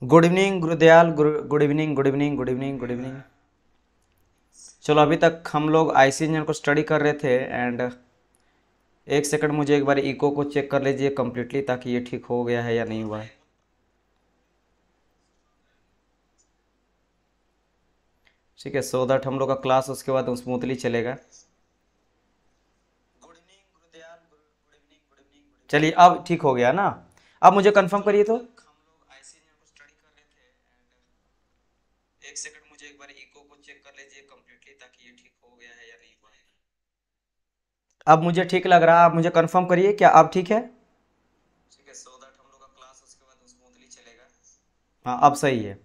Good evening Gurudayal. Good evening, good evening, good evening, good evening. चलो, अभी तक हम लोग आईसी इंजन को स्टडी कर रहे थे एंड एक सेकंड मुझे एक बार इको को चेक कर लीजिए कम्प्लीटली, ताकि ये ठीक हो गया है या नहीं हुआ है। ठीक है, सो दैट हम लोग का क्लास उसके बाद स्मूथली चलेगा। Good evening Gurudayal. Good evening, good evening, good evening. चलिए, अब ठीक हो गया ना? अब मुझे कंफर्म करिए तो। हम लोग आईसी इंजन को स्टडी कर रहे थे एंड एक सेकंड मुझे एक बार इको को चेक कर लीजिए कम्प्लीटली, ताकि ये ठीक हो गया है या नहीं हुआ है। अब मुझे ठीक लग रहा है, आप मुझे कंफर्म करिए, क्या अब ठीक है? ठीक है, सो दैट हम लोग का क्लास उसके बाद स्मूथली चलेगा। हाँ, अब सही है।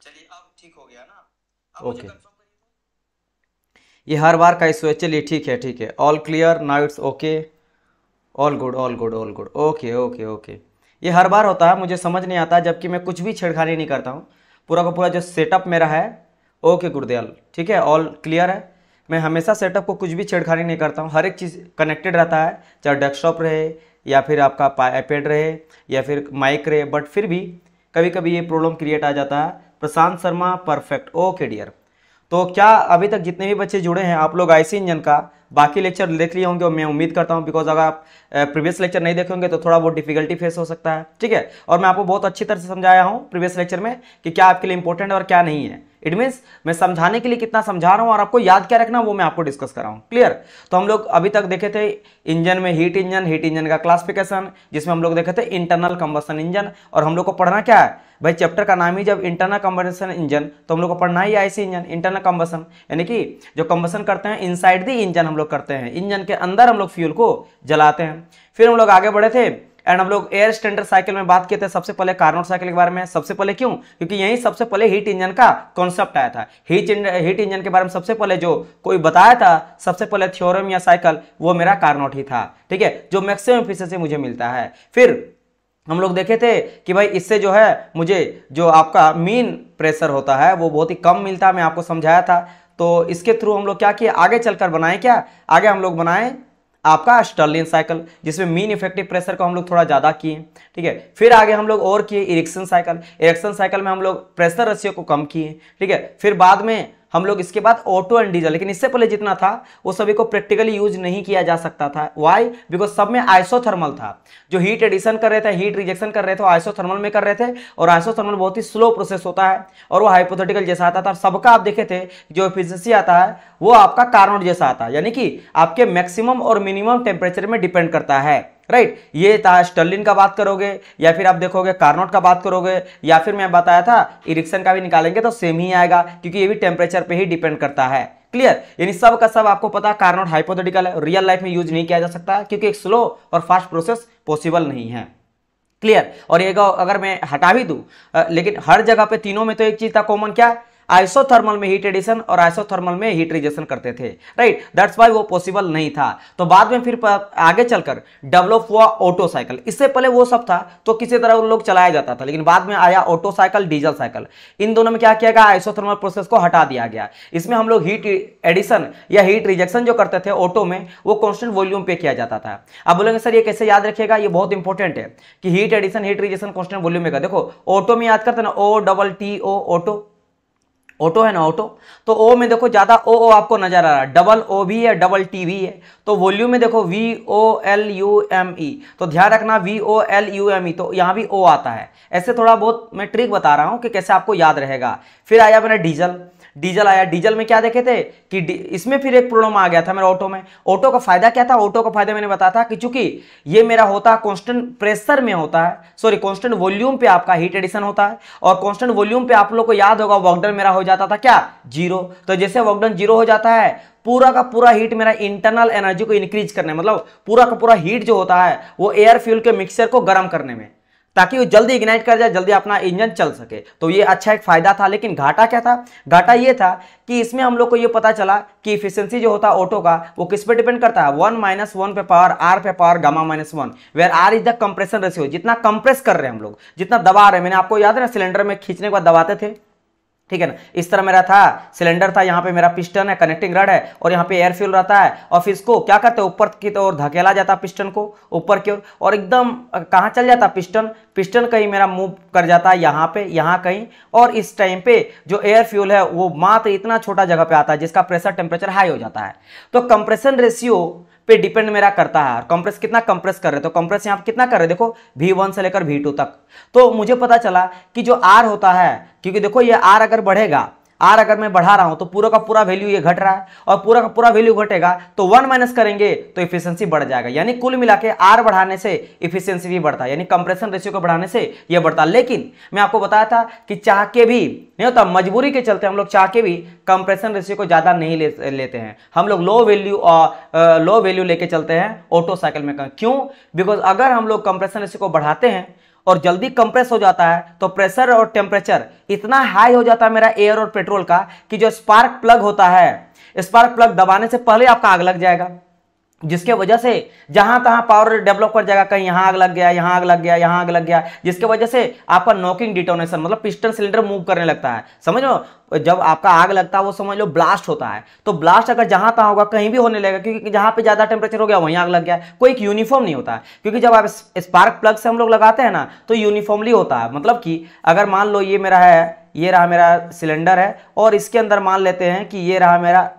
चलिए, अब ठीक हो गया ना? अब मुझे कंफर्म करिए। ये हर बार का इशू है। चलिए, ठीक है, ठीक है, all clear now, it's okay. All good, all good, all good, okay okay okay. ये हर बार होता है, मुझे समझ नहीं आता, जबकि मैं कुछ भी छेड़खानी नहीं करता हूँ। पूरा का पूरा जो सेटअप मेरा है, ओके गुरुदयाल, ठीक है, ऑल क्लियर है। मैं हमेशा सेटअप को कुछ भी छेड़खानी नहीं करता हूँ, हर एक चीज़ कनेक्टेड रहता है, चाहे डेस्कटॉप रहे या फिर आपका आईपैड रहे या फिर माइक रहे, बट फिर भी कभी कभी ये प्रॉब्लम क्रिएट आ जाता है। प्रशांत शर्मा, परफेक्ट, ओके डियर। तो क्या अभी तक जितने भी बच्चे जुड़े हैं, आप लोग आईसी इंजन का बाकी लेक्चर देख लिए होंगे और मैं उम्मीद करता हूं, बिकॉज अगर आप प्रीवियस लेक्चर नहीं देखे होंगे तो थोड़ा बहुत डिफिकल्टी फेस हो सकता है, ठीक है। और मैं आपको बहुत अच्छी तरह से समझाया हूं प्रीवियस लेक्चर में कि क्या आपके लिए इंपॉर्टेंट है और क्या नहीं है। इट मीन्स मैं समझाने के लिए कितना समझा रहा हूं और आपको याद क्या रखना वो मैं आपको डिस्कस कर रहा हूं। क्लियर? तो हम लोग अभी तक देखे थे इंजन में हीट इंजन का क्लासिफिकेशन, जिसमें हम लोग देखे थे इंटरनल कंबशन इंजन। और हम लोग को पढ़ना क्या है भाई, चैप्टर का नाम ही जब इंटरनल कंबशन इंजन, तो हम लोग को पढ़ना ही आईसी इंजन, इंटरनल कंबशन, यानी कि जो कंबशन करते हैं इनसाइड दी इंजन हम लोग करते हैं, इंजन के अंदर हम लोग फ्यूल को जलाते हैं। फिर हम लोग आगे बढ़े थे एंड हम लोग एयर स्टैंडर्ड साइकिल में बात किए थे, सबसे पहले कार्नोट साइकिल के बारे में। सबसे पहले क्यों? क्योंकि यही सबसे पहले हीट इंजन का कॉन्सेप्ट आया था। हीट इंजन के बारे में सबसे पहले जो कोई बताया था, सबसे पहले थ्योरम या साइकिल, वो मेरा कार्नोट ही था, ठीक है, जो मैक्सिमम एफिशिएंसी मुझे मिलता है। फिर हम लोग देखे थे कि भाई इससे जो है मुझे जो आपका मीन प्रेशर होता है वो बहुत ही कम मिलता है, मैं आपको समझाया था। तो इसके थ्रू हम लोग क्या किए, आगे चलकर बनाए, क्या आगे हम लोग बनाए आपका स्टर्लिन साइकिल, जिसमें मीन इफेक्टिव प्रेशर को हम लोग थोड़ा ज्यादा किए, ठीक है। फिर आगे हम लोग और किए इरिक्सन साइकिल। इरिक्सन साइकिल में हम लोग प्रेशर रेशियो को कम किए, ठीक है। फिर बाद में हम लोग इसके बाद ऑटो एंड डीजल, लेकिन इससे पहले जितना था वो सभी को प्रैक्टिकली यूज नहीं किया जा सकता था। व्हाई? बिकॉज सब में आइसोथर्मल था। जो हीट एडिशन कर रहे थे, हीट रिजेक्शन कर रहे थे, वो आइसोथर्मल में कर रहे थे, और आइसोथर्मल बहुत ही स्लो प्रोसेस होता है और वो हाइपोथेटिकल जैसा आता था। सबका आप देखे थे जो एफिशिएंसी आता है वो आपका कार्नोट जैसा आता है, यानी कि आपके मैक्सिमम और मिनिमम टेम्परेचर में डिपेंड करता है, राइट। ये था स्टर्लिन का बात करोगे या फिर आप देखोगे कार्नोट का बात करोगे या फिर मैं बताया था इरिक्सन का भी निकालेंगे तो सेम ही आएगा, क्योंकि ये भी टेम्परेचर पे ही डिपेंड करता है। क्लियर? यानी सब का सब आपको पता, कार्नोट हाइपोथेटिकल है, रियल लाइफ में यूज नहीं किया जा सकता क्योंकि एक स्लो और फास्ट प्रोसेस पॉसिबल नहीं है। क्लियर? और ये अगर मैं हटा भी दूं, लेकिन हर जगह पे तीनों में तो एक चीज था कॉमन, क्या? आइसोथर्मल में हीट एडिशन और आइसोथर्मल में हीट रिजेक्शन करते थे, राइट। दैट्स व्हाई वो पॉसिबल नहीं था। तो बाद में फिर आगे चलकर डेवलप हुआ ऑटो साइकिल। इससे पहले वो सब था तो किसी तरह उन लोग चलाया जाता था, लेकिन बाद में आया ऑटो साइकिल, डीजल साइकिल। इन दोनों में क्या किया गया, आइसोथर्मल प्रोसेस को हटा दिया गया। इसमें हम लोग हीट एडिशन या हीट रिजेक्शन जो करते थे ऑटो में, वो कॉन्स्टेंट वॉल्यूम पे किया जाता था। अब बोलेंगे सर ये कैसे याद रखिएगा, ये बहुत इंपॉर्टेंट है कि heat addition heat rejection constant volume में का। देखो ऑटो में याद करते ना, O double T O, auto, auto है ना ऑटो, तो ओ में देखो ज्यादा ओ आपको नजर आ रहा है, डबल ओ भी है, डबल टी भी है। तो वॉल्यूम में देखो V O L U M E, तो ध्यान रखना V O L U M E, तो यहां भी ओ आता है। ऐसे थोड़ा बहुत मैं ट्रिक बता रहा हूं कि कैसे आपको याद रहेगा। फिर आया मेरा डीजल, डीजल आया। डीजल में क्या देखे थे कि इसमें फिर एक प्रॉब्लम आ गया था मेरा ऑटो में। ऑटो का फायदा क्या था? ऑटो का फायदा मैंने बताया था कि चूंकि ये मेरा होता कांस्टेंट प्रेशर में होता है, सॉरी कांस्टेंट वॉल्यूम पे आपका हीट एडिशन होता है, और कांस्टेंट वॉल्यूम पे आप लोग को याद होगा वर्क डन मेरा हो जाता था क्या, जीरो। तो जैसे वर्क डन जीरो हो जाता है, पूरा का पूरा हीट मेरा इंटरनल एनर्जी को इंक्रीज करने, मतलब पूरा का पूरा हीट जो होता है वो एयर फ्यूल के मिक्सचर को गर्म करने में, ताकि वो जल्दी इग्नाइट कर जाए, जल्दी अपना इंजन चल सके। तो ये अच्छा एक फायदा था। लेकिन घाटा क्या था? घाटा ये था कि इसमें हम लोग को ये पता चला कि इफिशिएंसी जो होता है ऑटो का वो किस पे डिपेंड करता है, 1 - 1 पे पावर आर पे power gamma -1, where R is the compression ratio. जितना कंप्रेस कर रहे हैं हम लोग, जितना दबा रहे हैं, मैंने आपको याद है ना सिलेंडर में खींचने के बाद दबाते थे, ठीक है ना। इस तरह मेरा था सिलेंडर था, यहाँ पे मेरा पिस्टन है, कनेक्टिंग रड है, और यहाँ पे एयर फ्यूल रहता है, और फिर इसको क्या करते हैं ऊपर की ओर धकेला जाता पिस्टन को ऊपर की ओर, और एकदम कहाँ चल जाता पिस्टन, पिस्टन कहीं मेरा मूव कर जाता है यहाँ पे, यहाँ कहीं, और इस टाइम पे जो एयर फ्यूल है वो मात्र इतना छोटा जगह पे आता है जिसका प्रेशर टेम्परेचर हाई हो जाता है। तो कंप्रेशन रेशियो पे डिपेंड मेरा करता है, कंप्रेस कितना कंप्रेस कर रहे, तो कंप्रेस यहाँ पे कितना कर रहे देखो V1 से लेकर V2 तक। तो मुझे पता चला कि जो R होता है, क्योंकि देखो ये R अगर बढ़ेगा, R अगर मैं बढ़ा रहा हूं तो पूरा का पूरा वैल्यू ये घट रहा है, और पूरा का पूरा वैल्यू घटेगा तो 1 माइनस करेंगे तो इफिशियंसी बढ़ जाएगा। यानी कुल मिला के R बढ़ाने से इफिशियंसी भी बढ़ता है, यानी कंप्रेशन रेशियो को बढ़ाने से ये बढ़ता है। लेकिन मैं आपको बताया था कि चाह के भी नहीं होता, मजबूरी के चलते हम लोग चाह के भी कंप्रेशन रेशियो को ज्यादा नहीं लेते हैं, हम लोग लो वैल्यू लेके चलते हैं ऑटो साइकिल में। क्यों? बिकॉज अगर हम लोग कंप्रेशन रेशियो को बढ़ाते हैं और जल्दी कंप्रेस हो जाता है तो प्रेशर और टेम्परेचर इतना हाई हो जाता है मेरा एयर और पेट्रोल का कि जो स्पार्क प्लग होता है, स्पार्क प्लग दबाने से पहले आपका आग लग जाएगा, जिसके वजह से जहां तहां पावर डेवलप कर जाएगा, कहीं यहां आग लग गया, यहां आग लग गया, यहां आग लग गया, जिसके वजह से आपका नॉकिंग डिटोनेशन मतलब पिस्टन सिलेंडर मूव करने लगता है। समझ लो, जब आपका आग लगता है वो समझ लो ब्लास्ट होता है, तो ब्लास्ट अगर जहां तहां होगा कहीं भी होने लगेगा, क्योंकि जहां पे ज्यादा टेम्परेचर हो गया वहीं आग लग गया। कोई एक यूनिफॉर्म नहीं होता है, क्योंकि जब आप स्पार्क प्लग से हम लोग लगाते हैं ना तो यूनिफॉर्मली होता है। मतलब कि अगर मान लो ये मेरा है, ये रहा मेरा सिलेंडर है, और इसके अंदर मान लेते हैं कि ये रहा मेरा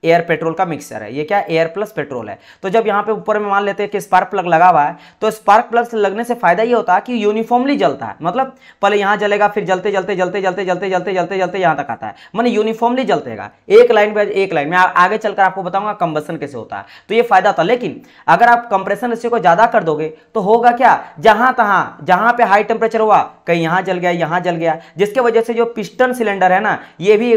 एयर पेट्रोल का मिक्सचर है, ये क्या एयर प्लस पेट्रोल है। तो जब यहाँ पे ऊपर में मान लेते हैं कि स्पार्क प्लग लगा हुआ है, तो स्पार्क प्लग से लगने से फायदा ये होता है कि यूनिफॉर्मली जलता है, मतलब पहले यहाँ जलेगा, फिर जलते जलते जलते जलते जलते जलते जलते जलते यहाँ तक आता है, माने यूनिफॉर्मली जलतेगा एक लाइन पे एक लाइन में। आगे चलकर आपको बताऊंगा कंबसन कैसे होता है, तो ये फायदा होता है। लेकिन अगर आप कंप्रेशन रेशियो को ज्यादा कर दोगे तो होगा क्या, जहां तहां जहां पे हाई टेम्परेचर हुआ कहीं यहाँ जल गया, यहाँ जल गया, जिसके वजह से जो पिस्टन सिलेंडर है ना ये भी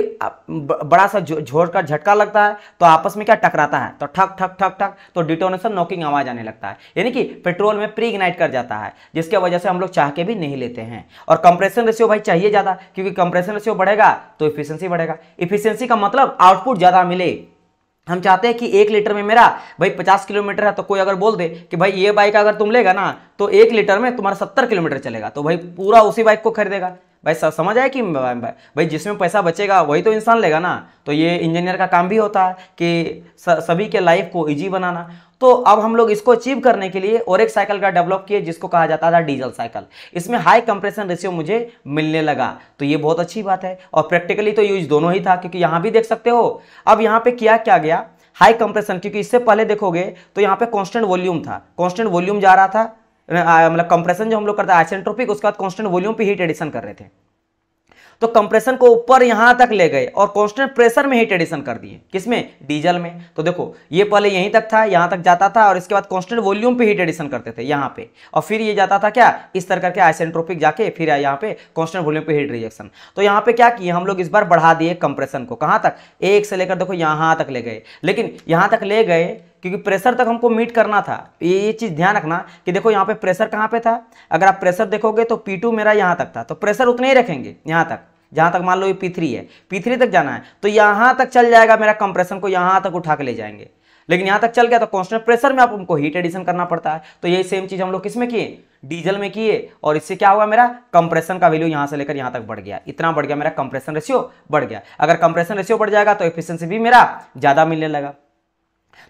बड़ा सा झोर का झटका लगता है, तो आपस में क्या टकराता है, तो ठक ठक ठक ठक, तो डिटोनेशन नॉकिंग आवाज आने लगता है, यानी कि पेट्रोल में प्री इग्नाइट कर जाता है, जिसके वजह से हम लोग चाह के भी नहीं लेते हैं। और कंप्रेशन रेशियो भाई चाहिए ज्यादा, क्योंकि कंप्रेशन रेशियो बढ़ेगा तो इफिशियंसी बढ़ेगा। इफिशियंसी का मतलब आउटपुट ज्यादा मिले। हम चाहते हैं कि 1 लीटर में मेरा भाई 50 किलोमीटर है, तो कोई अगर बोल दे कि भाई ये बाइक अगर तुम लेगा ना तो 1 लीटर में तुम्हारा 70 किलोमीटर चलेगा, तो भाई पूरा उसी बाइक को खरीदेगा। भाई समझ आए कि भाई जिसमें पैसा बचेगा वही तो इंसान लेगा ना। तो ये इंजीनियर का काम भी होता है कि सभी के लाइफ को इजी बनाना। तो अब हम लोग इसको अचीव करने के लिए और एक साइकिल का डेवलप किए जिसको कहा जाता था डीजल साइकिल। इसमें हाई कंप्रेशन रेशियो मुझे मिलने लगा, तो ये बहुत अच्छी बात है। और प्रैक्टिकली तो यूज दोनों ही था, क्योंकि यहां भी देख सकते हो। अब यहाँ पे क्या क्या गया, हाई कंप्रेशन, क्योंकि इससे पहले देखोगे तो यहाँ पे कांस्टेंट वॉल्यूम था, कांस्टेंट वॉल्यूम जा रहा था, मतलब कंप्रेशन जो हम लोग करते हैं आइसेंट्रोपिक, उसके बाद कांस्टेंट वॉल्यूम पे हीट एडिशन कर रहे थे। तो कंप्रेशन को ऊपर यहां तक ले गए और कांस्टेंट प्रेशर में हीट एडिशन कर दिए, किसमें, डीजल में। तो देखो ये पहले यहीं तक था, यहां तक जाता था, और इसके बाद कांस्टेंट वॉल्यूम पे हीट एडिशन करते थे यहां पे, और फिर ये जाता था क्या इस तरह करके आइसेंट्रोपिक जाके फिर यहाँ पे कांस्टेंट वॉल्यूम पे हीट रिजेक्शन। तो यहाँ पे क्या किए हम लोग, इस बार बढ़ा दिए कंप्रेशन को, कहां तक, 1 से लेकर देखो यहां तक ले गए। लेकिन यहां तक ले गए क्योंकि प्रेशर तक हमको मीट करना था। ये चीज ध्यान रखना कि देखो यहाँ पे प्रेशर कहाँ पे था, अगर आप प्रेशर देखोगे तो P2 मेरा यहाँ तक था, तो प्रेशर उतने ही रखेंगे यहाँ तक, जहां तक मान लो ये P3 है, P3 तक जाना है, तो यहां तक चल जाएगा मेरा कंप्रेशन को, यहां तक उठा के ले जाएंगे। लेकिन यहां तक चल गया तो कांस्टेंट प्रेशर में आप उनको हीट एडिशन करना पड़ता है। तो यही सेम चीज हम लोग किसमें किए, डीजल में किए, और इससे क्या हुआ, मेरा कंप्रेशन का वैल्यू यहां से लेकर यहां तक बढ़ गया, इतना बढ़ गया, मेरा कंप्रेशन रेशियो बढ़ गया। अगर कंप्रेशन रेशियो बढ़ जाएगा तो एफिशिएंसी भी मेरा ज्यादा मिलने लगा।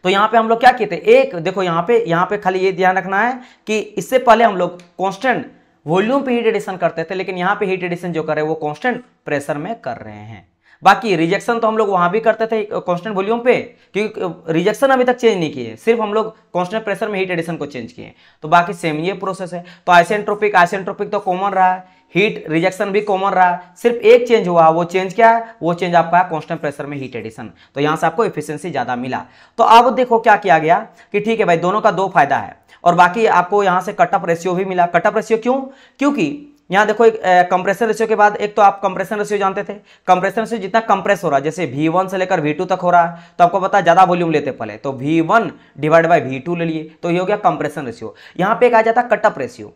तो यहां पे हम लोग क्या किए थे, एक देखो यहां पे खाली ये ध्यान रखना है कि इससे पहले हम लोग कांस्टेंट वॉल्यूम पे हीट एडिशन करते थे, लेकिन यहां पे हीट एडिशन जो कर रहे हैं वो कांस्टेंट प्रेशर में कर रहे हैं। बाकी रिजेक्शन तो हम लोग वहां भी करते थे कांस्टेंट वॉल्यूम पे, क्योंकि रिजेक्शन अभी तक चेंज नहीं किए, सिर्फ हम लोग कांस्टेंट प्रेशर में हीट एडिशन को चेंज किए। तो बाकी सेम ये प्रोसेस है। तो आइसेंट्रोपिक तो कॉमन रहा है, हीट रिजेक्शन भी कॉमन रहा, सिर्फ एक चेंज हुआ, वो चेंज क्या है, वो चेंज आपका कांस्टेंट प्रेशर में हीट एडिशन। तो यहां से आपको एफिशिएंसी ज्यादा मिला। तो अब देखो क्या किया गया कि ठीक है भाई दोनों का 2 फायदा है, और बाकी आपको यहां से कटअप रेशियो भी मिला। कटअप रेशियो क्यों, क्योंकि यहां देखो एक कंप्रेशन रेशियो के बाद एक तो आप कंप्रेशन रेशियो जानते थे, कंप्रेशन रेशियो जितना कंप्रेस हो रहा है, जैसे V1 से लेकर V2 तक हो रहा है, तो आपको पता है ज्यादा वॉल्यूम लेते पहले, तो V1 डिवाइड बाय V2 ले लिए, तो ये हो गया कंप्रेशन रेशियो। यहां पे एक आ जाता कटअप रेशियो।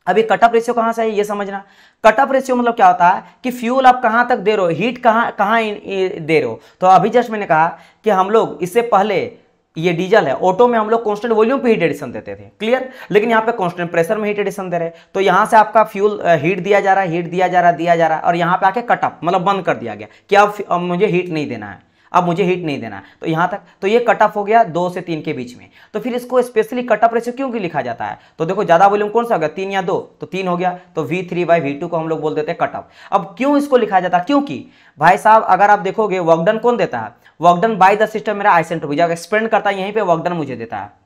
अभी कटअप रेशियो कहां से है ये समझना। कटअप रेशियो मतलब क्या होता है कि फ्यूल आप कहां तक दे रहे हो, हीट कहां दे रहे हो। तो अभी जस्ट मैंने कहा कि हम लोग इससे पहले ये डीजल है, ऑटो में हम लोग कांस्टेंट वॉल्यूम पे हीट एडिशन देते थे, क्लियर। लेकिन यहाँ पे कांस्टेंट प्रेशर में हीट एडिशन दे रहे हैं, तो यहाँ से आपका फ्यूल हीट दिया जा रहा है, हीट दिया जा रहा है, और यहाँ पे आके कट ऑफ मतलब बंद कर दिया गया कि अब मुझे हीट नहीं देना है, अब मुझे हीट नहीं देना है, तो यहाँ तक, तो ये कट ऑफ हो गया 2 से 3 के बीच में। तो फिर इसको स्पेशली कट ऑफ रेशियो क्यों लिखा जाता है, तो देखो ज्यादा वॉल्यूम कौन सा हो गया, 3 या 2, तो 3 हो गया, तो V3/V2 को हम लोग बोल देते हैं कट ऑफ। अब क्यों इसको लिखा जाता है, क्योंकि भाई साहब अगर आप देखोगे वर्क डन कौन देता है, work done by the system मेरा आइसेंट्रोपिक, जब एक्सपेंड करता है यहीं पे वर्क डन मुझे देता है।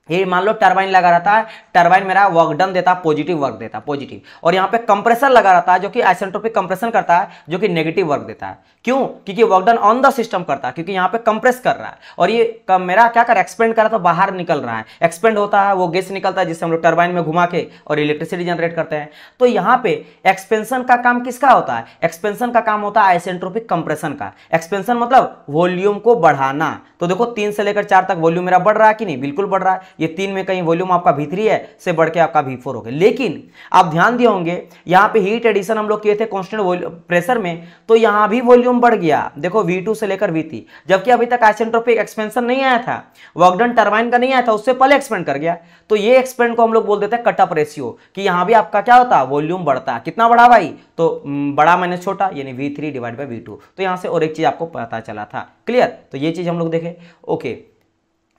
ये मान लो टरबाइन लगा रहता है, टरबाइन मेरा वर्क डन देता है, पॉजिटिव वर्क देता है, पॉजिटिव, और यहाँ पे कंप्रेसर लगा रहता है जो कि आइसेंट्रोपिक कंप्रेशन करता है, जो कि नेगेटिव वर्क देता है। क्यों, क्योंकि work done on the system करता है, क्योंकि यहाँ पे कंप्रेस कर रहा है, और ये मेरा क्या कर एक्सपेंड कर रहा है तो बाहर निकल रहा है, एक्सपेंड होता है, वो गैस निकलता है जिससे हम लोग टरबाइन में घुमा के और इलेक्ट्रिसिटी जनरेट करते हैं। तो यहाँ पे एक्सपेंशन का काम किसका होता है, एक्सपेंशन का काम होता है आइसेंट्रोपिक कंप्रेशन का। एक्सपेंशन मतलब वॉल्यूम को बढ़ाना। तो देखो 3 से लेकर 4 तक वॉल्यूम मेरा बढ़ रहा है कि नहीं, बिल्कुल बढ़ रहा है। ये 3 में कहीं वॉल्यूम आपका V3 है से बढ़ के आपका V4 हो गया। लेकिन आप ध्यान दिए होंगे यहाँ पे हीट एडिशन हम लोग किए थे कांस्टेंट प्रेशर में, तो यहाँ भी वॉल्यूम बढ़ गया, देखो V2 से लेकर V3, जबकि अभी तक आइसेंट्रोपिक एक्सपेंशन नहीं आया था, वर्क डन टरबाइन का नहीं आया था, उससे पहले एक्सपेंड कर गया। तो ये एक्सपेंड को हम लोग बोल देते हैं कट ऑफ रेशियो, कि यहाँ भी आपका क्या होता है, वॉल्यूम बढ़ता है। कितना बड़ा भाई, तो बड़ा माइनस छोटा, यानी V3/V2। तो यहाँ से और एक चीज आपको पता चला था, क्लियर। तो ये चीज हम लोग देखें, ओके।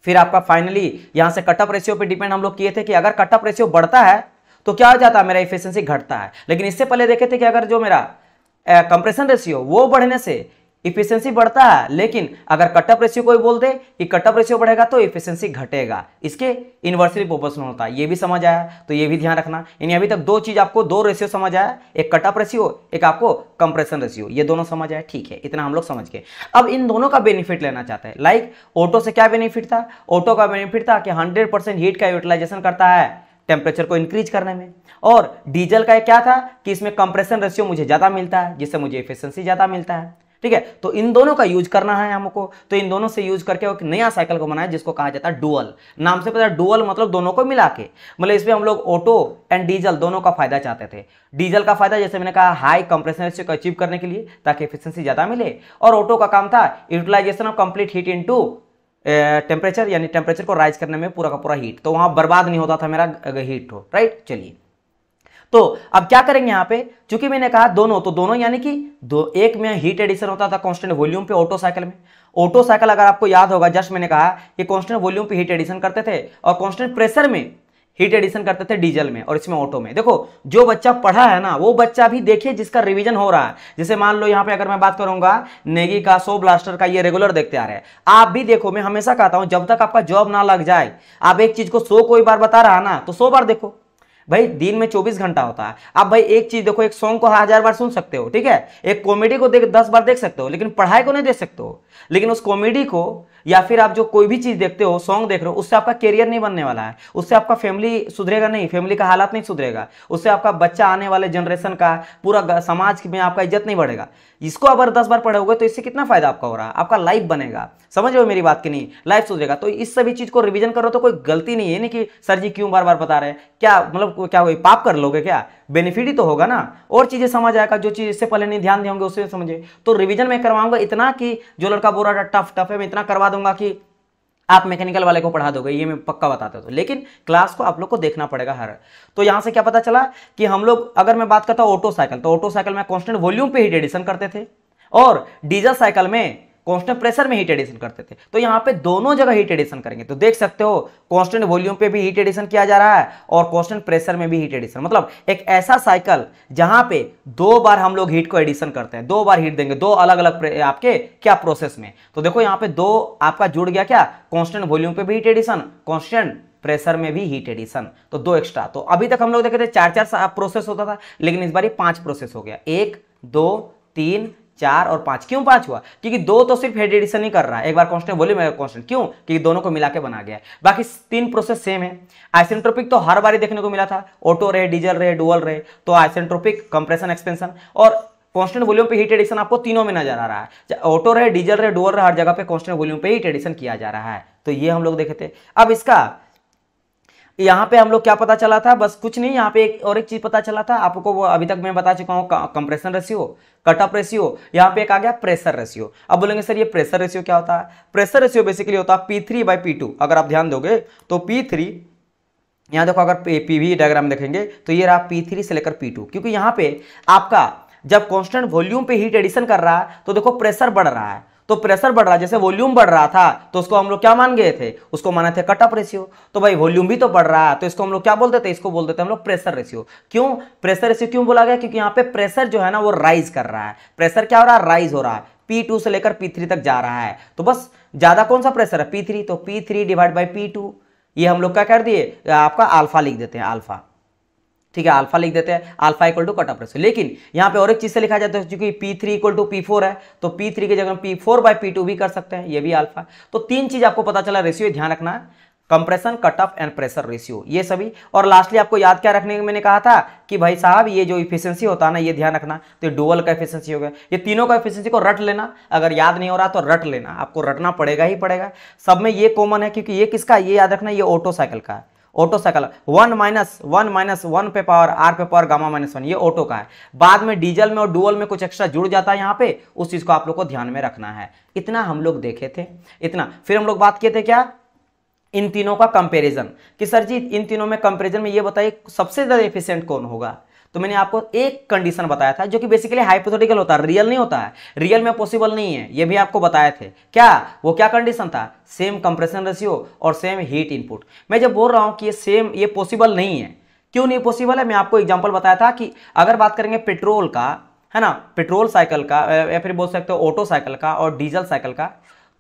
फिर आपका फाइनली यहां से कट ऑफ रेशियो पे डिपेंड हम लोग किए थे कि अगर कट ऑफ रेशियो बढ़ता है तो क्या हो जाता है, मेरा एफिशिएंसी घटता है। लेकिन इससे पहले देखे थे कि अगर जो मेरा कंप्रेशन रेशियो वो बढ़ने से इफिशिएंसी बढ़ता है, लेकिन अगर कट ऑफ रेशियो कोई बोल दे कि कट ऑफ रेशियो बढ़ेगा तो इफिशिएंसी घटेगा, इसके इनवर्सली प्रोपोर्शनल होता है। ये भी समझ आया, तो ये भी ध्यान रखना। यानी अभी तक 2 चीज आपको, 2 रेशियो समझ आया, एक कट ऑफ रेशियो, एक आपको कंप्रेशन रेशियो, ये दोनों समझ आया, ठीक है, इतना हम लोग समझ गए। अब इन दोनों का बेनिफिट लेना चाहते हैं। लाइक ऑटो से क्या बेनिफिट था, ऑटो का बेनिफिट था कि 100% हीट का यूटिलाइजेशन करता है टेम्परेचर को इंक्रीज करने में, और डीजल का क्या था कि इसमें कंप्रेशन रेशियो मुझे ज्यादा मिलता है, जिससे मुझे एफिशिएंसी ज्यादा मिलता है, ठीक है। तो इन दोनों का यूज करना है हमको, तो इन दोनों से यूज करके एक नया साइकिल को बनाया जिसको कहा जाता है डुअल। नाम से पता है डुअल मतलब दोनों को मिला के, मतलब इसमें हम लोग ऑटो एंड डीजल दोनों का फायदा चाहते थे। डीजल का फायदा जैसे मैंने कहा हाई कंप्रेशन रेशियो को अचीव करने के लिए ताकि एफिशिएंसी ज्यादा मिले, और ऑटो का काम था utilization of complete heat into temperature, यानी टेम्परेचर को राइज करने में पूरा का पूरा हीट, तो वहां बर्बाद नहीं होता था मेरा हीट हो, राइट। चलिए, तो अब क्या करेंगे यहाँ पे, चूंकि मैंने कहा दोनों, तो दोनों यानी कि एक में हीट एडिशन होता था कांस्टेंट वॉल्यूम पे ऑटो साइकिल में। ऑटो साइकिल अगर आपको याद होगा, जस्ट मैंने कहा कि कांस्टेंट वॉल्यूम पे हीट एडिशन करते थे और कांस्टेंट प्रेशर में हीट एडिशन करते थे डीजल में, और इसमें ऑटो में। देखो जो बच्चा पढ़ा है ना वो बच्चा भी देखिए जिसका रिवीजन हो रहा है। जैसे मान लो यहाँ पे अगर मैं बात करूंगा नेगी का, सो ब्लास्टर का, ये रेगुलर देखते आ रहे हैं। आप भी देखो, मैं हमेशा कहता हूं जब तक आपका जॉब ना लग जाए, आप एक चीज को 100 कोई बार बता रहा है ना तो 100 बार देखो। भाई दिन में 24 घंटा होता है, आप भाई एक चीज देखो, एक सॉन्ग को 1000 बार सुन सकते हो, ठीक है, एक कॉमेडी को 10 बार देख सकते हो, लेकिन पढ़ाई को नहीं देख सकते हो। लेकिन उस कॉमेडी को या फिर आप जो कोई भी चीज देखते हो, सॉन्ग देख रहे हो, उससे आपका करियर नहीं बनने वाला है, उससे आपका फैमिली सुधरेगा नहीं, फैमिली का हालात नहीं सुधरेगा, उससे आपका बच्चा, आने वाले जनरेशन का, पूरा समाज में आपका इज्जत नहीं बढ़ेगा। इसको अगर 10 बार पढ़ोगे तो इससे कितना फायदा आपका हो रहा है, आपका लाइफ बनेगा। समझ रहे हो मेरी बात की नहीं, लाइफ सुधरेगा। तो इस सभी चीज को रिवीजन करो तो कोई गलती नहीं है, नहीं कि सर जी क्यों बार बार बता रहे हैं, क्या मतलब क्या कोई पाप कर लोगे क्या, बेनिफिट ही तो होगा ना, और चीजें समझ आएगा। जो चीज इससे पहले नहीं ध्यान देंगे उससे समझे। तो रिवीजन में करवाऊंगा इतना कि जो लड़का बोल रहा टफ है, मैं इतना करवा दूंगा कि आप मैकेनिकल वाले को पढ़ा दोगे, ये मैं पक्का बताता हूं। लेकिन क्लास को आप लोग को देखना पड़ेगा हर। तो यहां से क्या पता चला कि हम लोग, अगर मैं बात करता हूं ऑटो साइकिल, तो ऑटो साइकिल में कांस्टेंट वॉल्यूम पे हीट एडिशन करते थे, और डीजल साइकिल में कांस्टेंट प्रेशर में हीट एडिशन करते थे। तो यहां पे दोनों जगह हीट एडिशन करेंगे। तो देख सकते हो कांस्टेंट वॉल्यूम पे भी हीट एडिशन किया जा रहा है और कांस्टेंट प्रेशर में भी हीट एडिशन, मतलब एक ऐसा साइकिल जहां पे 2 बार हम लोग हीट को एडिशन करते हैं, 2 बार हीट देंगे, 2 अलग अलग आपके क्या प्रोसेस में। तो देखो यहाँ पे 2 आपका जुड़ गया, क्या, कांस्टेंट वॉल्यूम पे भी हीट एडिशन, कांस्टेंट प्रेशर में भी हीट एडिशन, तो 2 एक्स्ट्रा। तो अभी तक हम लोग देखे थे 4 प्रोसेस होता था, लेकिन इस बार 5 प्रोसेस हो गया, 1 2 3 4 और 5। क्यों 5 हुआ, क्योंकि 2 तो सिर्फ हीट एडिशन ही कर रहा है, एक बार कांस्टेंट वॉल्यूम, एक कांस्टेंट, क्यों, क्योंकि दोनों को मिला के बना गया है। बाकी 3 प्रोसेस सेम है। आइसेंट्रोपिक तो हर बार देखने को मिला था, ऑटो रहे, डीजल रहे, डुअल रहे। तो आइसेंट्रोपिक, कंप्रेशन, एक्सपेंशन और कांस्टेंट वॉल्यूम पे हीट एडिशन आपको तीनों में नजर आ रहा है। ऑटो रहे, डीजल रहे, डुअल रहे, हर जगह पे कांस्टेंट वॉल्यूम पे हीट एडिशन किया जा रहा है। तो ये हम लोग देखे थे। अब यहाँ पे हम लोग क्या पता चला था, बस कुछ नहीं, यहाँ पे एक चीज पता चला था आपको, वो अभी तक मैं बता चुका हूँ, compression ratio, cut off ratio, यहाँ पे एक आ गया प्रेशर रेशियो। अब बोलेंगे सर ये प्रेशर रेशियो क्या होता है? प्रेशर रेशियो बेसिकली होता है P3/P2। अगर आप ध्यान दोगे तो P3, यहाँ देखो अगर पीवी डायग्राम देखेंगे तो ये रहा P3 से लेकर P2, क्योंकि यहाँ पे आपका जब कांस्टेंट वॉल्यूम पे हीट एडिशन कर रहा है तो देखो प्रेशर बढ़ रहा है, तो प्रेशर बढ़ रहा है, जैसे वॉल्यूम बढ़ रहा था तो उसको हम लोग क्या मान गए थे, उसको माने थे कट ऑफ रेशियो। तो भाई वॉल्यूम भी तो बढ़ रहा है तो इसको हम लोग क्या बोलते थे, इसको बोलते थे हम लोग प्रेशर रेशियो। क्यों प्रेशर रेशियो क्यों बोला गया? क्योंकि यहाँ पे प्रेशर जो है ना वो राइज कर रहा है। प्रेशर क्या हो रहा है? राइज हो रहा है, P2 से लेकर P3 तक जा रहा है। तो बस ज्यादा कौन सा प्रेशर है? P3, तो P3/P2, ये हम लोग क्या कर दिए, आपका अल्फा लिख देते हैं, अल्फा, ठीक है, अल्फा लिख देते हैं, alpha equal to cut off ratio. लेकिन यहाँ पे और एक चीज से लिखा जाता है, क्योंकि P3 = P4 है तो P3 की जगह P4/P2 भी कर सकते हैं, ये भी अल्फा। तो तीन चीज आपको पता चला, रेशियो ध्यान रखना है, compression, cut off and pressure ratio, ये सभी। और लास्टली आपको याद क्या रखने में मैंने कहा था कि भाई साहब ये जो इफिशिएंसी होता है ना, ये ध्यान रखना, तो डुअल का इफिशिएंसी हो गया, ये तीनों का इफिशिएंसी को रट लेना, अगर याद नहीं हो रहा तो रट लेना, आपको रटना पड़ेगा ही पड़ेगा। सब में ये कॉमन है, क्योंकि ये किसका, ये याद रखना, ये ऑटो साइकिल का है, ऑटो साइकिल 1 पे पावर r पे पावर गामा-1, ये ऑटो का है। बाद में डीजल में और डुअल में कुछ एक्स्ट्रा जुड़ जाता है यहाँ पे, उस चीज को आप लोग को ध्यान में रखना है। इतना हम लोग देखे थे, इतना। फिर हम लोग बात किए थे क्या, इन तीनों का कंपैरिजन, कि सर जी इन तीनों में कंपैरिजन में ये बताइए सबसे ज्यादा एफिशिएंट कौन होगा। तो मैंने आपको एक कंडीशन बताया था जो कि बेसिकली हाइपोथेटिकल होता है, रियल नहीं होता है, रियल में पॉसिबल नहीं है, ये भी आपको बताए थे। क्या वो क्या कंडीशन था? सेम कंप्रेशन रेशियो और सेम हीट इनपुट। मैं जब बोल रहा हूं कि ये सेम, ये पॉसिबल नहीं है, क्यों नहीं पॉसिबल है? मैं आपको एग्जाम्पल बताया था कि अगर बात करेंगे पेट्रोल का, है ना, पेट्रोल साइकिल का, या फिर बोल सकते हो ऑटो साइकिल का और डीजल साइकिल का,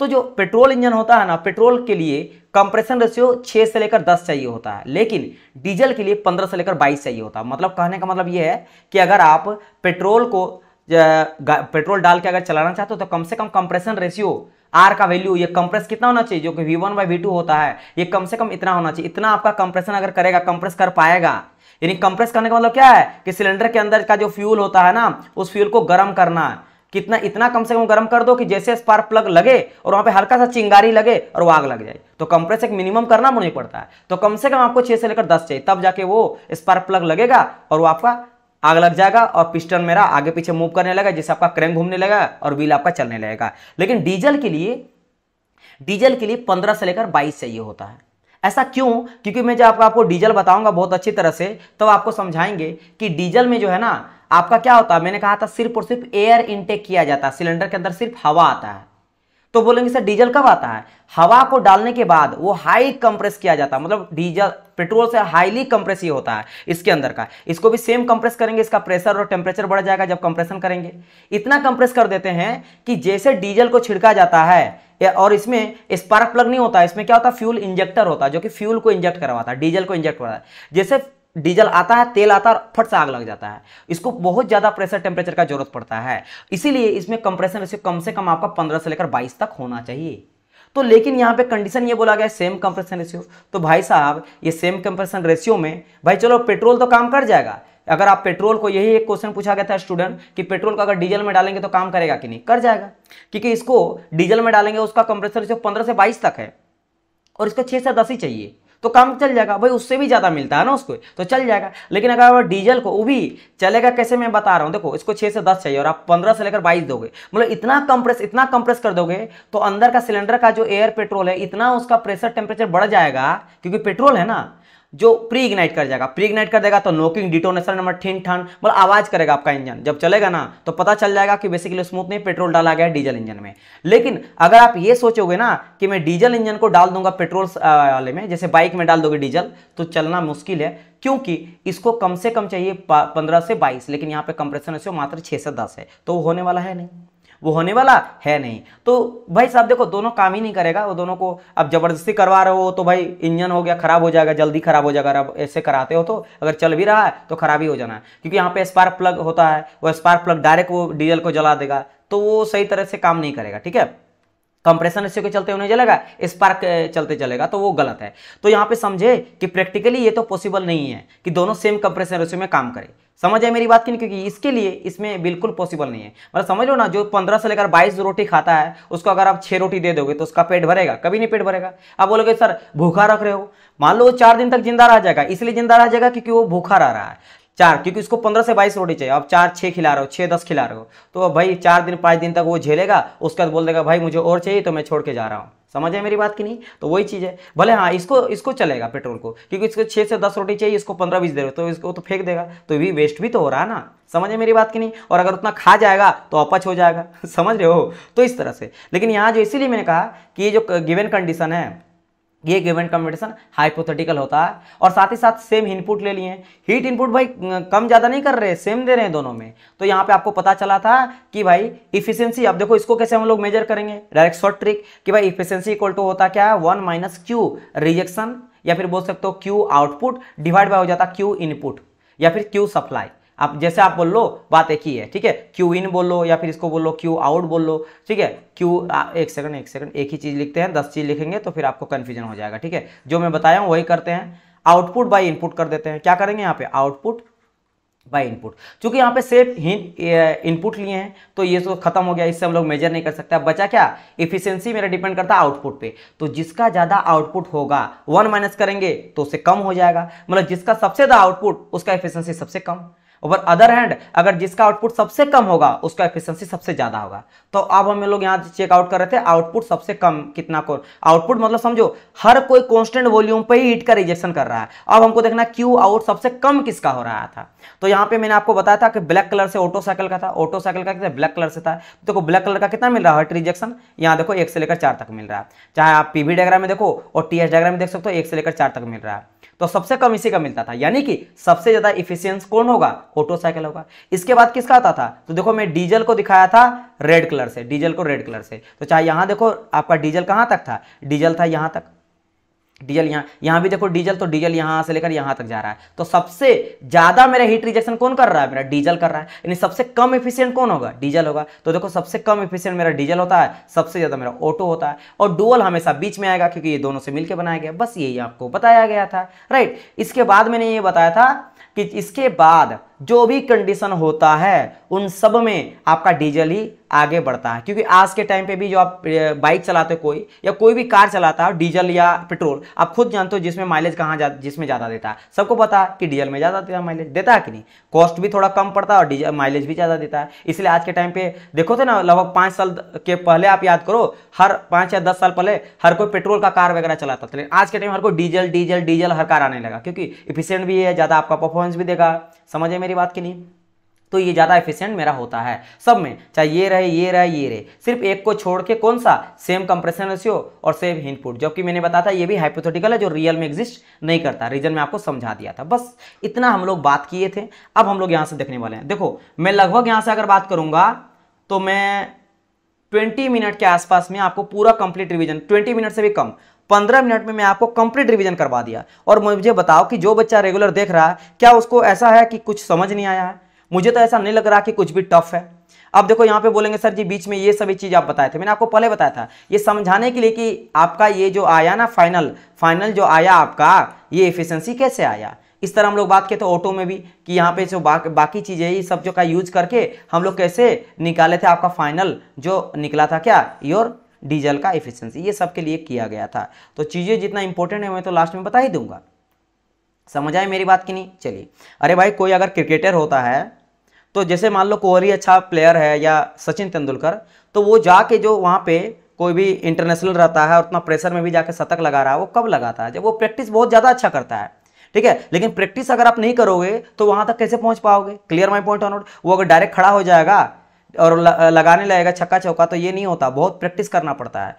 तो जो पेट्रोल इंजन होता है ना, पेट्रोल के लिए कंप्रेशन रेशियो 6 से लेकर 10 चाहिए होता है, लेकिन डीजल के लिए 15 से लेकर 22 चाहिए होता है। मतलब कहने का मतलब ये है कि अगर आप पेट्रोल को पेट्रोल डाल के अगर चलाना चाहते हो तो कम से कम कंप्रेशन रेशियो आर का वैल्यू, ये कंप्रेस कितना होना चाहिए, जो कि V1/V2 होता है, ये कम से कम इतना होना चाहिए। इतना आपका कंप्रेशन अगर करेगा, कंप्रेस कर पाएगा। यानी कंप्रेस करने का मतलब क्या है कि सिलेंडर के अंदर का जो फ्यूल होता है ना, उस फ्यूल को गर्म करना, कितना, इतना कम से कम गर्म कर दो कि जैसे स्पार्क प्लग लगे और वहां पे हल्का सा चिंगारी लगे और वो आग लग जाए। तो कंप्रेस एक मिनिमम करना नहीं पड़ता है, तो कम से कम आपको 6 से लेकर 10 चाहिए, तब जाके वो स्पार्क प्लग लगेगा और वो आपका आग लग जाएगा और पिस्टन मेरा आगे पीछे मूव करने लगा, जिससे आपका क्रैंक घूमने लगेगा और व्हील आपका चलने लगेगा। लेकिन डीजल के लिए 15 से लेकर 22 चाहिए होता है। ऐसा क्यों? क्योंकि मैं जब आपको डीजल बताऊंगा बहुत अच्छी तरह से, तो आपको समझाएंगे कि डीजल में जो है ना आपका क्या होता है। मैंने कहा था सिर्फ और सिर्फ एयर इनटेक किया जाता है, सिलेंडर के अंदर सिर्फ हवा आता है। तो बोलेंगे सर डीजल कब आता है? हवा को डालने के बाद वो हाई कंप्रेस किया जाता है, मतलब डीजल पेट्रोल से हाईली कंप्रेस ये होता है इसके अंदर का। इसको भी सेम कंप्रेस करेंगे, इसका प्रेशर और टेम्परेचर बढ़ जाएगा जब कंप्रेशन करेंगे। इतना कंप्रेस कर देते हैं कि जैसे डीजल को छिड़का जाता है, और इसमें स्पार्क प्लग नहीं होता, इसमें क्या होता है, फ्यूल इंजेक्टर होता है, जो कि फ्यूल को इंजेक्ट करवाता है, डीजल को इंजेक्ट करवाता है। जैसे डीजल आता है, तेल आता है और फट से आग लग जाता है। इसको बहुत ज्यादा प्रेशर टेम्परेचर का जरूरत पड़ता है, इसीलिए इसमें कंप्रेशन रेशियो कम से कम आपका 15 से लेकर 22 तक होना चाहिए। तो लेकिन यहाँ पे कंडीशन ये बोला गया सेम कंप्रेशन रेशियो। तो भाई साहब ये सेम कंप्रेशन रेशियो में भाई चलो पेट्रोल तो काम कर जाएगा। अगर आप पेट्रोल को, यही एक क्वेश्चन पूछा गया था स्टूडेंट कि पेट्रोल को अगर डीजल में डालेंगे तो काम करेगा कि नहीं? कर जाएगा, क्योंकि इसको डीजल में डालेंगे उसका कंप्रेसर रेशियो 15 से 22 तक है और इसको 6 से 10 ही चाहिए, तो काम चल जाएगा। भाई उससे भी ज्यादा मिलता है ना उसको, तो चल जाएगा। लेकिन अगर डीजल को, वो भी चलेगा कैसे, मैं बता रहा हूं। देखो इसको 6 से 10 चाहिए और आप 15 से लेकर 22 दोगे, मतलब इतना कंप्रेस कर दोगे तो अंदर का सिलेंडर का जो एयर पेट्रोल है, इतना उसका प्रेशर टेम्परेचर बढ़ जाएगा, क्योंकि पेट्रोल है ना, जो प्री इग्नाइट कर जाएगा। प्री इग्नाइट कर देगा तो नोकिंग, डिटोनेशन, नंबर ठिन ठन, मतलब आवाज करेगा आपका इंजन। जब चलेगा ना तो पता चल जाएगा कि बेसिकली स्मूथ नहीं, पेट्रोल डाला गया डीजल इंजन में। लेकिन अगर आप ये सोचोगे ना कि मैं डीजल इंजन को डाल दूंगा पेट्रोल वाले में, जैसे बाइक में डाल दोगे डीजल, तो चलना मुश्किल है, क्योंकि इसको कम से कम चाहिए 15 से 22, लेकिन यहाँ पे कंप्रेशन रेशियो मात्र 6 से 10 है, तो वो होने वाला है नहीं, वो होने वाला है नहीं। तो भाई साहब देखो दोनों काम ही नहीं करेगा, वो दोनों को अब जबरदस्ती करवा रहे हो तो भाई इंजन हो गया खराब हो जाएगा, जल्दी खराब हो जाएगा। अब ऐसे कराते हो तो अगर चल भी रहा है तो खराब ही हो जाना है, क्योंकि यहाँ पे स्पार्क प्लग होता है, वो स्पार्क प्लग डायरेक्ट वो डीजल को जला देगा, तो वो सही तरह से काम नहीं करेगा। ठीक है, कंप्रेशन रेशियो के चलते उन्हें जलेगा, स्पार्क चलते चलेगा, तो वो गलत है। तो यहाँ पे समझे कि प्रैक्टिकली ये तो पॉसिबल नहीं है कि दोनों सेम कंप्रेशन रेशियो में काम करें। समझ आए मेरी बात की नहीं, क्योंकि इसके लिए इसमें बिल्कुल पॉसिबल नहीं है। मतलब समझ लो ना, जो 15 से लेकर 22 रोटी खाता है उसको अगर आप 6 रोटी दे दोगे तो उसका पेट भरेगा? कभी नहीं पेट भरेगा। आप बोलोगे सर भूखा रख रहे हो, मान लो वो 4 दिन तक जिंदा रह जाएगा, इसलिए जिंदा रह जाएगा क्योंकि वो भूखा रह रहा है। 4, क्योंकि उसको 15 से 22 रोटी चाहिए, आप 4 6 खिला रहे हो, 6 10 खिला रहे हो, तो भाई 4 दिन 5 दिन तक वो झेलेगा, उसके बाद बोल देगा भाई मुझे और चाहिए तो मैं छोड़ के जा रहा हूँ। समझ है मेरी बात की नहीं? तो वही चीज है। भले हाँ इसको चलेगा पेट्रोल को, क्योंकि इसको 6 से 10 रोटी चाहिए, इसको 15-20 दे रहे हो तो इसको तो फेंक देगा, तो भी वेस्ट भी तो हो रहा है ना। समझ है मेरी बात की नहीं? और अगर उतना खा जाएगा तो अपच हो जाएगा। समझ रहे हो? तो इस तरह से। लेकिन यहाँ जो इसीलिए मैंने कहा कि ये जो गिवन कंडीशन है, ये गिवन कंडीशन हाइपोथेटिकल होता है, और साथ ही साथ सेम इनपुट ले लिए। हीट इनपुट भाई कम ज्यादा नहीं कर रहे, सेम दे रहे हैं दोनों में। तो यहाँ पे आपको पता चला था कि भाई इफिशियंसी, अब देखो इसको कैसे हम लोग मेजर करेंगे, डायरेक्ट शॉर्ट ट्रिक कि भाई इफिशियंसी इक्वल टू होता क्या है, 1 माइनस क्यू रिजेक्शन, या फिर बोल सकते हो क्यू आउटपुट डिवाइड बाय हो जाता क्यू इनपुट, या फिर क्यू सप्लाई। आप जैसे आप बोल लो, बात एक ही है, ठीक है। क्यू इन बोल लो या फिर इसको बोल लो क्यू आउट बोल लो, ठीक है। क्यू एक सेकंड एक ही चीज लिखते हैं, 10 चीज लिखेंगे तो फिर आपको कंफ्यूजन हो जाएगा, ठीक है। जो मैं बताया हूं वही करते हैं, आउटपुट बाय इनपुट कर देते हैं। क्या करेंगे यहाँ पे, आउटपुट बाय इनपुट। चूंकि यहाँ पे सेफ इनपुट लिए हैं तो ये तो खत्म हो गया, इससे हम लोग मेजर नहीं कर सकते। अब बचा क्या, इफिशियंसी मेरा डिपेंड करता है आउटपुट पे, तो जिसका ज्यादा आउटपुट होगा 1 माइनस करेंगे तो उससे कम हो जाएगा, मतलब जिसका सबसे ज्यादा आउटपुट उसका इफिशियंसी सबसे कम। और अदर हैंड अगर जिसका आउटपुट सबसे कम होगा उसका एफिशिएंसी सबसे ज्यादा होगा। तो अब हम लोग यहाँ चेकआउट कर रहे थे आउटपुट सबसे कम कितना को, आउटपुट मतलब समझो हर कोई कांस्टेंट वॉल्यूम पे ही हीट का रिजेक्शन कर रहा है। अब हमको देखना क्यू आउट सबसे कम किसका हो रहा था। तो यहाँ पे मैंने आपको बताया था कि ब्लैक कलर से ऑटो साइकिल का था, ऑटो साइकिल का ब्लैक कलर से था। देखो ब्लैक कलर का कितना मिल रहा है हीट रिजेक्शन, यहाँ देखो 1 से लेकर 4 तक मिल रहा है। चाहे आप पीवी डायग्राम में देखो और टीएस डायग्राम में देख सकते हो 1 से लेकर 4 तक मिल रहा है। तो सबसे कम इसी का मिलता था, यानी कि सबसे ज्यादा इफिशियंस कौन होगा, ऑटो साइकिल होगा। इसके बाद किसका आता था, तो देखो मैं डीजल को दिखाया था रेड कलर से, डीजल को रेड कलर से। तो चाहे यहां देखो आपका डीजल कहां तक था, डीजल था यहां तक, डीजल यहाँ भी देखो डीजल, तो डीजल यहां से लेकर यहां तक जा रहा है। तो सबसे ज्यादा मेरा हीट रिजेक्शन कौन कर रहा है, मेरा डीजल कर रहा है। यानी सबसे कम एफिशिएंट कौन होगा, डीजल होगा। तो देखो सबसे कम एफिशिएंट मेरा डीजल होता है, सबसे ज्यादा मेरा ऑटो होता है। और डुअल हमेशा बीच में आएगा क्योंकि ये दोनों से मिलकर बनाया गया। बस यही आपको बताया गया था, राइट। इसके बाद मैंने ये बताया था कि इसके बाद जो भी कंडीशन होता है उन सब में आपका डीजल ही आगे बढ़ता है। क्योंकि आज के टाइम पे भी जो आप बाइक चलाते हो कोई या कोई भी कार चलाता है, डीजल या पेट्रोल, आप खुद जानते हो जिसमें माइलेज जिसमें ज्यादा देता है। सबको पता है कि डीजल में ज्यादा देता है, माइलेज देता है कि नहीं, कॉस्ट भी थोड़ा कम पड़ता है और डीजल माइलेज भी ज्यादा देता है। इसलिए आज के टाइम पे देखो थे ना, लगभग 5 साल के पहले आप याद करो, हर 5 या 10 साल पहले हर कोई पेट्रोल का कार वगैरह चलाता था। लेकिन आज के टाइम हर कोई डीजल डीजल डीजल हर कार आने लगा, क्योंकि इफिशियंट भी है, ज्यादा आपका परफॉर्मेंस भी देगा। समझे मेरी बात की नहीं? तो ये ज्यादा एफिशिएंट मेरा होता है सब में, चाहे ये रहे ये रहे ये रहे, सिर्फ एक को छोड़ के। कौन सा, सेम कंप्रेशन रेशियो और सेम इनपुट। जबकि मैंने बताया था ये भी हाइपोथेटिकल है, जो रियल में एग्जिस्ट नहीं करता। रीजन में आपको समझा दिया था। बस इतना हम लोग बात किए थे। अब हम लोग यहां से देखने वाले हैं। देखो मैं लगभग यहां से अगर बात करूंगा तो मैं 20 मिनट के आसपास में आपको पूरा कंप्लीट रिविजन, 20 मिनट से भी कम, 15 मिनट में मैं आपको कंप्लीट रिवीजन करवा दिया। और मुझे बताओ कि जो बच्चा रेगुलर देख रहा है, क्या उसको ऐसा है कि कुछ समझ नहीं आया है? मुझे तो ऐसा नहीं लग रहा कि कुछ भी टफ है। अब देखो यहाँ पे बोलेंगे सर जी बीच में ये सभी चीज आप बताए थे, मैंने आपको पहले बताया था ये समझाने के लिए कि आपका ये जो आया ना फाइनल जो आया आपका, ये एफिशिएंसी कैसे आया। इस तरह हम लोग बात किए थे ऑटो में भी कि यहाँ पे जो बाकी चीजें ये सब जो का यूज करके हम लोग कैसे निकाले थे आपका फाइनल जो निकला था, क्या, योर डीजल का एफिशिएंसी। ये सब के लिए किया गया था। तो चीजें जितना इंपॉर्टेंट है मैं तो लास्ट में बता ही दूंगा। समझ आए मेरी बात की नहीं? चलिए, अरे भाई कोई अगर क्रिकेटर होता है तो जैसे मान लो कोहली अच्छा प्लेयर है या सचिन तेंदुलकर, तो वो जाके जो वहाँ पे कोई भी इंटरनेशनल रहता है और उतना प्रेशर में भी जाके शतक लगा रहा है, वो कब लगाता है, जब वो प्रैक्टिस बहुत ज़्यादा अच्छा करता है, ठीक है। लेकिन प्रैक्टिस अगर आप नहीं करोगे तो वहाँ तक कैसे पहुँच पाओगे? क्लियर माई पॉइंट और नोट। वो अगर डायरेक्ट खड़ा हो जाएगा और लगाने लगेगा छक्का चौका, तो ये नहीं होता, बहुत प्रैक्टिस करना पड़ता है।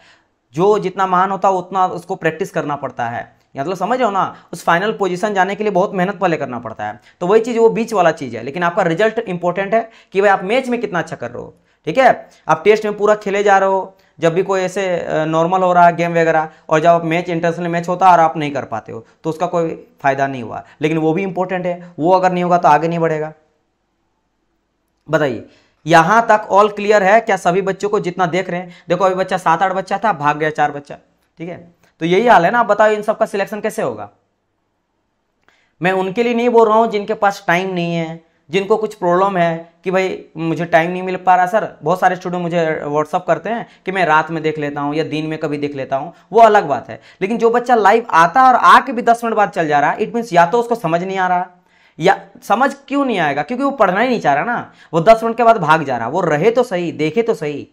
जो जितना महान होता है उतना उसको प्रैक्टिस करना पड़ता है। मतलब समझ रहे हो ना, उस फाइनल पोजीशन जाने के लिए बहुत मेहनत पहले करना पड़ता है। तो वही चीज वो बीच वाला चीज है। लेकिन आपका रिजल्ट इंपॉर्टेंट है कि भाई आप मैच में कितना अच्छा कर रहे हो, ठीक है। आप टेस्ट में पूरा खेले जा रहे हो, जब भी कोई ऐसे नॉर्मल हो रहा है गेम वगैरह, और जब आप मैच इंटरनेशनल मैच होता है और आप नहीं कर पाते हो तो उसका कोई फायदा नहीं हुआ। लेकिन वो भी इंपॉर्टेंट है, वो अगर नहीं होगा तो आगे नहीं बढ़ेगा। बताइए यहां तक ऑल क्लियर है क्या सभी बच्चों को जितना देख रहे हैं? देखो अभी बच्चा 7-8 बच्चा था, भाग गया 4 बच्चा, ठीक है। तो यही हाल है ना। आप बताओ इन सबका सिलेक्शन कैसे होगा? मैं उनके लिए नहीं बोल रहा हूं जिनके पास टाइम नहीं है, जिनको कुछ प्रॉब्लम है कि भाई मुझे टाइम नहीं मिल पा रहा सर, बहुत सारे स्टूडेंट मुझे व्हाट्सअप करते हैं कि मैं रात में देख लेता हूँ या दिन में कभी देख लेता हूँ, वो अलग बात है। लेकिन जो बच्चा लाइव आता है और आके भी 10 मिनट बाद चल जा रहा है, इट मीन्स या तो उसको समझ नहीं आ रहा, या समझ क्यों नहीं आएगा, क्योंकि वो पढ़ना ही नहीं चाह रहा ना, वो 10 मिनट के बाद भाग जा रहा। वो रहे तो सही, देखे तो सही,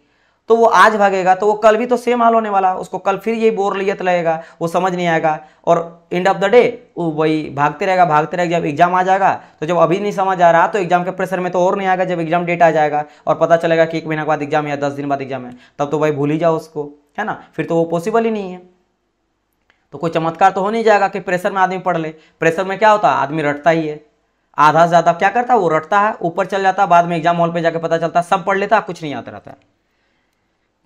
तो वो आज भागेगा तो वो कल भी तो सेम हाल होने वाला, उसको कल फिर यही बोरियत लगेगा, वो समझ नहीं आएगा, और एंड ऑफ द डे वो वही भागते रहेगा। जब एग्जाम आ जाएगा तो जब अभी नहीं समझ आ रहा तो एग्जाम के प्रेशर में तो और नहीं आएगा, जब एग्जाम डेट आ जाएगा और पता चलेगा कि 1 महीना बाद एग्जाम या 10 दिन बाद एग्जाम है, तब तो भाई भूल ही जाओ उसको, है ना, फिर तो वो पॉसिबल ही नहीं है। तो कोई चमत्कार तो हो नहीं जाएगा कि प्रेशर में आदमी पढ़ ले। प्रेशर में क्या होता है, आदमी रटता ही है, आधा से ज्यादा क्या करता है, वो रटता है, ऊपर चल जाता है, बाद में एग्जाम हॉल पे जाके पता चलता है सब पढ़ लेता है, कुछ नहीं आता रहता है।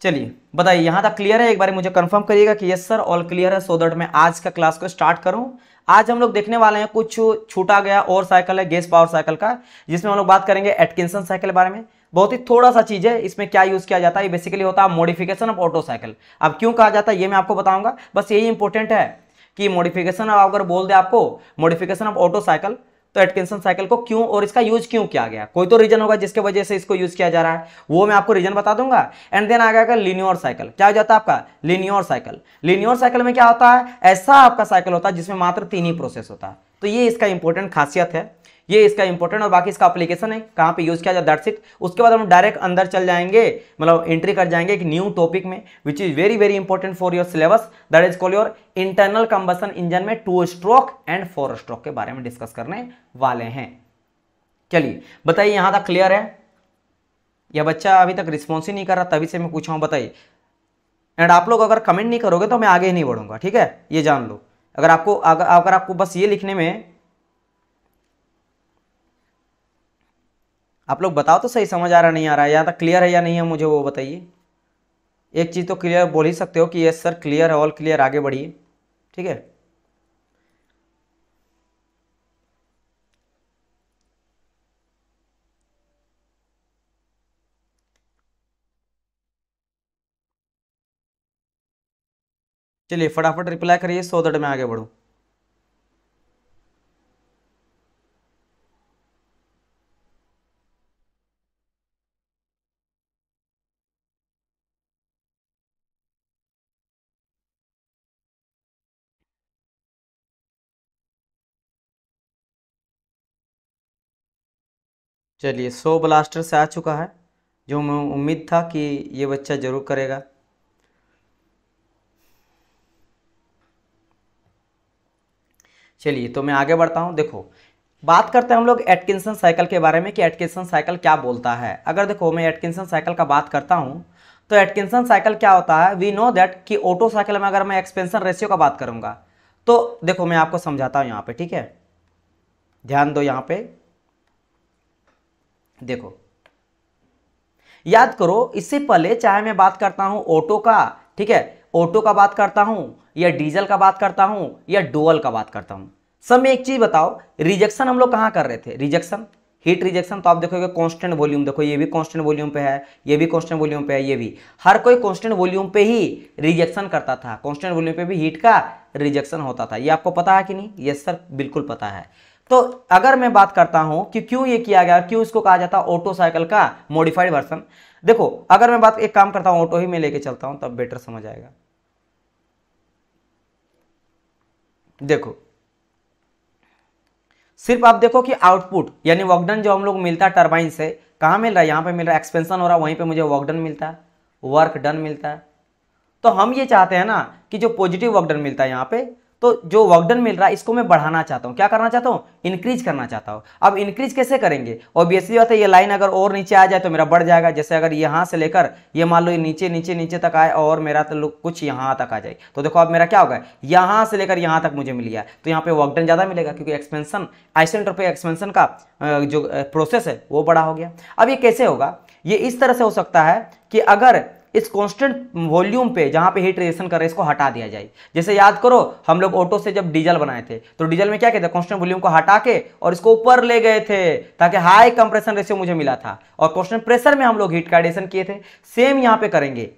चलिए बताइए यहां तक क्लियर है, एक बार मुझे कंफर्म करिएगा कि यस सर ऑल क्लियर है, सो दैट मैं आज का क्लास को स्टार्ट करूं। आज हम लोग देखने वाले हैं कुछ छूटा गया और साइकिल है गेस पावर साइकिल का, जिसमें हम लोग बात करेंगे एटकिंसन साइकिल के बारे में। बहुत ही थोड़ा सा चीज है, इसमें क्या यूज किया जाता है, ये बेसिकली होता है मॉडिफिकेशन ऑफ ऑटो साइकिल। अब क्यों कहा जाता है ये मैं आपको बताऊंगा, बस यही इंपॉर्टेंट है कि मॉडिफिकेशन अगर बोल दे आपको मॉडिफिकेशन ऑफ ऑटो साइकिल, तो एटकिंसन साइकिल को क्यों और इसका यूज क्यों किया गया, कोई तो रीजन होगा जिसके वजह से इसको यूज किया जा रहा है, वो मैं आपको रीजन बता दूंगा। एंड देन आ गया लीनियर साइकिल, क्या हो जाता है आपका लीनियर साइकिल। लीनियर साइकिल में क्या होता है, ऐसा आपका साइकिल होता है जिसमें मात्र 3 ही प्रोसेस होता है, तो ये इसका इंपॉर्टेंट खासियत है, ये इसका इंपॉर्टेंट, और बाकी इसका एप्लीकेशन है कहां पे यूज किया जाता है, दैट्स इट। उसके बाद हम डायरेक्ट अंदर चल जाएंगे, मतलब एंट्री कर जाएंगे एक न्यू टॉपिक में, which is very very important for your syllabus, that is called your internal combustion engine में 2 स्ट्रोक एंड 4 स्ट्रोक के बारे में डिस्कस करने वाले हैं। चलिए बताइए यहां तक क्लियर है, या बच्चा अभी तक रिस्पॉन्स ही नहीं कर रहा, तभी से मैं पूछा हूं, बताइए। एंड आप लोग अगर कमेंट नहीं करोगे तो मैं आगे ही नहीं बढ़ूंगा, ठीक है, ये जान लो। अगर आपको बस ये लिखने में, आप लोग बताओ तो सही, समझ आ रहा नहीं आ रहा है, यहाँ तक क्लियर है या नहीं है मुझे वो बताइए। एक चीज़ तो क्लियर बोल ही सकते हो कि यस सर क्लियर है, ऑल क्लियर, आगे बढ़िए, ठीक है। चलिए फटाफट रिप्लाई करिए सो दैट मैं आगे बढ़ूँ। चलिए 100 ब्लास्टर से आ चुका है, जो मैं उम्मीद था कि ये बच्चा जरूर करेगा। चलिए तो मैं आगे बढ़ता हूं। देखो बात करते हैं हम लोग एटकिंसन साइकिल के बारे में कि एटकिंसन साइकिल क्या बोलता है। अगर देखो मैं एटकिंसन साइकिल का बात करता हूं तो एटकिंसन साइकिल क्या होता है, वी नो दैट कि ऑटो साइकिल में अगर मैं एक्सपेंशन रेशियो का बात करूंगा तो देखो मैं आपको समझाता हूं यहां पे, ठीक है, ध्यान दो यहां पे। देखो याद करो, इससे पहले चाहे मैं बात करता हूं ऑटो का, ठीक है, ऑटो का बात करता हूं या डीजल का बात करता हूं या डुअल का बात करता हूं, सब में एक चीज बताओ, रिजेक्शन हम लोग कहां कर रहे थे, रिजेक्शन, हीट रिजेक्शन, तो आप देखोगे कांस्टेंट वॉल्यूम, देखो ये भी कांस्टेंट वॉल्यूम पे है, ये भी कांस्टेंट वॉल्यूम पे है, ये भी, हर कोई कांस्टेंट वॉल्यूम पे ही रिजेक्शन करता था, कांस्टेंट वॉल्यूम पे भी हीट का रिजेक्शन होता था। ये आपको पता है कि नहीं? यस सर बिल्कुल पता है। तो अगर मैं बात करता हूं कि क्यों ये किया गया, क्यों इसको कहा जाता है ऑटो साइकिल का मॉडिफाइड वर्जन, देखो अगर मैं बात एक काम करता हूं, ऑटो ही में लेके चलता हूं तब बेटर समझ आएगा। देखो सिर्फ आप देखो कि आउटपुट यानी वर्क डन जो हम लोग मिलता है टरबाइन से, कहां मिल रहा है, यहां पे मिल रहा है, एक्सपेंशन हो रहा है, वहीं पे मुझे वर्क डन मिलता है, वर्क डन मिलता है। तो हम ये चाहते हैं ना कि जो पॉजिटिव वर्क डन मिलता है यहाँ पे, तो जो वर्क डन मिल रहा है इसको मैं बढ़ाना चाहता हूँ, क्या करना चाहता हूँ, इंक्रीज करना चाहता हूँ। अब इंक्रीज कैसे करेंगे, ऑब्वियसली बात है ये लाइन अगर और नीचे आ जाए तो मेरा बढ़ जाएगा, जैसे अगर यहाँ से लेकर ये मान लो ये नीचे नीचे नीचे तक आए और मेरा तो कुछ यहाँ तक आ जाए, तो देखो अब मेरा क्या होगा, यहाँ से लेकर यहाँ तक मुझे मिल गया, तो यहाँ पे वर्क डन ज्यादा मिलेगा क्योंकि एक्सपेंशन आइसेंट्रोपिक एक्सपेंशन का जो प्रोसेस है वो बड़ा हो गया। अब ये कैसे होगा, ये इस तरह से हो सकता है कि अगर इस कांस्टेंट वॉल्यूम पे जहां पे हीट रिएक्शन कर रहे हैं इसको हटा दिया जाए। जैसे याद करो हम लोग ऑटो से जब डीजल बनाए थे तो डीजल में क्या कहते हैं, कांस्टेंट वॉल्यूम को हटा के और इसको ऊपर ले गए थे ताकि हाई कंप्रेशन रेशियो मुझे मिला था, और कांस्टेंट प्रेशर में हम लोग हीट का एडिशन किए थे। सेम यहां पे करेंगे,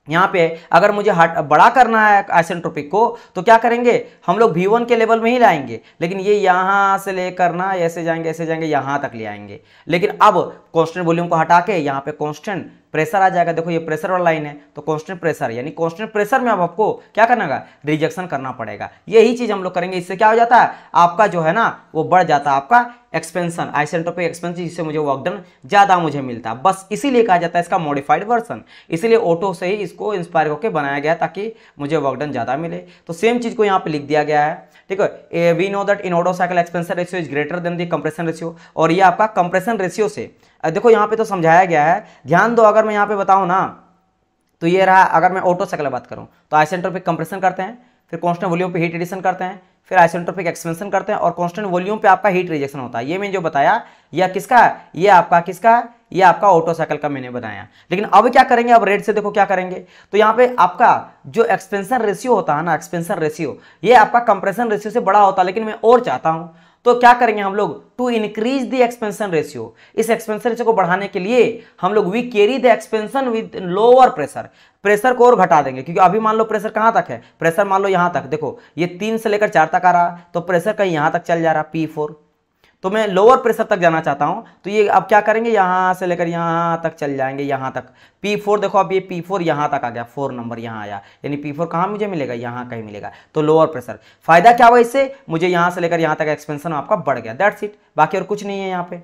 यहाँ पे अगर मुझे बड़ा करना है आइसेंट्रोपिक को तो क्या करेंगे, हम लोग V1 के लेवल में ही लाएंगे, लेकिन ये यहाँ से लेकर ना ऐसे जाएंगे यहाँ तक ले आएंगे। लेकिन अब कांस्टेंट वॉल्यूम को हटा के यहाँ पे कांस्टेंट प्रेशर आ जाएगा। देखो ये प्रेशर वाला लाइन है, तो कांस्टेंट प्रेशर यानी कांस्टेंट प्रेशर में अब आपको क्या करना होगा, रिजेक्शन करना पड़ेगा। यही चीज हम लोग करेंगे। इससे क्या हो जाता है, आपका जो है ना वो बढ़ जाता है आपका एक्सपेंशन, आइसेंट्रोपिक एक्सपेंशन, जिससे मुझे वर्क डन ज्यादा मुझे मिलता है। बस इसीलिए कहा जाता है इसका मॉडिफाइड वर्जन, इसीलिए ऑटो से ही इसको इंस्पायर होकर बनाया गया ताकि मुझे वर्क डन ज्यादा मिले। तो सेम चीज को यहाँ पे लिख दिया गया है, ठीक है। We know that in Otto cycle expansion ratio is greater than the compression ratio, और ये आपका कंप्रेशन रेशियो से देखो यहाँ पे तो समझाया गया है, ध्यान दो। अगर मैं यहाँ पे बताऊं ना तो ये रहा, अगर मैं ऑटो साइकिल बात करूं तो आइसेंट्रोपिक कंप्रेशन करते हैं, फिर कांस्टेंट वॉल्यूम पे हीट एडिशन करते हैं, फिर आइसेंट्रोपिक एक्सपेंशन करते हैं, और कांस्टेंट वॉल्यूम पे आपका हीट रिजेक्शन होता है। ये मैंने जो बताया यह किसका है, ये आपका किसका है, ये आपका ऑटो साइकिल का मैंने बनाया। लेकिन अब क्या करेंगे, अब रेट से देखो क्या करेंगे, तो यहाँ पे आपका जो एक्सपेंशन रेशियो होता है ना, एक्सपेंशन रेशियो ये आपका कंप्रेशन रेशियो से बड़ा होता है, लेकिन मैं और चाहता हूं तो क्या करेंगे हम लोग, to increase the expansion ratio, इस एक्सपेंशन रेशियो को बढ़ाने के लिए हम लोग we carry the expansion with lower pressure, pressure को और घटा देंगे। क्योंकि अभी मान लो प्रेशर कहां तक है, प्रेशर मान लो यहां तक, देखो ये 3 से लेकर 4 तक आ रहा, तो प्रेशर कहीं यहां तक चल जा रहा P4, तो मैं लोअर प्रेशर तक जाना चाहता हूं, तो ये अब क्या करेंगे, यहां से लेकर यहां तक चल जाएंगे, यहां तक P4। देखो अब ये P4 यहां तक आ गया, 4 नंबर यहां आया, यानी P4 कहां मुझे मिलेगा, यहां कहीं मिलेगा, तो लोअर प्रेशर। फायदा क्या हुआ इससे, मुझे यहां से लेकर यहां तक एक्सपेंशन आपका बढ़ गया, दैट्स इट। बाकी और कुछ नहीं है यहाँ पे,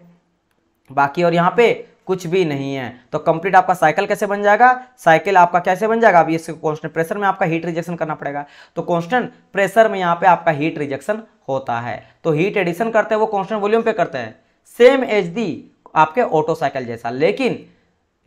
बाकी और यहाँ पे कुछ भी नहीं है। तो कंप्लीट आपका साइकिल कैसे बन जाएगा, साइकिल आपका कैसे बन जाएगा, अब ये कांस्टेंट प्रेशर में आपका हीट रिजेक्शन करना पड़ेगा, तो कांस्टेंट प्रेशर में यहाँ पे आपका हीट रिजेक्शन होता है। तो हीट एडिशन करते हैं वो कांस्टेंट वॉल्यूम पे करते हैं, सेम एज दी आपके ऑटो साइकिल जैसा, लेकिन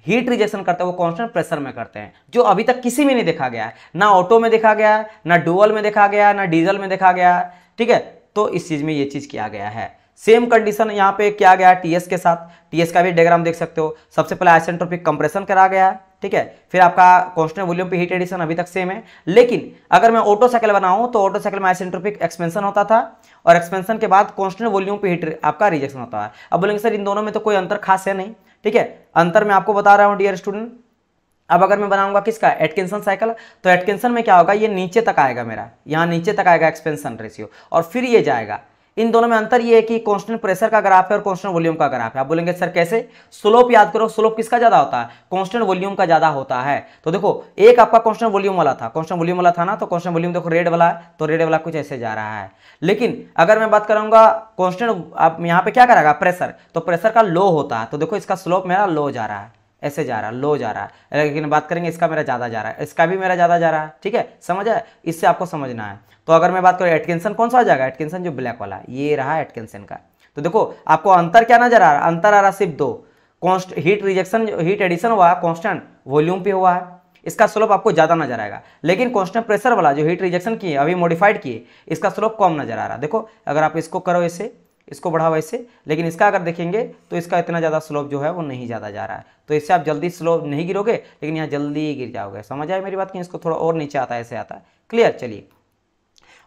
हीट रिजेक्शन करते हैं वो कांस्टेंट प्रेशर में करते हैं, जो अभी तक किसी में नहीं देखा गया है, ना ऑटो में देखा गया है, ना डुअल में देखा गया है, ना डीजल में देखा गया है, ठीक है। तो इस चीज में ये चीज किया गया है। सेम कंडीशन यहाँ पे किया गया है टीएस के साथ, टीएस का भी डायग्राम देख सकते हो। सबसे पहले आइसेंट्रोपिक कंप्रेशन करा गया है, ठीक है, फिर आपका कांस्टेंट वॉल्यूम पे हीट एडिशन अभी तक सेम है। लेकिन अगर मैं ऑटो साइकिल बनाऊं तो ऑटो साइकिल में आइसेंट्रोपिक एक्सपेंशन होता था, और एक्सपेंशन के बाद कांस्टेंट वॉल्यूम पे हीट आपका रिजेक्शन होता है। अब बोलेंगे सर इन दोनों में तो कोई अंतर खास है नहीं, ठीक है, अंतर मैं आपको बता रहा हूं डियर स्टूडेंट। अब अगर मैं बनाऊंगा किसका, एटकिंसन साइकिल, तो एटकिंसन में क्या होगा, ये नीचे तक आएगा मेरा, यहाँ नीचे तक आएगा एक्सपेंशन रेशियो, और फिर ये जाएगा। इन दोनों में अंतर ये है कि कांस्टेंट प्रेशर का ग्राफ है और कांस्टेंट वॉल्यूम का ग्राफ है। आप बोलेंगे सर कैसे, स्लोप याद करो, स्लोप किसका ज्यादा होता है, कांस्टेंट वॉल्यूम का ज्यादा होता है। तो देखो एक आपका कांस्टेंट वॉल्यूम वाला था, कांस्टेंट वॉल्यूम वाला था ना, तो कांस्टेंट वॉल्यूम देखो रेड वाला है, तो रेड वाला कुछ ऐसे जा रहा है। लेकिन अगर मैं बात करूंगा कांस्टेंट, आप यहाँ पे क्या करेगा प्रेशर, तो प्रेशर का लो होता है, तो देखो इसका स्लोप मेरा लो जा रहा है, ऐसे जा रहा है, लो जा रहा है। लेकिन बात करेंगे इसका मेरा ज्यादा जा रहा है, इसका भी मेरा ज्यादा जा रहा है, ठीक है, समझ आया, इससे आपको समझना है। तो अगर मैं बात करूं एटकिंसन कौन सा आ जाएगा, एटकिंसन जो ब्लैक वाला ये रहा एटकिंसन का। तो देखो आपको अंतर क्या नजर आ रहा है, अंतर आ रहा सिर्फ दो, constant heat rejection heat addition हुआ कांस्टेंट वॉल्यूम पे हुआ है, इसका स्लोप आपको ज्यादा नजर आएगा। लेकिन कांस्टेंट प्रेशर वाला जो हीट रिजेक्शन किए अभी मॉडिफाइड किए, इसका स्लोप कम नजर आ रहा है। देखो अगर आप इसको करो ऐसे, इसको बढ़ाओ ऐसे, लेकिन इसका अगर देखेंगे तो इसका इतना ज़्यादा स्लोप जो है वो नहीं ज़्यादा जा रहा है, तो इससे आप जल्दी स्लोप नहीं गिरोगे, लेकिन यहाँ जल्दी गिर जाओगे। समझ आए मेरी बात कि इसको थोड़ा और नीचे आता है, ऐसे आता है, क्लियर। चलिए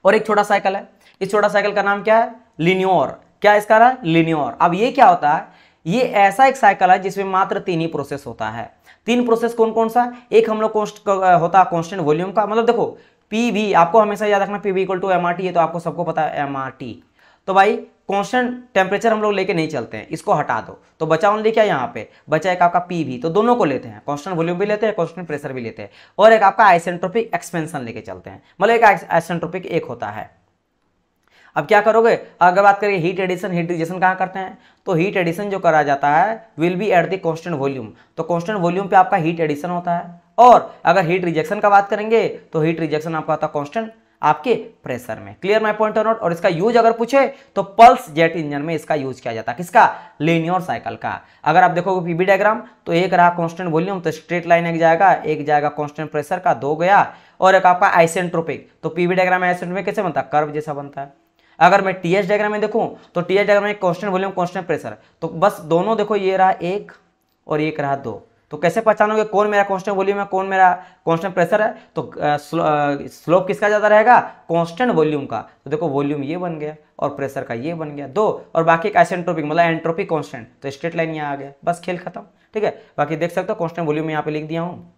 और एक छोटा साइकिल है, इस छोटा साइकिल का नाम क्या है, लिनियोर। क्या इसका रहा, लिनियोर। अब ये क्या होता है, ये ऐसा एक साइकिल है जिसमें मात्र 3 ही प्रोसेस होता है। 3 प्रोसेस कौन कौन सा, एक हम लोग होता है कांस्टेंट वॉल्यूम का, मतलब देखो पीवी आपको हमेशा याद रखना, पीवी इक्वल टू एमआरटी है, तो आपको सबको पता है एमआरटी। तो भाई कांस्टेंट टेम्परेचर हम लोग लेके नहीं चलते हैं, इसको हटा दो, तो बचा ओनली क्या यहाँ पे बचा एक आपका पीवी, तो दोनों को लेते हैं, कांस्टेंट वॉल्यूम भी लेते हैं, कांस्टेंट प्रेशर भी लेते हैं, और एक आपका आइसेंट्रोपिक एक्सपेंशन लेके चलते हैं, मतलब एक आइसेंट्रोपिक एक होता है। अब क्या करोगे, अगर बात करें हीट एडिशन, हीट रिजेक्शन कहाँ करते हैं, तो हीट एडिशन जो करा जाता है will be at the constant volume, तो कांस्टेंट वॉल्यूम पे आपका हीट एडिशन होता है। और अगर हीट रिजेक्शन का बात करेंगे तो हीट रिजेक्शन आपका होता है कांस्टेंट आपके प्रेशर में। क्लियर माय पॉइंट और नोट। और इसका यूज अगर पूछे तो पल्स जेट इंजन में इसका यूज किया जाता है, किसका, लिनियर साइकिल का। अगर आप देखोगे पीवी डायग्राम तो एक रहा कांस्टेंट वॉल्यूम, तो स्ट्रेट लाइन एक जाएगा कांस्टेंट प्रेशर का, 2 गया, और एक आपका आइसेंट्रोपिक, तो पीवी डायग्राम में आइसेंट्रोपिक कैसे बनता है, कर्व जैसा बनता है। अगर मैं टीएस डायग्राम में देखूं तो टीएस डायग्राम में कांस्टेंट वॉल्यूम कांस्टेंट प्रेशर, तो बस दोनों देखो, ये रहा 1 और एक रहा 2, तो कैसे पहचानोगे कौन मेरा कांस्टेंट वॉल्यूम है कौन मेरा कांस्टेंट प्रेशर है, तो स्लोप किसका ज्यादा रहेगा, कांस्टेंट वॉल्यूम का, तो देखो वॉल्यूम ये बन गया और प्रेशर का ये बन गया 2, और बाकी एक आइसेंट्रोपिक मतलब एंट्रोपिक कांस्टेंट, तो स्ट्रेट लाइन यहाँ आ गया, बस खेल खत्म, ठीक है। बाकी देख सकते हो कांस्टेंट वॉल्यूम यहाँ पे लिख दिया हूँ,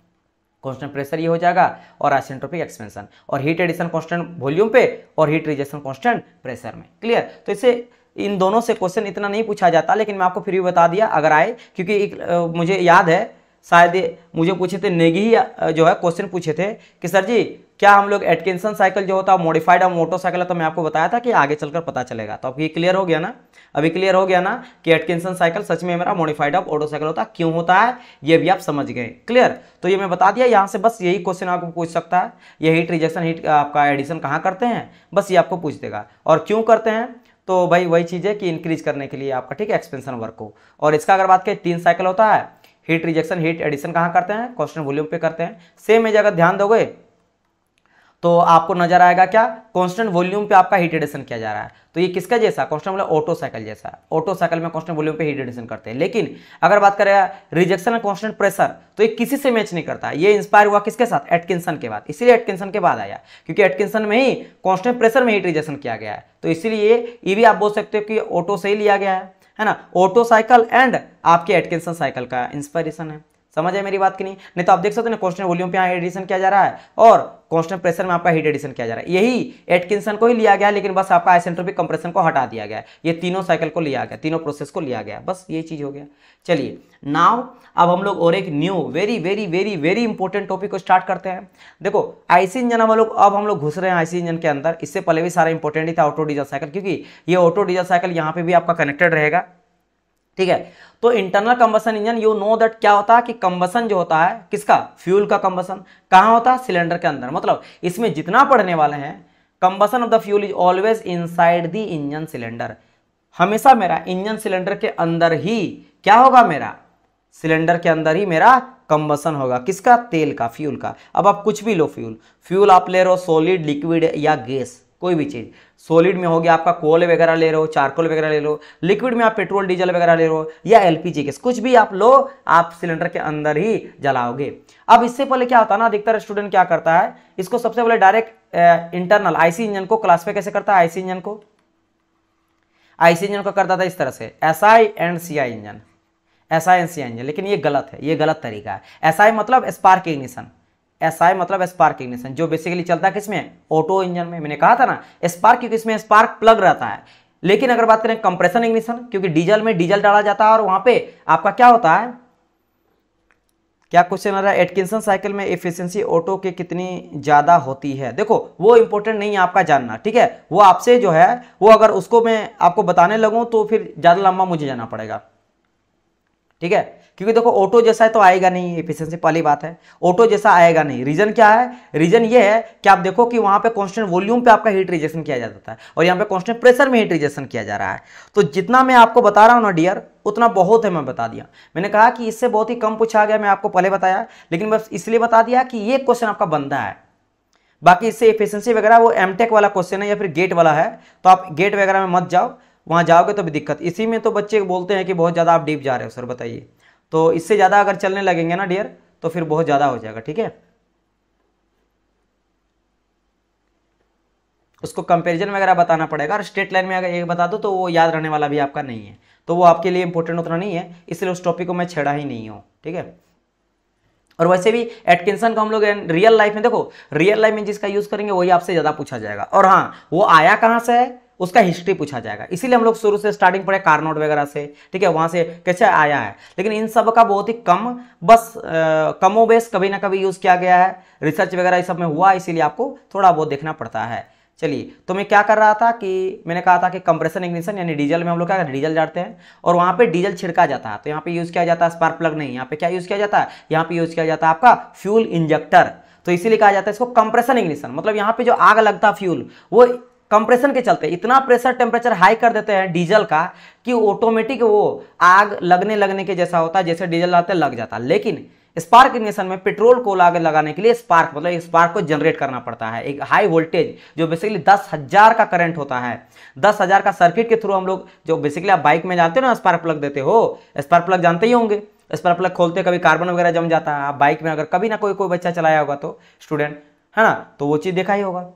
कांस्टेंट प्रेशर ये हो जाएगा और आइसेंट्रोपिक एक्सपेंशन, और हीट एडिशन कांस्टेंट वॉल्यूम पे और हीट रिजेक्शन कांस्टेंट प्रेशर में। क्लियर? तो इससे इन दोनों से क्वेश्चन इतना नहीं पूछा जाता, लेकिन मैं आपको फिर भी बता दिया अगर आए, क्योंकि मुझे याद है शायद मुझे पूछे थे नेगी ही जो है क्वेश्चन पूछे थे कि सर जी क्या हम लोग एटकिंसन साइकिल जो होता है मॉडिफाइड और मोटरसाइकिल है, तो मैं आपको बताया था कि आगे चलकर पता चलेगा। तो अब ये क्लियर हो गया ना, अभी क्लियर हो गया ना कि एटकिंसन साइकिल सच में मेरा मॉडिफाइड ऑफ ऑटो साइकिल होता है, क्यों होता है ये भी आप समझ गए। क्लियर? तो ये मैं बता दिया, यहाँ से बस यही क्वेश्चन आपको पूछ सकता है, ये हीट रिजेक्शन हीट आपका एडिशन कहाँ करते हैं, बस ये आपको पूछ देगा। और क्यों करते हैं, तो भाई वही चीज़ है कि इंक्रीज करने के लिए आपका, ठीक है, एक्सपेंशन वर्क को। और इसका अगर बात करें 3 साइकिल होता है, हीट रिजेक्शन हीट एडिशन कहाँ करते हैं, कांस्टेंट वॉल्यूम पे करते हैं। सेम है, अगर ध्यान दोगे तो आपको नजर आएगा क्या, कांस्टेंट वॉल्यूम पे आपका हीट एडिशन किया जा रहा है। तो ये किसका जैसा, कांस्टेंट मतलब ऑटो साइकिल जैसा। ऑटो साइकिल में कांस्टेंट वॉल्यूम पे हीट एडिशन करते हैं। लेकिन अगर बात करें रिजेक्शन और कांस्टेंट प्रेशर, तो ये किसी से मैच नहीं करता। ये इंस्पायर हुआ किसके साथ, एटकिंसन के बाद, इसीलिए एटकिंसन के बाद आया, क्योंकि एटकिंसन में ही कांस्टेंट प्रेशर में हीट रिजेक्शन किया गया है। तो इसीलिए ये भी आप बोल सकते हो कि ऑटो से ही लिया गया है ना। ऑटो साइकिल एंड आपके एटकिंसन साइकिल का इंस्पायरेशन है। समझ है मेरी बात की नहीं तो आप देख सकते हो ना, कांस्टेंट वॉल्यूम पे यहाँ एडिशन किया जा रहा है और कांस्टेंट प्रेशर में आपका हीट एडिशन किया जा रहा है। यही एटकिंसन को ही लिया गया, लेकिन बस आपका आइसेंट्रोपिक कंप्रेशन को हटा दिया गया। ये तीनों साइकिल को लिया गया, तीनों प्रोसेस को लिया गया, बस ये चीज हो गया। चलिए नाउ अब हम लोग और एक new very very very very important topic को स्टार्ट करते हैं। देखो आईसी इंजन अब हम लोग घुस रहे हैं आईसी इंजन के अंदर। इससे पहले भी सारा इंपॉर्टेंट ही था ऑटो डीजल साइकिल, क्योंकि ये ऑटो डीजल साइकिल यहाँ पे भी आपका कनेक्टेड रहेगा, ठीक है। तो internal combustion engine, you know that क्या होता है कि कंबशन जो होता है किसका, फ्यूल का कंबशन कहां होता है, सिलेंडर के अंदर। मतलब इसमें जितना पढ़ने वाले हैं, combustion of the fuel is always inside the engine cylinder. हमेशा मेरा इंजन सिलेंडर के अंदर ही क्या होगा, मेरा सिलेंडर के अंदर ही मेरा कंबशन होगा। किसका, तेल का, फ्यूल का। अब आप कुछ भी लो, फ्यूल आप ले रहे हो सॉलिड, लिक्विड या गैस, कोई भी चीज। सॉलिड में हो गया आपका कोल वगैरह ले रहे हो, चारकोल वगैरह ले लो, लिक्विड में आप पेट्रोल डीजल वगैरह ले रहे हो या एलपीजी गैस, कुछ भी आप लो, आप सिलेंडर के अंदर ही जलाओगे। अब इससे पहले क्या होता है ना, अधिकतर स्टूडेंट क्या करता है, इसको सबसे पहले डायरेक्ट इंटरनल आईसी इंजन को क्लासिफाई कैसे करता है, आईसी इंजन को करता था इस तरह से, SI and CI engine, SI and CI engine. लेकिन ये गलत है, ये गलत तरीका है। एसआई मतलब स्पार्क इग्निशन, एसआई मतलब स्पार्क इग्निशन, जो बेसिकली चलता है किसमें, ऑटो इंजन में। मैंने कहा था ना स्पार्क, क्योंकि इसमें स्पार्क प्लग रहता है। लेकिन अगर बात करें कंप्रेशन इग्निशन, क्योंकि डीजल में डीजल डाला जाता है और वहां पे आपका क्या होता है, क्या क्वेश्चन आ रहा है, एटकिंसन साइकिल में एफिशिएंसी ऑटो के कितनी ज्यादा होती है। देखो वो इंपॉर्टेंट नहीं है आपका जानना, ठीक है। वो आपसे जो है वो अगर उसको मैं आपको बताने लगूं तो फिर ज्यादा लंबा मुझे जाना पड़ेगा, ठीक है। क्योंकि देखो ऑटो जैसा है तो आएगा नहीं, एफिशिएंसी पहली बात है, ऑटो जैसा आएगा नहीं। रीजन क्या है, रीजन ये है कि आप देखो कि वहां पे कांस्टेंट वॉल्यूम पे आपका हीट रिजेक्शन किया जाता है और यहाँ पे कांस्टेंट प्रेशर में हीट रिजेक्शन किया जा रहा है। तो जितना मैं आपको बता रहा हूं ना डियर, उतना बहुत है, मैं बता दिया। मैंने कहा कि इससे बहुत ही कम पूछा गया, मैं आपको पहले बताया, लेकिन बस इसलिए बता दिया कि ये क्वेश्चन आपका बनता है। बाकी इससे एफिशिएंसी वगैरह वो एमटेक वाला क्वेश्चन है या फिर गेट वाला है, तो आप गेट वगैरह में मत जाओ, वहां जाओगे तो भी दिक्कत। इसी में तो बच्चे बोलते हैं कि बहुत ज्यादा आप डीप जा रहे हो सर, बताइए। तो इससे ज्यादा अगर चलने लगेंगे ना डियर तो फिर बहुत ज्यादा हो जाएगा, ठीक है। उसको कंपैरिजन वगैरह बताना पड़ेगा, और स्ट्रेट लाइन में अगर एक बता दो तो वो याद रहने वाला भी आपका नहीं है, तो वो आपके लिए इंपॉर्टेंट उतना नहीं है, इसलिए उस टॉपिक को मैं छेड़ा ही नहीं हूं, ठीक है। और वैसे भी एटकिंसन को हम लोग रियल लाइफ में, देखो रियल लाइफ में जिसका यूज करेंगे वही आपसे ज्यादा पूछा जाएगा। और हाँ, वो आया कहां से है उसका हिस्ट्री पूछा जाएगा, इसीलिए हम लोग शुरू से स्टार्टिंग पढ़े कार्नोट वगैरह से, ठीक है, वहां से कैसे आया है। लेकिन इन सब का बहुत ही कम, बस कमोबेश कभी ना कभी यूज किया गया है, रिसर्च वगैरह इस सब में हुआ, इसीलिए आपको थोड़ा बहुत देखना पड़ता है। चलिए, तो मैं क्या कर रहा था कि मैंने कहा था कि कंप्रेशन इग्निशन यानी डीजल में हम लोग क्या डीजल डालते हैं और वहां पे डीजल छिड़का जाता है, तो यहाँ पे यूज किया जाता है स्पार्क प्लग नहीं, यहाँ पे क्या यूज किया जाता है, यहाँ पे यूज किया जाता है आपका फ्यूल इंजेक्टर। तो इसीलिए कहा जाता है इसको कंप्रेशन इग्निशन। मतलब यहाँ पे जो आग लगता है फ्यूल, वो कंप्रेशन के चलते इतना प्रेशर टेम्परेचर हाई कर देते हैं डीजल का कि ऑटोमेटिक वो आग लगने के जैसा होता है, जैसे डीजल डालते लग जाता है। लेकिन स्पार्क इग्निशन में पेट्रोल को आग लगाने के लिए स्पार्क मतलब स्पार्क को जनरेट करना पड़ता है, एक हाई वोल्टेज जो बेसिकली 10,000 का करंट होता है, 10,000 का सर्किट के थ्रू हम लोग, जो बेसिकली आप बाइक में जानते हो ना स्पार्क प्लग देते हो, स्पार्क प्लग जानते ही होंगे, स्पार्क प्लग खोलते कभी कार्बन वगैरह जम जाता है। आप बाइक में अगर कभी ना कोई बच्चा चलाया होगा तो स्टूडेंट, है ना, तो वो चीज देखा ही होगा।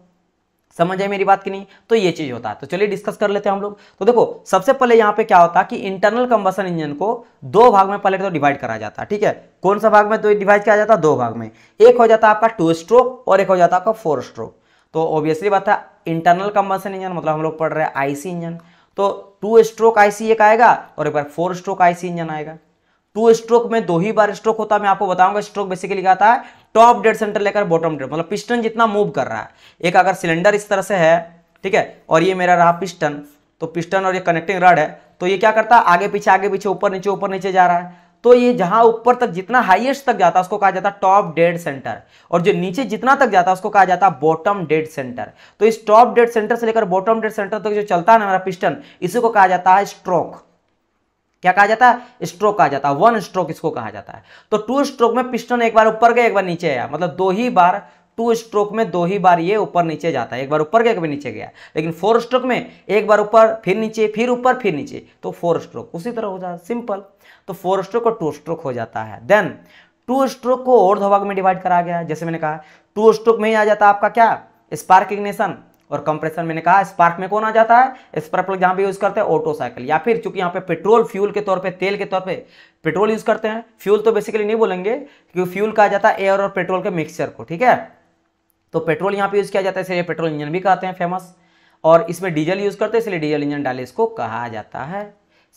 समझ आए मेरी बात की नहीं? तो ये चीज होता है। तो चलिए डिस्कस कर लेते हैं हम लोग। तो देखो सबसे पहले यहाँ पे क्या होता है कि इंटरनल कंबशन इंजन को दो भाग में पहले तो डिवाइड करा जाता है, ठीक है। कौन सा भाग में तो डिवाइड किया जाता है? दो भाग में। एक हो जाता है आपका 2 स्ट्रोक और एक हो जाता है आपका 4 स्ट्रोक। तो ऑब्वियसली बात है इंटरनल कंबशन इंजन मतलब हम लोग पढ़ रहे हैं आईसी इंजन, तो 2 स्ट्रोक आईसी एक आएगा और एक बार 4 स्ट्रोक आईसी इंजन आएगा। 2 स्ट्रोक में 2 ही बार स्ट्रोक होता है। मैं आपको बताऊंगा स्ट्रोक बेसिकली क्या आता है, टॉप डेड सेंटर लेकर बॉटम डेड, मतलब पिस्टन जितना मूव कर रहा है। एक अगर सिलेंडर इस तरह से है, ठीक है, और ये मेरा रहा पिस्टन, तो पिस्टन और ये कनेक्टिंग रॉड है, तो ये क्या करता है आगे पीछे ऊपर नीचे जा रहा है। तो ये जहां ऊपर तक जितना हाईएस्ट तक जाता है उसको कहा जाता है टॉप डेड सेंटर, और जो नीचे जितना तक जाता है उसको कहा जाता है बॉटम डेड सेंटर। तो इस टॉप डेड सेंटर से लेकर बॉटम डेड सेंटर तक जो चलता है ना मेरा पिस्टन, इसी को कहा जाता है स्ट्रोक। क्या कहा जाता है? स्ट्रोक कहा जाता है। 1 स्ट्रोक इसको कहा जाता है। तो 2 स्ट्रोक में पिस्टन एक बार ऊपर गया एक बार नीचे आया, मतलब 2 ही बार 2 स्ट्रोक में 2 ही बार ये ऊपर नीचे जाता है, एक बार ऊपर गया एक बार नीचे गया। लेकिन 4 स्ट्रोक में एक बार ऊपर फिर नीचे फिर ऊपर फिर नीचे, तो 4 स्ट्रोक उसी तरह हो जाता है, सिंपल। तो 4 स्ट्रोक और 2 स्ट्रोक हो जाता है। देन 2 स्ट्रोक को और दो भाग में डिवाइड करा गया है। जैसे मैंने कहा 2 स्ट्रोक में ही आ जाता है आपका क्या, स्पार्क इग्निशन और कंप्रेशन। मैंने कहा स्पार्क में कौन आ जाता है, स्पार्क प्लग जहां भी यूज करते हैं ऑटो साइकिल, या फिर चूंकि यहाँ पे पेट्रोल फ्यूल के तौर पे तेल के तौर पे पेट्रोल यूज करते हैं, फ्यूल तो बेसिकली नहीं बोलेंगे क्योंकि फ्यूल कहा जाता है एयर और पेट्रोल के मिक्सचर को, ठीक है। तो पेट्रोल यहाँ पे यूज किया जाता है इसलिए पेट्रोल इंजन भी कहते हैं फेमस, और इसमें डीजल यूज करते हैं इसलिए डीजल इंजन डाले इसको कहा जाता है।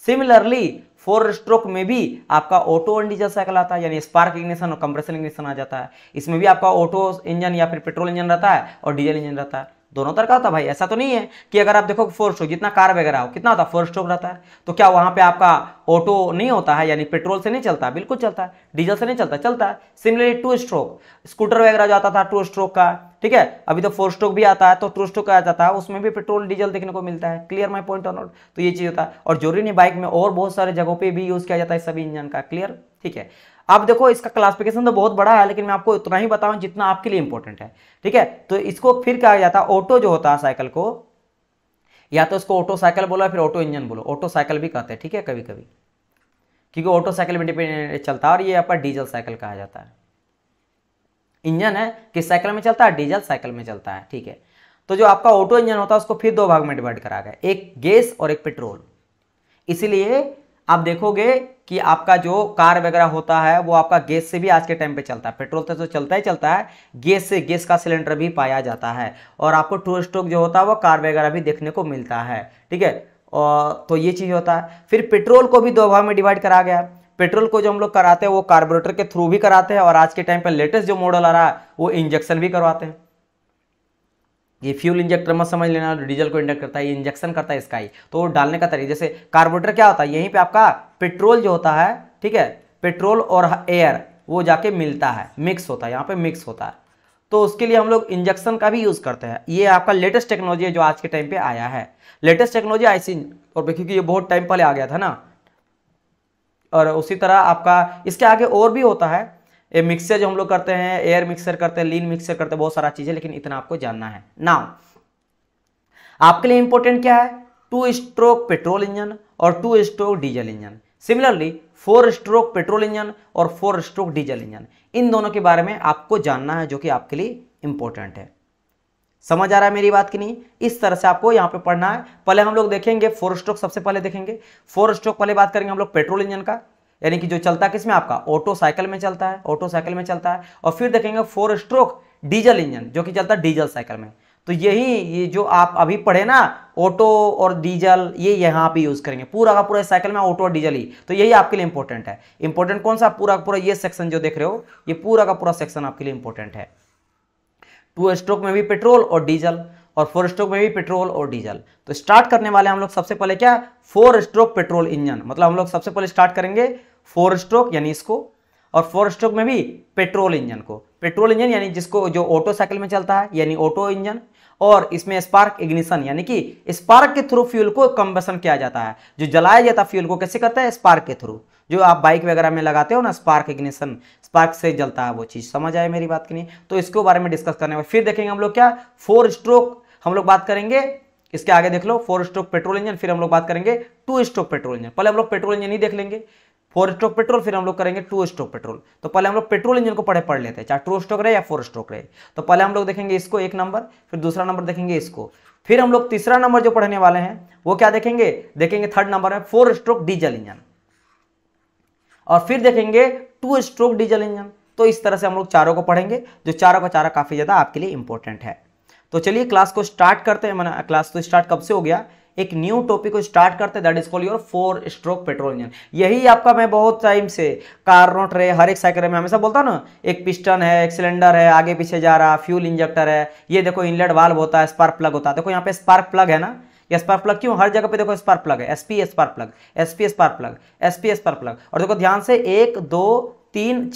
सिमिलरली 4 स्ट्रोक में भी आपका ऑटो और डीजल साइकिल आता है, यानी स्पार्क इग्निशन और कंप्रेशन इग्निशन आ जाता है। इसमें भी आपका ऑटो इंजन या फिर पेट्रोल इंजन रहता है और डीजल इंजन रहता है, दोनों तरह का होता है भाई। ऐसा तो नहीं है कि अगर आप देखो 4 स्ट्रोक जितना कार वगैरह हो कितना होता है 4 स्ट्रोक रहता है, तो क्या वहां पे आपका ऑटो नहीं होता है, यानी पेट्रोल से नहीं चलता? बिल्कुल चलता है। डीजल से नहीं चलता? चलता है। सिमिलरली 2 स्ट्रोक स्कूटर वगैरह जो आता था 2 स्ट्रोक का, ठीक है, अभी तो 4 स्ट्रोक भी आता है, तो 2 स्ट्रोक आ जाता है, उसमें भी पेट्रोल डीजल देखने को मिलता है। क्लियर माई पॉइंट और नॉट? तो ये चीज होता है, और जरूरी नहीं बाइक में और बहुत सारे जगहों पे भी यूज किया जाता है सभी इंजन का। क्लियर? ठीक है। अब देखो इसका क्लासिफिकेशन तो बहुत बड़ा है, लेकिन मैं आपको उतना ही बताऊं जितना आपके लिए इंपॉर्टेंट है, ठीक है। तो इसको फिर कहा जाता है ऑटो जो होता है साइकिल को, या तो इसको ऑटो साइकिल बोलो या फिर ऑटो इंजन बोलो, ऑटो साइकिल भी कहते हैं, ठीक है, कभी कभी, क्योंकि ऑटो साइकिल में डिपेंड चलता है, और ये आपका डीजल साइकिल कहा जाता है। इंजन है किस साइकिल में चलता है? डीजल साइकिल में चलता है, ठीक है। तो जो आपका ऑटो इंजन होता है उसको फिर दो भाग में डिवाइड करा गया, एक गैस और एक पेट्रोल। इसीलिए आप देखोगे कि आपका जो कार वगैरह होता है वो आपका गैस से भी आज के टाइम पे चलता है, पेट्रोल से तो चलता ही चलता है, गैस से गैस का सिलेंडर भी पाया जाता है, और आपको 2 स्ट्रोक जो होता है वो कार वगैरह भी देखने को मिलता है, ठीक है। और तो ये चीज होता है। फिर पेट्रोल को भी दो भाग में डिवाइड करा गया। पेट्रोल को जो हम लोग कराते हैं वो कार्बोरेटर के थ्रू भी कराते हैं, और आज के टाइम पर लेटेस्ट जो मॉडल आ रहा है वो इंजेक्शन भी करवाते हैं। ये फ्यूल इंजेक्टर मत समझ लेना, डीजल को इंजेक्ट करता है, ये इंजेक्शन करता है इसका ही। तो डालने का तरीका, जैसे कार्बोरेटर क्या होता है, यहीं पे आपका पेट्रोल जो होता है, ठीक है, पेट्रोल और एयर वो जाके मिलता है, मिक्स होता है, यहाँ पे मिक्स होता है, तो उसके लिए हम लोग इंजेक्शन का भी यूज करते हैं। ये आपका लेटेस्ट टेक्नोलॉजी है जो आज के टाइम पे आया है, लेटेस्ट टेक्नोलॉजी आईसी, और क्योंकि ये बहुत टाइम पहले आ गया था ना। और उसी तरह आपका इसके आगे और भी होता है, ये मिक्सर जो हम लोग करते हैं, एयर मिक्सर करते हैं, लीन मिक्सर करते हैं, बहुत सारा चीज है, लेकिन इतना आपको जानना है। नाउ आपके लिए इंपॉर्टेंट क्या है, 2 स्ट्रोक पेट्रोल इंजन और 2 stroke diesel engine. Similarly 4 stroke petrol engine और 4 स्ट्रोक डीजल इंजन, इन दोनों के बारे में आपको जानना है, जो कि आपके लिए इंपॉर्टेंट है। समझ आ रहा है मेरी बात की नहीं? इस तरह से आपको यहाँ पे पढ़ना है। पहले हम लोग देखेंगे 4 स्ट्रोक, सबसे पहले देखेंगे 4 स्ट्रोक, पहले बात करेंगे हम लोग पेट्रोल इंजन का, यानी कि जो चलता है किसमें, आपका ऑटो साइकिल में चलता है, ऑटो साइकिल में चलता है। और फिर देखेंगे 4 स्ट्रोक डीजल इंजन, जो कि चलता है डीजल साइकिल में। तो ये जो आप अभी पढ़े ना ऑटो और डीजल, ये यहाँ पे यूज करेंगे पूरा का पूरा साइकिल में, ऑटो और डीजल ही। तो यही आपके लिए इंपॉर्टेंट है। इंपॉर्टेंट कौन सा? पूरा का पूरा ये सेक्शन जो देख रहे हो, ये पूरा का पूरा सेक्शन आपके लिए इंपॉर्टेंट है। 2 स्ट्रोक में भी पेट्रोल और डीजल, और 4 स्ट्रोक में भी पेट्रोल और डीजल। तो स्टार्ट करने वाले हम लोग सबसे पहले क्या, 4 स्ट्रोक पेट्रोल इंजन, मतलब हम लोग सबसे पहले स्टार्ट करेंगे 4 स्ट्रोक यानी इसको, और 4 स्ट्रोक में भी पेट्रोल इंजन को। पेट्रोल इंजन यानी जिसको जो ऑटो साइकिल में चलता है, यानी ऑटो इंजन, और इसमें स्पार्क इग्निशन, यानी कि स्पार्क के थ्रू फ्यूल को कंबशन किया जाता है। जो जलाया जाता है फ्यूल को कैसे करता है, स्पार्क के थ्रू, जो आप बाइक वगैरह में लगाते हो ना, स्पार्क इग्निशन, स्पार्क से जलता है वो चीज। समझ आए मेरी बात की नहीं? तो इसके बारे में डिस्कस करने वाले। फिर देखेंगे हम लोग क्या, 4 स्ट्रोक हम लोग बात करेंगे, इसके आगे देख लो 4 स्ट्रोक पेट्रोल इंजन, फिर हम लोग बात करेंगे 2 स्ट्रोक पेट्रोल इंजन। पहले हम लोग पेट्रोल इंजन ही देख लेंगे। 4 स्ट्रोक पेट्रोल, फिर हम लोग करेंगे 2 स्ट्रोक पेट्रोल। तो पहले हम लोग पेट्रोल इंजन को पढ़ लेते हैं, चाहे 2 स्ट्रोक रहे या 4 स्ट्रोक रहे। तो पहले हम लोग देखेंगे इसको एक नंबर, फिर दूसरा नंबर देखेंगे इसको, फिर हम लोग तीसरा नंबर जो पढ़ने वाले हैं वो क्या देखेंगे, थर्ड नंबर में 4 स्ट्रोक डीजल इंजन, और फिर देखेंगे 2 स्ट्रोक डीजल इंजन। तो इस तरह से हम लोग चारों को पढ़ेंगे, जो चारों का चारा काफी ज्यादा आपके लिए इंपॉर्टेंट है। तो चलिए क्लास को स्टार्ट करते हैं। मैंने क्लास तो स्टार्ट कब से हो गया, एक न्यू टॉपिक को स्टार्ट करते हैं, that is called your 4 stroke petrol engine. यही आपका मैं बहुत टाइम से कार्नोट रहे, हर एक साइकिल में हमेशा बोलता हूं ना, एक पिस्टन है, एक सिलेंडर है, आगे पीछे जा रहा, फ्यूल इंजेक्टर है, ये देखो इनलेट वाल्व होता है, स्पार्क प्लग होता है। देखो यहाँ पे स्पार्क प्लग है ना, ये स्पार्क प्लग क्यों, हर जगह पे देखो स्पार्क प्लग है, SP spark plug, SP spark plug, SP spark plug. और देखो ध्यान से 1 2 3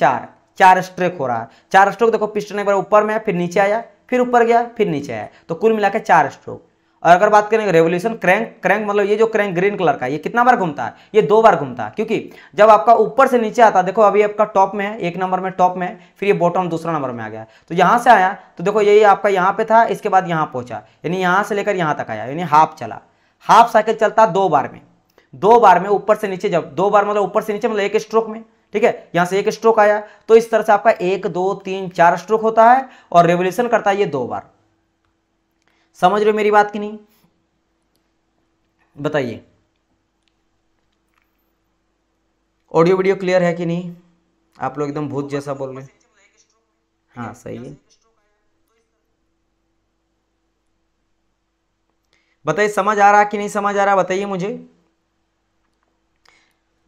4 स्ट्रोक हो रहा है। 4 स्ट्रोक देखो, पिस्टन एक बार ऊपर में है, फिर नीचे आया, फिर ऊपर गया, फिर नीचे आया, तो कुल मिला के 4 स्ट्रोक। और अगर बात करें रेवोल्यूशन, क्रैंक मतलब ये जो क्रैंक ग्रीन कलर का, ये कितना बार घूमता है, ये 2 बार घूमता है। क्योंकि जब आपका ऊपर से नीचे आता है, देखो अभी आपका टॉप में है, 1 नंबर में टॉप में, फिर ये बॉटम दूसरा नंबर में आ गया, तो यहां से आया तो देखो यही आपका यहाँ पे था, इसके बाद यहाँ पहुंचा, यानी यहां से लेकर यहां तक आया, यानी हाफ चला। हाफ साइकिल चलता 2 बार में, 2 बार में ऊपर से नीचे, जब 2 बार मतलब ऊपर से नीचे मतलब 1 स्ट्रोक में, ठीक है, यहां से 1 स्ट्रोक आया, तो इस तरह से आपका 1 2 3 4 स्ट्रोक होता है, और रेवोल्यूशन करता है ये 2 बार। समझ रहे हो मेरी बात की नहीं, बताइए। ऑडियो वीडियो क्लियर है कि नहीं, आप लोग एकदम भूत जैसा बोल रहे हैं। हाँ सही है, बताइए समझ आ रहा कि नहीं समझ आ रहा, बताइए मुझे,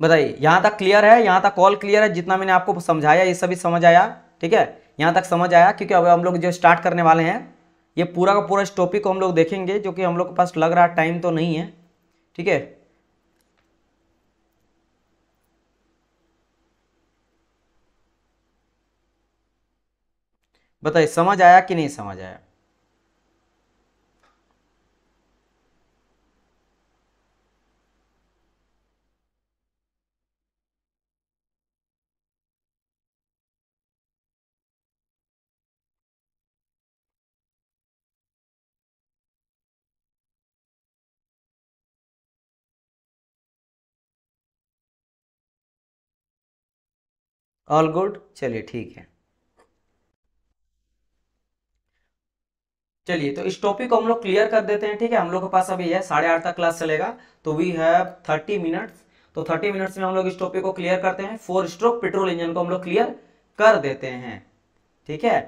बताइए। यहां तक क्लियर है, यहां तक ऑल क्लियर है, जितना मैंने आपको समझाया ये सभी समझ आया, ठीक है, यहां तक समझ आया। क्योंकि अब हम लोग जो स्टार्ट करने वाले हैं, ये पूरा का पूरा इस टॉपिक को हम लोग देखेंगे, जो कि हम लोग के पास लग रहा टाइम तो नहीं है, ठीक है। बताइए समझ आया कि नहीं समझ आया। ऑल गुड, चलिए ठीक है। चलिए तो इस टॉपिक को हम लोग क्लियर कर देते हैं, ठीक है। हम लोग के पास अभी है 8:30 तक क्लास चलेगा, तो वी हैव 30 मिनट्स। तो 30 मिनट्स में हम लोग इस टॉपिक को क्लियर करते हैं। 4 स्ट्रोक पेट्रोल इंजन को हम लोग क्लियर कर देते हैं, ठीक है।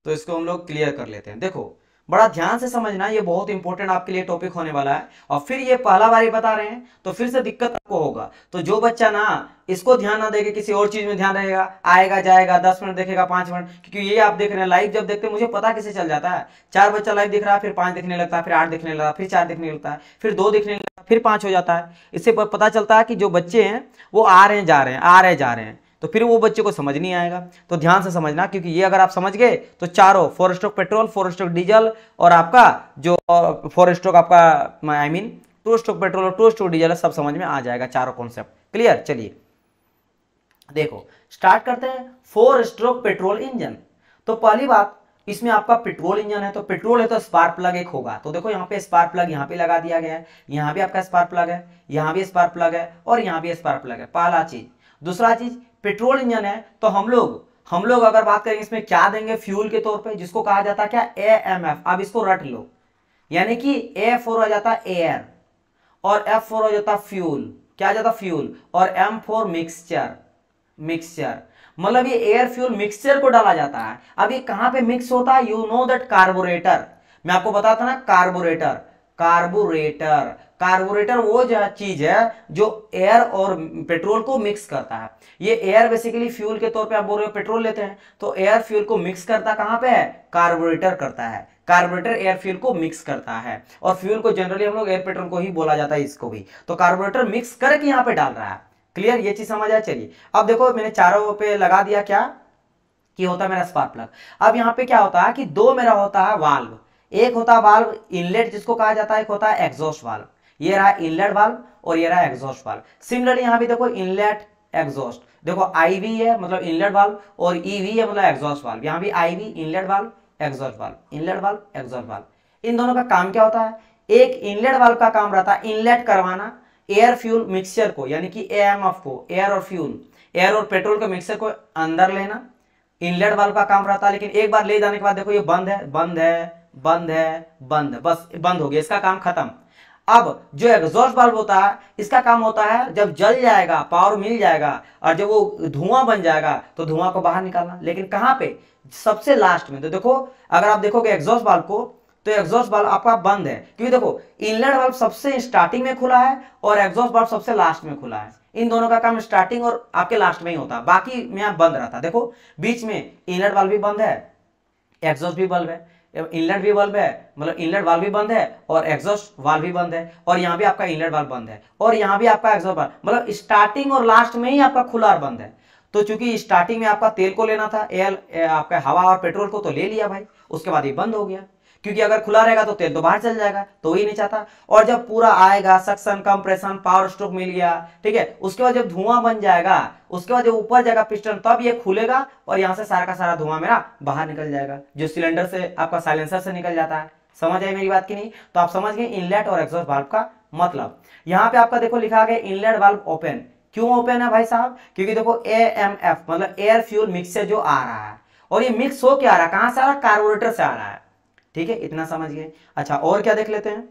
तो इसको हम लोग क्लियर कर लेते हैं। देखो बड़ा ध्यान से समझना, ये बहुत इंपॉर्टेंट आपके लिए टॉपिक होने वाला है। और फिर ये पहला बार ही बता रहे हैं, तो फिर से दिक्कत आपको होगा। तो जो बच्चा ना इसको ध्यान ना देके किसी और चीज में ध्यान रहेगा, आएगा जाएगा, 10 मिनट देखेगा, 5 मिनट, क्योंकि ये आप देख रहे हैं लाइव, जब देखते हैं मुझे पता कैसे चल जाता है। 4 बच्चा लाइव दिख रहा है, फिर 5 दिखने लगता है, फिर 8 दिखने लगता है, फिर 4 दिखने लगता है, फिर 2 दिखने लगता है, फिर 5 हो जाता है। इससे पता चलता है कि जो बच्चे हैं वो आ रहे हैं जा रहे हैं, आ रहे जा रहे हैं, तो फिर वो बच्चे को समझ नहीं आएगा। तो ध्यान से समझना, क्योंकि ये अगर आप समझ गए तो चारों 4 स्ट्रोक पेट्रोल, 4 स्ट्रोक डीजल, और आपका जो 4 स्ट्रोक आपका आई मीन 2 स्ट्रोक पेट्रोल और 2 स्ट्रोक डीजल सब समझ में आ जाएगा, चारों कॉन्सेप्ट क्लियर। चलिए देखो स्टार्ट करते हैं। 4 स्ट्रोक पेट्रोल इंजन, तो पहली बात, इसमें आपका पेट्रोल इंजन है, तो पेट्रोल है तो स्पार्क प्लग एक होगा। तो देखो यहाँ पे स्पार्क प्लग यहाँ पे लगा दिया गया है, यहाँ भी आपका स्पार्क प्लग है, यहाँ भी स्पार्क प्लग है, और यहाँ भी स्पार्क प्लग है, पहला चीज। दूसरा चीज, पेट्रोल इंजन है तो हम लोग अगर बात करेंगे इसमें क्या देंगे फ्यूल के तौर पे, जिसको कहा जाता है क्या, AMF। अब इसको रट लो, यानी कि A फॉर हो जाता है एयर, और F फॉर हो जाता है फ्यूल, क्या जाता फ्यूल, और M फॉर मिक्सचर, मतलब ये एयर फ्यूल मिक्सचर को डाला जाता है। अब ये कहां पे मिक्स होता है, यू नो दैट कार्बोरेटर। मैं आपको बताता ना, कार्बोरेटर वो चीज है जो एयर और पेट्रोल को मिक्स करता है। ये एयर बेसिकली फ्यूल के तौर पे आप बोल रहे हो पेट्रोल लेते हैं, तो एयर फ्यूल को मिक्स करता कहां पे है, कार्बोरेटर करता है। कार्बोरेटर एयर फ्यूल को मिक्स करता है, और फ्यूल को जनरली हम लोग एयर पेट्रोल को ही बोला जाता है, इसको भी। तो कार्बोरेटर मिक्स करके यहां पे डाल रहा है, क्लियर, ये चीज समझ आया। चलिए अब देखो मैंने चारों पे लगा दिया क्या, कि होता है मेरा स्पार्क प्लग। अब यहाँ पे क्या होता है कि 2 मेरा होता है वाल्व, एक होता है वाल्व इनलेट जिसको कहा जाता है, एक होता है एग्जॉस्ट वाल्व। ये रहा इनलेट वाल्व और ये रहा एग्जॉस्ट वाल्व। सिमिलरली यहाँ भी देखो इनलेट एग्जॉस्ट, देखो IV है मतलब इनलेट वाल्व, और EV है मतलब एग्जॉस्ट वाल्व। यहाँ भी IV inlet valve exhaust valve, inlet valve, exhaust valve. इन दोनों का काम क्या होता है? एक इनलेट वाल्व का काम रहता है इनलेट करवाना एयर फ्यूल मिक्सचर को, यानी कि एएमएफ को, एयर और फ्यूल, एयर और पेट्रोल के मिक्सचर को अंदर लेना, इनलेट वाल्व का काम रहता है। लेकिन एक बार ले जाने के बाद देखो ये बंद है, बंद है, बंद है, बंद है, बस बंद हो गया, इसका काम खत्म। अब जो एग्जॉस्ट वाल्व होता है इसका काम होता है जब जल जाएगा, पावर मिल जाएगा और जब वो धुआं बन जाएगा तो धुआं को बाहर निकालना। लेकिन कहां पे? सबसे लास्ट में। तो देखो अगर आप देखोगे एग्जॉस्ट वाल्व को तो एग्जॉस्ट वाल्व आपका बंद है, क्योंकि देखो इनलेट वाल्व सबसे स्टार्टिंग में खुला है और एग्जॉस्ट वाल्व सबसे लास्ट में खुला है। इन दोनों का काम स्टार्टिंग और आपके लास्ट में ही होता है, बाकी में आप बंद रहता है। देखो बीच में इनलेट वाल्व भी बंद है, एग्जॉस्ट भी बल्ब है, इनलेट भी बल्ब है, मतलब इनलेट वाल्व भी बंद है और एग्जॉस्ट वाल्व भी बंद है, और यहाँ भी आपका इनलेट वाल्व बंद है और यहाँ भी आपका एग्जॉस्ट वाल्व, मतलब स्टार्टिंग और लास्ट में ही आपका खुला और बंद है। तो चूंकि स्टार्टिंग में आपका तेल को लेना था, एयर आपका हवा और पेट्रोल को तो ले लिया भाई, उसके बाद ये बंद हो गया, क्योंकि अगर खुला रहेगा तो तेल तो बाहर चल जाएगा, तो ही नहीं चाहता। और जब पूरा आएगा सक्शन, कंप्रेशन, पावर स्ट्रोक मिल गया, ठीक है, उसके बाद जब धुआं बन जाएगा, उसके बाद जब ऊपर जाएगा पिस्टन, तब ये खुलेगा और यहाँ से सारा का सारा धुआं मेरा बाहर निकल जाएगा, जो सिलेंडर से आपका साइलेंसर से निकल जाता है। समझ आई मेरी बात की नहीं? तो आप समझ गए इनलेट और एग्जॉस्ट वाल्व का मतलब। यहाँ पे आपका देखो लिखा गया इनलेट वाल्व ओपन। क्यों ओपन है भाई साहब? क्योंकि देखो एएमएफ मतलब एयर फ्यूल मिक्सचर जो आ रहा है, और ये मिक्स हो के आ रहा है, कहां से आ रहा है? कार्बोरेटर से आ रहा है। ठीक है, इतना समझ गए। अच्छा और क्या देख लेते हैं?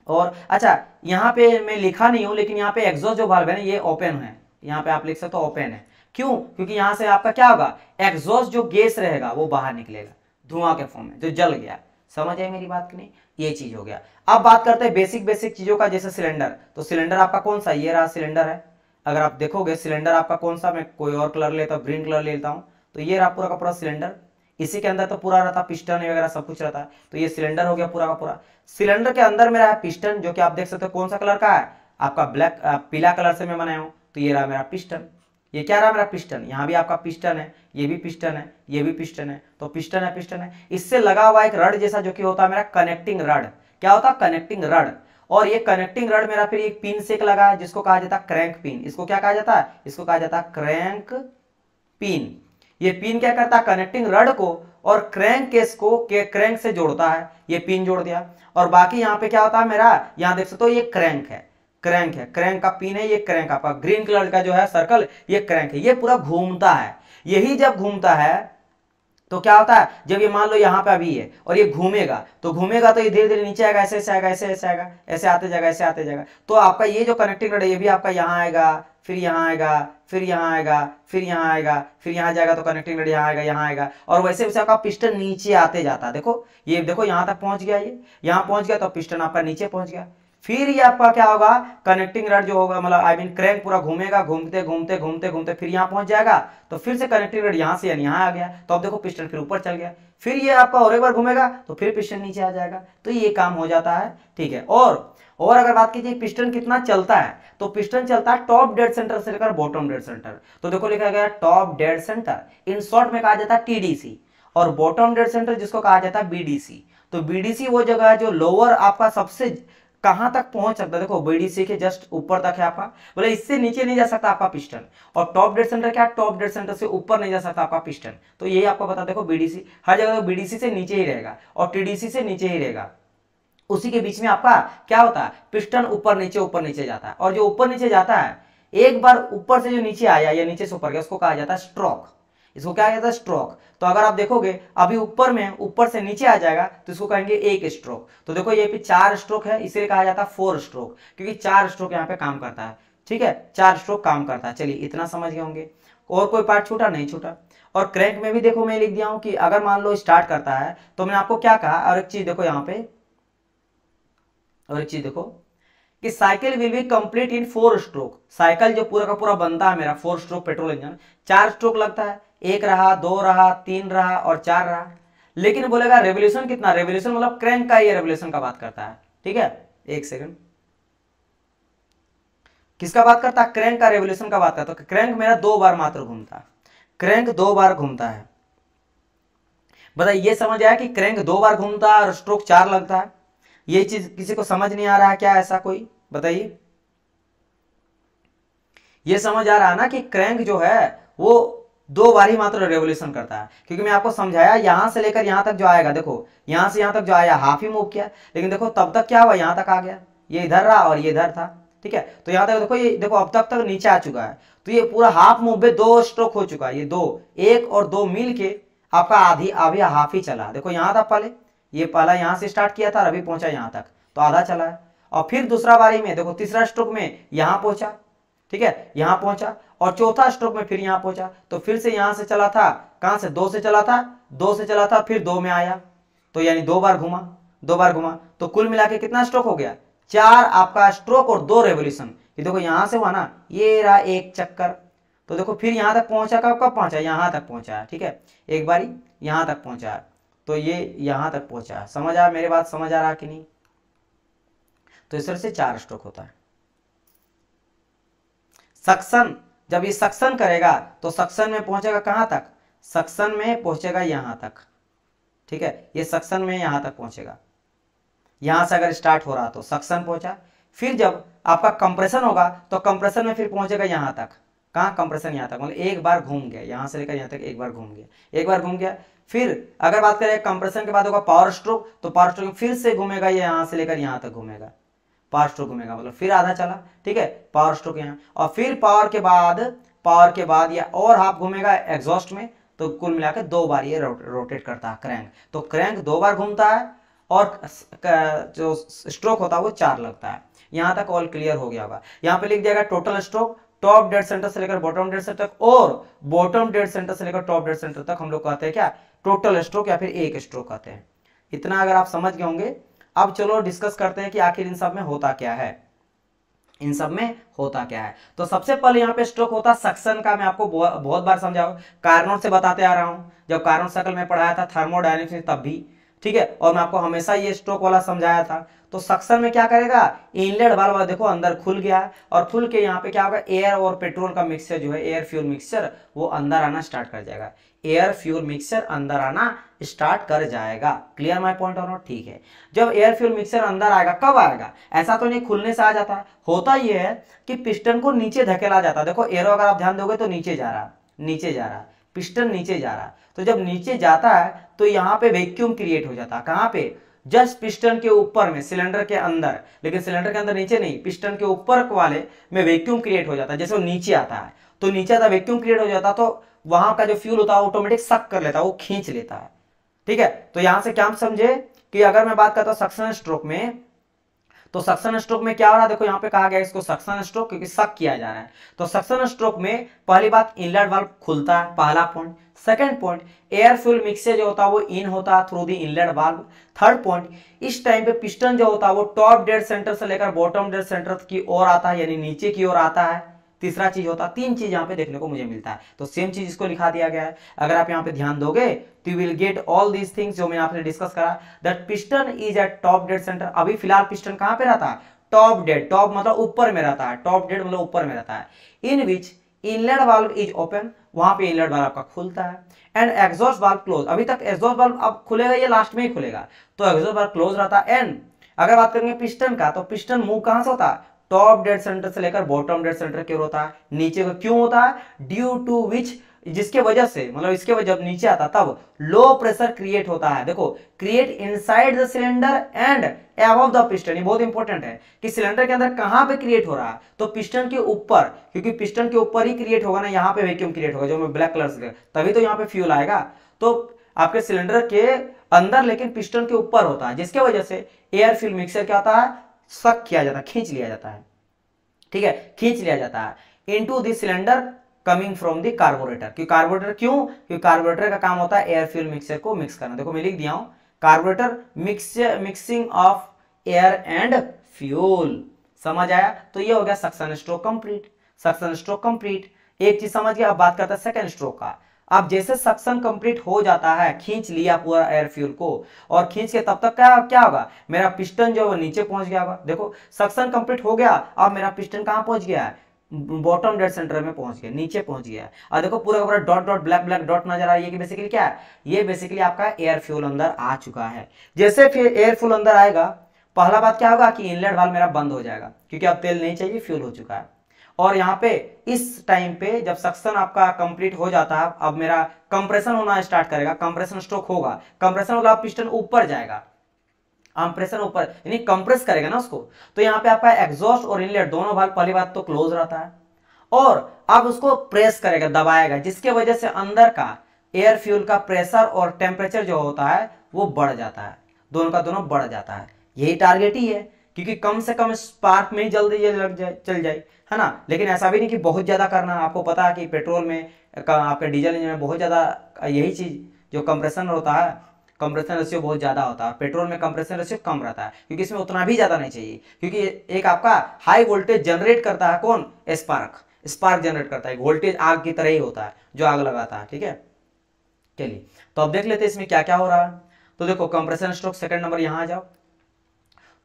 और अच्छा यहाँ पे मैं लिखा नहीं हूं, लेकिन यहाँ पे एग्जॉस्ट जो वाल्व है ना ये ओपन है, यहाँ पे आप लिख सकते हो ओपन है। क्यों? क्योंकि यहाँ से आपका क्या होगा, एग्जॉस्ट जो गैस रहेगा वो बाहर निकलेगा धुआं के फॉर्म में, जो जल गया। समझ आई मेरी बात की नहीं? ये चीज हो गया। अब बात करते हैं बेसिक बेसिक चीजों का, जैसे सिलेंडर। तो सिलेंडर आपका कौन सा? ये रहा सिलेंडर है। अगर आप देखोगे सिलेंडर आपका कौन सा, मैं कोई और कलर लेता हूँ, ग्रीन कलर लेता हूँ, तो ये रहा पूरा का पूरा सिलेंडर। इसी के अंदर तो पूरा रहता पिस्टन वगैरह सब कुछ रहता है, तो ये सिलेंडर हो गया पूरा का पूरा। सिलेंडर के अंदर में रहा पिस्टन, जो कि आप देख सकते हो कौन सा कलर का है, आपका ब्लैक पीला कलर से मैं बनाया हूं। तो ये रहा मेरा पिस्टन, ये क्या रहा मेरा पिस्टन। यहाँ भी आपका पिस्टन है, ये भी पिस्टन है, ये भी पिस्टन है, तो पिस्टन है, पिस्टन है। इससे लगा हुआ एक रड जैसा जो कि होता है मेरा कनेक्टिंग रड। क्या होता है? Connecting rod. और ये कनेक्टिंग रड मेरा फिर एक पिन से लगा है, जिसको कहा जाता है क्रैंक पिन। इसको क्या कहा जाता है? इसको कहा जाता है क्रैंक पिन। ये पिन क्या करता है? कनेक्टिंग रड को और क्रैंक केस को क्रैंक से जोड़ता है। ये पिन जोड़ दिया, और बाकी यहाँ पे क्या होता है मेरा, यहाँ देख सकते हो ये क्रैंक है, क्रैंक है, क्रैंक का पिन है, ये क्रैंक आपका ग्रीन कलर का जो है सर्कल, ये क्रैंक है। ये पूरा घूमता है। यही जब घूमता है तो क्या होता है, जब ये मान लो यहाँ पे अभी है और ये घूमेगा, तो घूमेगा तो ये धीरे धीरे नीचे आएगा, ऐसे ऐसे आएगा, ऐसे ऐसे आएगा, ऐसे आते जाएगा, ऐसे आते जाएगा। तो आपका ये जो कनेक्टिंग रड है ये भी आपका यहाँ आएगा, फिर यहाँ आएगा, फिर यहाँ आएगा, फिर यहाँ आएगा, फिर यहाँ जाएगा, तो कनेक्टिंग रड यहाँ आएगा, यहाँ आएगा, और वैसे वैसे आपका पिस्टन नीचे आते जाता है। देखो ये देखो यहाँ तक पहुंच गया, ये यहाँ पहुंच गया, तो पिस्टन आपका नीचे पहुंच गया। फिर ये आपका क्या होगा, कनेक्टिंग रड जो होगा, मतलब आई मीन क्रैंक पूरा घूमेगा, घूमते घूमते घूमते घूमते फिर यहाँ पहुंच जाएगा, तो फिर से कनेक्टिंग रड यहाँ से यानी यहाँ आ गया, तो अब देखो पिस्टन फिर ऊपर चल गया। फिर ये आपका और एक बार घूमेगा तो फिर पिस्टन नीचे आ जाएगा। तो ये काम हो जाता है। ठीक है। और अगर बात कीजिए पिस्टन कितना चलता है, तो पिस्टन चलता है टॉप डेड सेंटर से लेकर बॉटम डेड सेंटर। तो देखो लिखा गया top dead centre, in short में कहा जाता है टीडीसी, और बॉटम डेड सेंटर जिसको कहा जाता है बीडीसी। तो बीडीसी वो जगह है जो लोअर आपका सबसे कहां तक पहुंच सकता है, देखो बीडीसी के जस्ट ऊपर तक है आपका, बोले इससे नीचे नहीं जा सकता आपका पिस्टन। और टॉप डेड सेंटर क्या है, टॉप डेड सेंटर से ऊपर नहीं जा सकता आपका पिस्टन। तो यही आपको बता, देखो बीडीसी हर जगह बीडीसी से नीचे ही रहेगा और टीडीसी से नीचे ही रहेगा। उसी के बीच में आपका क्या होता है, पिस्टन ऊपर नीचे जाता है। और जो ऊपर नीचे जाता है, एक बार ऊपर से जो नीचे आया या नीचे से ऊपर गया, उसको कहा जाता है स्ट्रोक। इसको क्या कहता है, स्ट्रोक। तो अगर आप देखोगे अभी ऊपर में ऊपर से नीचे आ जाएगा तो इसको कहेंगे एक स्ट्रोक। तो देखो ये पे 4 स्ट्रोक है, इसीलिए कहा जाता है 4 स्ट्रोक, क्योंकि 4 स्ट्रोक यहाँ पे काम करता है। ठीक है, 4 स्ट्रोक काम करता है। चलिए इतना समझ गए होंगे। और कोई पार्ट छूटा? नहीं छूटा। और क्रैंक में भी देखो मैं लिख दिया हूं कि अगर मान लो स्टार्ट करता है, तो मैंने आपको क्या कहा, और एक चीज देखो यहाँ पे, और एक चीज देखो कि cycle will be complete in 4 stroke. Cycle जो पूरा का पूरा बनता है मेरा 4 स्ट्रोक पेट्रोल इंजन, 4 स्ट्रोक लगता है, 1 रहा, 2 रहा, 3 रहा और 4 रहा। लेकिन बोलेगा रेवोल्यूशन कितना, रेवोल्यूशन मतलब क्रैंक का, ये रेवोल्यूशन का बात करता है। ठीक है, एक सेकंड, किसका बात करता है, क्रैंक का रेवोल्यूशन का बात करता है। तो क्रैंक मेरा 2 बार मात्र घूमता है, क्रैंक 2 बार घूमता है। बताइए ये समझ आया कि क्रैंक 2 बार घूमता है और स्ट्रोक 4 लगता है। ये चीज किसी को समझ नहीं आ रहा है क्या, ऐसा कोई बताइए। ये समझ आ रहा है ना कि क्रैंक जो है वो 2 बार ही मात्र रेवोल्यूशन करता है, क्योंकि मैं आपको समझाया यहां से लेकर यहां तक जो आएगा, देखो यहां से यहां तक जो आया हाफ ही मूव किया, लेकिन देखो तब तक क्या हुआ, यहां तक आ गया, ये इधर रहा और ये इधर था, ठीक है। तो यहां तक देखो, ये देखो अब तक नीचे आ चुका है, तो ये पूरा हाफ मूव में 2 स्ट्रोक हो चुका है, ये 2, 1 और 2 मिल के आपका आधी अभी हाफ ही चला। देखो यहां था पहले, ये पहला यहां से स्टार्ट किया था और अभी पहुंचा यहां तक, तो आधा चला है। और फिर दूसरा बारी में देखो तीसरा स्ट्रोक में यहां पहुंचा, ठीक है, यहां पहुंचा, और चौथा स्ट्रोक में फिर यहां पहुंचा, तो फिर से यहां से चला था, कहां से, 2 से चला था, 2 से चला था, फिर 2 में आया, तो यानी 2 बार घुमा, 2 बार घुमा, तो कुल मिला के कितना स्ट्रोक हो गया, 4 आपका स्ट्रोक और 2 रेवोल्यूशन। ये देखो यहां से हुआ ना, ये रहा एक चक्कर, तो देखो फिर यहां तक पहुंचा, कब कब पहुंचा, यहां तक पहुंचा है, ठीक है, एक बारी यहां तक पहुंचा है, तो ये यहां तक पहुंचा है। समझ आ, मेरी बात समझ आ रहा कि नहीं? तो इस तरह से 4 स्ट्रोक होता है। सक्शन, जब ये सक्शन करेगा तो सक्शन में पहुंचेगा कहां तक, सक्शन में पहुंचेगा यहां तक, ठीक है, ये सक्शन में यहां तक पहुंचेगा, यहां से अगर स्टार्ट हो रहा तो सक्शन पहुंचा, फिर जब आपका कंप्रेशन होगा तो कंप्रेशन में फिर पहुंचेगा यहां तक, कहां, कंप्रेशन यहां तक, मतलब एक बार घूम गया, यहां से लेकर यहां तक एक बार घूम गया, एक बार घूम गया। फिर अगर बात करें कंप्रेशन के बाद होगा पावर स्ट्रोक, तो पावर स्ट्रोक फिर से घूमेगा, ये यहां से लेकर यहां तक घूमेगा, पावर स्ट्रोक घूमेगा, मतलब फिर आधा चला, ठीक है, पावर स्ट्रोक यहाँ, और फिर पावर के बाद या और हाफ घूमेगा एग्जॉस्ट में, तो कुल मिलाकर 2 बार ये रोटेट करता है क्रैंक। तो क्रैंक 2 बार घूमता है और जो स्ट्रोक होता है वो 4 लगता है। यहां तक ऑल क्लियर हो गया होगा। यहाँ पे लिख दिया total stroke, top dead centre से लेकर बॉटम डेड सेंटर तक, और बॉटम डेड सेंटर से लेकर टॉप डेड सेंटर तक हम लोग कहते हैं क्या, टोटल स्ट्रोक या फिर एक स्ट्रोक कहते हैं। इतना अगर आप समझ गए होंगे। अब चलो डिस्कस करते हैं कि आखिर इन सब में होता क्या है, इन सब में होता क्या है। तो सबसे पहले यहाँ पे स्ट्रोक होता सक्शन का, मैं आपको बहुत बार समझाऊं, कार्नोट से बताते आ रहा हूं, जब कार्नोट सर्कल में पढ़ाया था थर्मोडायनेमिक्स में तब भी, ठीक है, और मैं आपको हमेशा ये स्ट्रोक वाला समझाया था। तो सक्शन में क्या करेगा, इनलेट वाल्व देखो अंदर खुल गया, और खुल के यहाँ पे क्या होगा, एयर और पेट्रोल का मिक्सचर जो है, एयर फ्यूल मिक्सचर, वो अंदर आना स्टार्ट कर जाएगा, एयर फ्यूल मिक्सचर अंदर आना स्टार्ट कर जाएगा। क्लियर माय पॉइंट और नॉट? ठीक है। जब एयर फ्यूल मिक्सचर अंदर आएगा, कब आएगा, ऐसा तो नहीं खुलने से आ जाता है, होता ये है कि पिस्टन को नीचे धकेला जाता है। देखो एरो अगर आप ध्यान दोगे तो नीचे जा रहा, नीचे जा रहा, पिस्टन नीचे जा रहा, तो जब नीचे जाता है तो यहाँ पे वैक्यूम क्रिएट हो जाता है, कहाँ पे, जस्ट पिस्टन के ऊपर में, सिलेंडर के अंदर, लेकिन सिलेंडर के अंदर नीचे नहीं, पिस्टन के ऊपर वाले में वैक्यूम क्रिएट हो जाता है। जैसे वो नीचे आता है तो नीचे आता, वैक्यूम क्रिएट हो जाता, तो वहां का जो फ्यूल होता है ऑटोमेटिक सक कर लेता है, वो खींच लेता है, ठीक है। तो यहां से क्या समझे कि अगर मैं बात करता हूं सक्शन स्ट्रोक में, तो सक्शन स्ट्रोक में क्या हो रहा है, देखो यहाँ पे कहा गया इसको सक्शन स्ट्रोक, क्योंकि सक किया जा रहा है। तो सक्शन स्ट्रोक में पहली बात इनलेट वाल्व खुलता है, पहला point. Second point, air fuel mixture जो होता है वो इन होता है through the inlet valve. Third point, इस टाइम पे पिस्टन जो होता है वो टॉप डेड सेंटर से लेकर बॉटम डेड सेंटर की ओर आता है, यानी नीचे की ओर आता है। तीसरा चीज होता है, 3 चीज यहाँ पे देखने को मुझे मिलता है, तो सेम चीज इसको लिखा दिया गया है। अगर आप यहाँ पे ध्यान दोगे तो you will get all these things जो मैंने आपसे डिस्कस करा, that piston is eight top dead centre. अभी फिलहाल पिस्टन कहां पे रहता है, टॉप डेड, टॉप मतलब ऊपर में रहता है, टॉप डेड मतलब ऊपर में रहता है। इन विच इनलेट वाल्व इज ओपन, वहां पे इनलेट वाल्व आपका खुलता है, एंड एग्जॉस्ट वाल्व क्लोज। अभी तक एग्जॉस्ट वाल्व अब खुलेगा, ये लास्ट में ही खुलेगा, तो एग्जॉस्ट वाल्व क्लोज रहता है। एंड अगर बात करेंगे पिस्टन का, तो पिस्टन मूव कहां से होता है, टॉप डेड सेंटर से लेकर बॉटम डेड सेंटर की ओर होता है, नीचे को क्यों होता है, ड्यू टू विच, जिसके वजह से, मतलब इसके वजह, जब नीचे आता तब लो प्रेशर क्रिएट होता है। देखो, create inside the cylinder and above the piston, ये बहुत इंपॉर्टेंट है कि सिलेंडर के अंदर कहां पे क्रिएट हो रहा है, तो पिस्टन के ऊपर, क्योंकि पिस्टन के ऊपर ही क्रिएट होगा ना, यहाँ पे वैक्यूम क्रिएट होगा जो मैं ब्लैक कलर से, तभी तो यहाँ पे फ्यूल आएगा। तो आपके सिलेंडर के अंदर लेकिन पिस्टन के ऊपर होता है, जिसके वजह से एयर फ्यूल मिक्सर क्या होता है, सक किया जाता है, खींच लिया जाता है, ठीक है, खींच लिया जाता है into the cylinder coming from the carburettor. क्यों कार्बोरेटर, क्योंकि कार्बोरेटर का काम होता है एयर फ्यूल मिक्सचर को मिक्स करना। देखो मैं लिख दिया हूं, carburettor mixing of air and fuel. समझ आया? तो ये हो गया suction stroke complete, suction stroke complete. एक चीज समझ गया। अब बात करते हैं सेकंड स्ट्रोक का। अब जैसे सक्शन कंप्लीट हो जाता है, खींच लिया पूरा एयर फ्यूल को, और खींच के तब तक क्या होगा, मेरा पिस्टन जो है नीचे पहुंच गया होगा। देखो सक्शन कंप्लीट हो गया, अब मेरा पिस्टन कहां पहुंच गया है, बॉटम डेड सेंटर में पहुंच गया, नीचे पहुंच गया। और देखो पूरा का पूरा dot dot black black dot नजर आ रहा है, ये बेसिकली क्या है, ये बेसिकली आपका एयर फ्यूल अंदर आ चुका है। जैसे फिर एयर फ्यूल अंदर आएगा, पहला बात क्या होगा कि इनलेट वाल्व मेरा बंद हो जाएगा, क्योंकि अब तेल नहीं चाहिए, फ्यूल हो चुका है। और यहाँ पे इस टाइम पे जब सक्शन आपका कंप्लीट हो जाता है, अब मेरा कंप्रेशन होना स्टार्ट करेगा, कंप्रेशन स्ट्रोक होगा, कंप्रेशन वाला पिस्टन ऊपर जाएगा, कंप्रेशन ऊपर यानी कंप्रेस करेगा ना उसको, तो यहाँ पे आपका एग्जॉस्ट और इनलेट दोनों भाग पहली बात तो क्लोज रहता है, और अब उसको प्रेस करेगा, दबाएगा, जिसके वजह से अंदर का एयर फ्यूल का प्रेशर और टेम्परेचर जो होता है वो बढ़ जाता है, दोनों का दोनों बढ़ जाता है। यही टारगेट ही है, क्योंकि कम से कम स्पार्क में ही जल्दी ये लग जाए, चल जाए, है ना। लेकिन ऐसा भी नहीं कि बहुत ज्यादा करना, आपको पता है कि पेट्रोल में आपके डीजल इंजन में बहुत ज्यादा यही चीज जो कंप्रेशन होता है, कंप्रेशन रेशियो बहुत ज्यादा होता है, पेट्रोल में कंप्रेशन रेशियो कम रहता है, क्योंकि इसमें उतना भी ज्यादा नहीं चाहिए, क्योंकि एक आपका हाई वोल्टेज जनरेट करता है कौन, स्पार्क जनरेट करता है, वोल्टेज आग की तरह ही होता है जो आग लगाता है, ठीक है। चलिए तो अब देख लेते हैं इसमें क्या क्या हो रहा है। तो देखो कंप्रेशन स्ट्रोक सेकंड नंबर, यहां आ जाओ।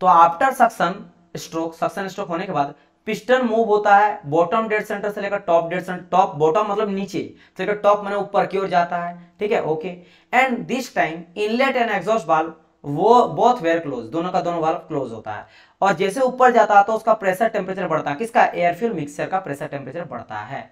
तो आफ्टर सक्शन स्ट्रोक होने के बाद पिस्टन मूव होता है बॉटम डेड सेंटर से लेकर top dead centre, top bottom मतलब नीचे से लेकर टॉप माने ऊपर की ओर जाता है, ठीक है, okay. And this time inlet and exhaust valve वो बोथ वेयर क्लोज, दोनों का दोनों वाल्व क्लोज होता है, और जैसे ऊपर जाता है तो उसका प्रेशर टेम्परेचर बढ़ता है, किसका, एयर फ्यूल मिक्सचर का प्रेशर टेम्परेचर बढ़ता है।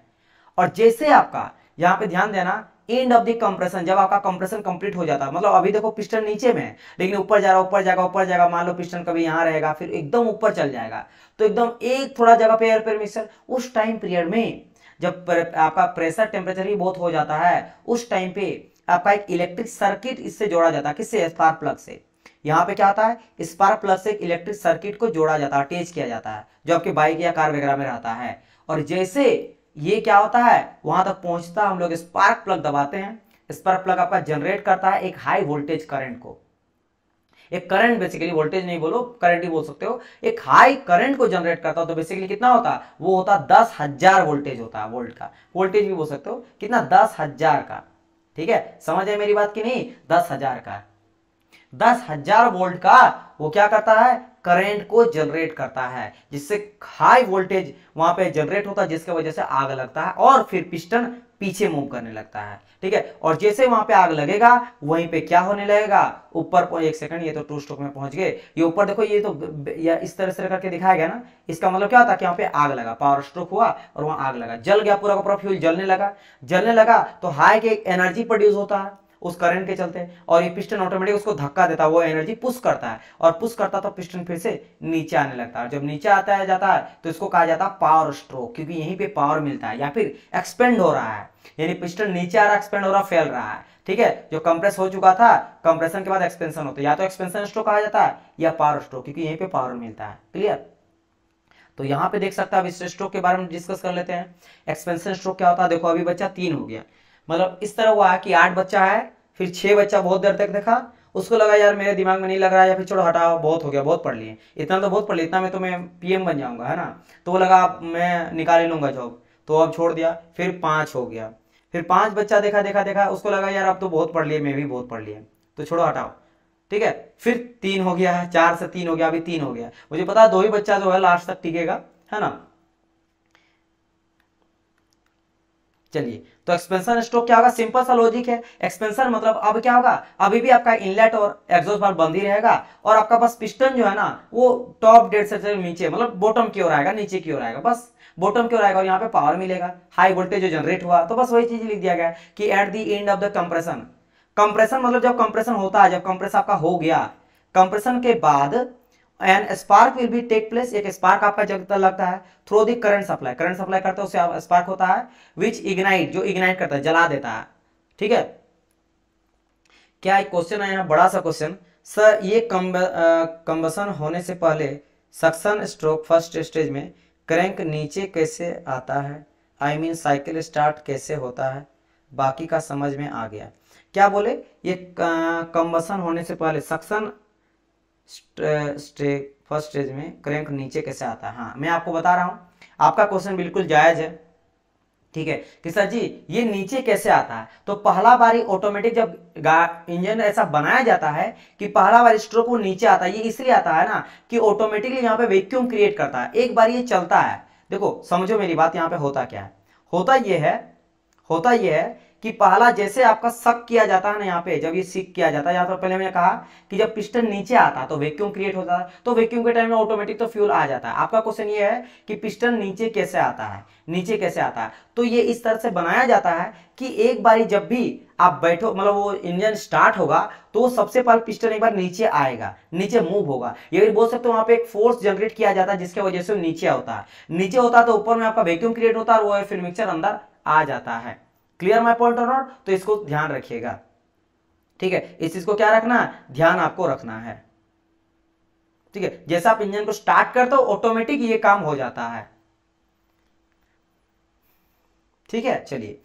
और जैसे आपका यहाँ पे ध्यान देना, एंड ऑफ द कंप्रेशन, जब आपका कंप्रेशन कंप्लीट हो जाता है, मतलब अभी देखो पिस्टन नीचे में है लेकिन ऊपर जा रहा, ऊपर जाएगा, ऊपर जाएगा, मान लो पिस्टन कभी यहाँ रहेगा फिर एकदम ऊपर चल जाएगा, तो एकदम एक थोड़ा जगह पे एयर प्रेशर मिक्सचर, उस टाइम पीरियड में जब आपका प्रेशर टेम्परेचर ही बहुत हो जाता है, उस टाइम पे आपका एक इलेक्ट्रिक सर्किट इससे जोड़ा जाता है, किससे, स्पार्क प्लग से। यहाँ पे क्या होता है, स्पार्क प्लग से एक इलेक्ट्रिक सर्किट को जोड़ा जाता है, अटैच किया जाता है, जो आपके बाइक या कार वगैरह में रहता है। और जैसे ये क्या होता है वहां तक पहुंचता, हम लोग स्पार्क प्लग दबाते हैं, स्पार्क प्लग आपका जनरेट करता है एक हाई वोल्टेज करंट को, एक करंट, बेसिकली वोल्टेज नहीं बोलो, करंट ही बोल सकते हो, एक हाई करंट को जनरेट करता हो। तो बेसिकली कितना होता है, वो होता 10,000 वोल्टेज होता है, वोल्ट का, वोल्टेज भी बोल सकते हो, कितना, 10,000 का, ठीक है, समझ आए मेरी बात की नहीं, 10,000 का, 10,000 वोल्ट का वो क्या करता है, करंट को जनरेट करता है, जिससे हाई वोल्टेज वहां पे जनरेट होता है, जिसकी वजह से आग लगता है और फिर पिस्टन पीछे मूव करने लगता है, ठीक है। और जैसे वहां पे आग लगेगा वहीं पे क्या होने लगेगा, ऊपर, एक सेकंड, ये तो टू स्ट्रोक में पहुंच गए, ये ऊपर देखो, ये तो या इस तरह से करके दिखाया गया ना, इसका मतलब क्या होता है कि यहाँ पे आग लगा, पावर स्ट्रोक हुआ और वहां आग लगा, जल गया, पूरा का पूरा फ्यूल जलने लगा तो हाई की एनर्जी प्रोड्यूस होता है उस करंट के चलते, और ये पिस्टन ऑटोमेटिक उसको धक्का देता है, वो एनर्जी पुश करता है, और पुश करता तो पिस्टन फिर से नीचे आने लगता है, जब नीचे आता है जाता है तो इसको कहा जाता है पावर स्ट्रोक, क्योंकि यहीं पे पावर मिलता है, या फिर एक्सपेंड हो रहा है, यानी पिस्टन नीचे आ रहा, एक्सपेंड हो रहा, फैल रहा है, ठीक है। जो कंप्रेस हो चुका था, कंप्रेशन के बाद एक्सपेंशन होता है, या तो एक्सपेंशन स्ट्रोक कहा जाता है या पावर स्ट्रोक, क्योंकि यहीं पे पावर मिलता है, क्लियर। तो यहाँ पे देख सकता है, अब इस स्ट्रोक के बारे में डिस्कस कर लेते हैं। एक्सपेंशन स्ट्रोक क्या होता है, देखो अभी बच्चा 3 हो गया, मतलब इस तरह हुआ है कि 8 बच्चा है, फिर 6 बच्चा बहुत देर तक देखा, उसको लगा यार मेरे दिमाग में नहीं लग रहा है, या फिर छोड़ो हटाओ, बहुत हो गया, बहुत पढ़ लिए, इतना तो बहुत पढ़ लिया, इतना में तो मैं पीएम बन जाऊंगा, है ना, तो वो लगा मैं निकाल ही लूंगा जॉब, तो अब छोड़ दिया, फिर 5 हो गया, फिर 5 बच्चा देखा, उसको लगा यार अब तो बहुत पढ़ लिए, मैं भी बहुत पढ़ लिए, तो छोड़ो हटाओ, ठीक है। फिर 3 हो गया, 4 से 3 हो गया, अभी 3 हो गया, मुझे पता है 2 ही बच्चा जो है लास्ट तक टिकेगा, है ना। चलिए, तो एक्सपेंशन स्ट्रोक क्या होगा, सिंपल सा लॉजिक है, एक्सपेंशन मतलब अब क्या होगा, अभी भी आपका इनलेट और एग्जॉस्ट वाल्व बंद ही रहेगा, और आपका बस पिस्टन जो है ना वो टॉप डेड से नीचे, मतलब बॉटम की ओर आएगा, नीचे की ओर आएगा, बस बॉटम की ओर आएगा, और यहाँ पे पावर मिलेगा, हाई वोल्टेज जो जनरेट हुआ, तो बस वही चीज लिख दिया गया कि eight the end of the compression, compression मतलब जब कंप्रेशन होता है, जब कंप्रेस आपका हो गया, कंप्रेशन के बाद and spark will be take place, एक स्पार्क आपका जगता लगता है थ्रू दी करंट सप्लाई करता है, उससे स्पार्क होता है, विच इग्नाइट, जो इग्नाइट करता है, जला देता है, ठीक है। क्या एक क्वेश्चन है यहाँ, बड़ा सा क्वेश्चन, सर ये कंबसन होने से पहले सक्शन स्ट्रोक फर्स्ट स्टेज में क्रैंक नीचे कैसे आता है, आई मीन साइकिल स्टार्ट कैसे होता है, बाकी का समझ में आ गया। क्या बोले, ये कंबसन होने से पहले सक्शन फर्स्ट स्टेज में क्रैंक नीचे कैसे आता है, हाँ मैं आपको बता रहा हूं, आपका क्वेश्चन बिल्कुल जायज है, ठीक है, कि सर जी ये नीचे कैसे आता है। तो पहला बारी ऑटोमेटिक जब इंजन ऐसा बनाया जाता है कि पहला बार स्ट्रोक वो नीचे आता है, ये इसलिए आता है ना कि ऑटोमेटिकली यहाँ पे वैक्यूम क्रिएट करता है, एक बार ये चलता है, देखो समझो मेरी बात, यहाँ पे होता क्या है, होता ये है कि पहला जैसे आपका सक किया जाता है ना, यहाँ पे जब ये सिक किया जाता है, या तो पहले मैंने कहा कि जब पिस्टन नीचे आता है तो वैक्यूम क्रिएट होता है, तो वैक्यूम के टाइम में ऑटोमेटिक तो फ्यूल आ जाता है। आपका क्वेश्चन ये है कि पिस्टन नीचे कैसे आता है, नीचे कैसे आता है, तो ये इस तरह से बनाया जाता है कि एक बारी जब भी आप बैठो, मतलब वो इंजन स्टार्ट होगा तो सबसे पहले पिस्टन एक बार नीचे आएगा, नीचे मूव होगा, ये भी बोल सकते हो वहां पे एक फोर्स जनरेट किया जाता है जिसकी वजह से वो नीचे होता है, नीचे होता है तो ऊपर में आपका वैक्यूम क्रिएट होता है और वो एयर फिल्म मिक्सचर अंदर आ जाता है। क्लियर माय पॉइंट और नॉट? तो इसको ध्यान रखिएगा, ठीक है, इस चीज को क्या रखना है, ध्यान आपको रखना है, ठीक है। जैसा आप इंजन को स्टार्ट करते हो ऑटोमेटिक ये काम हो जाता है, ठीक है। चलिए,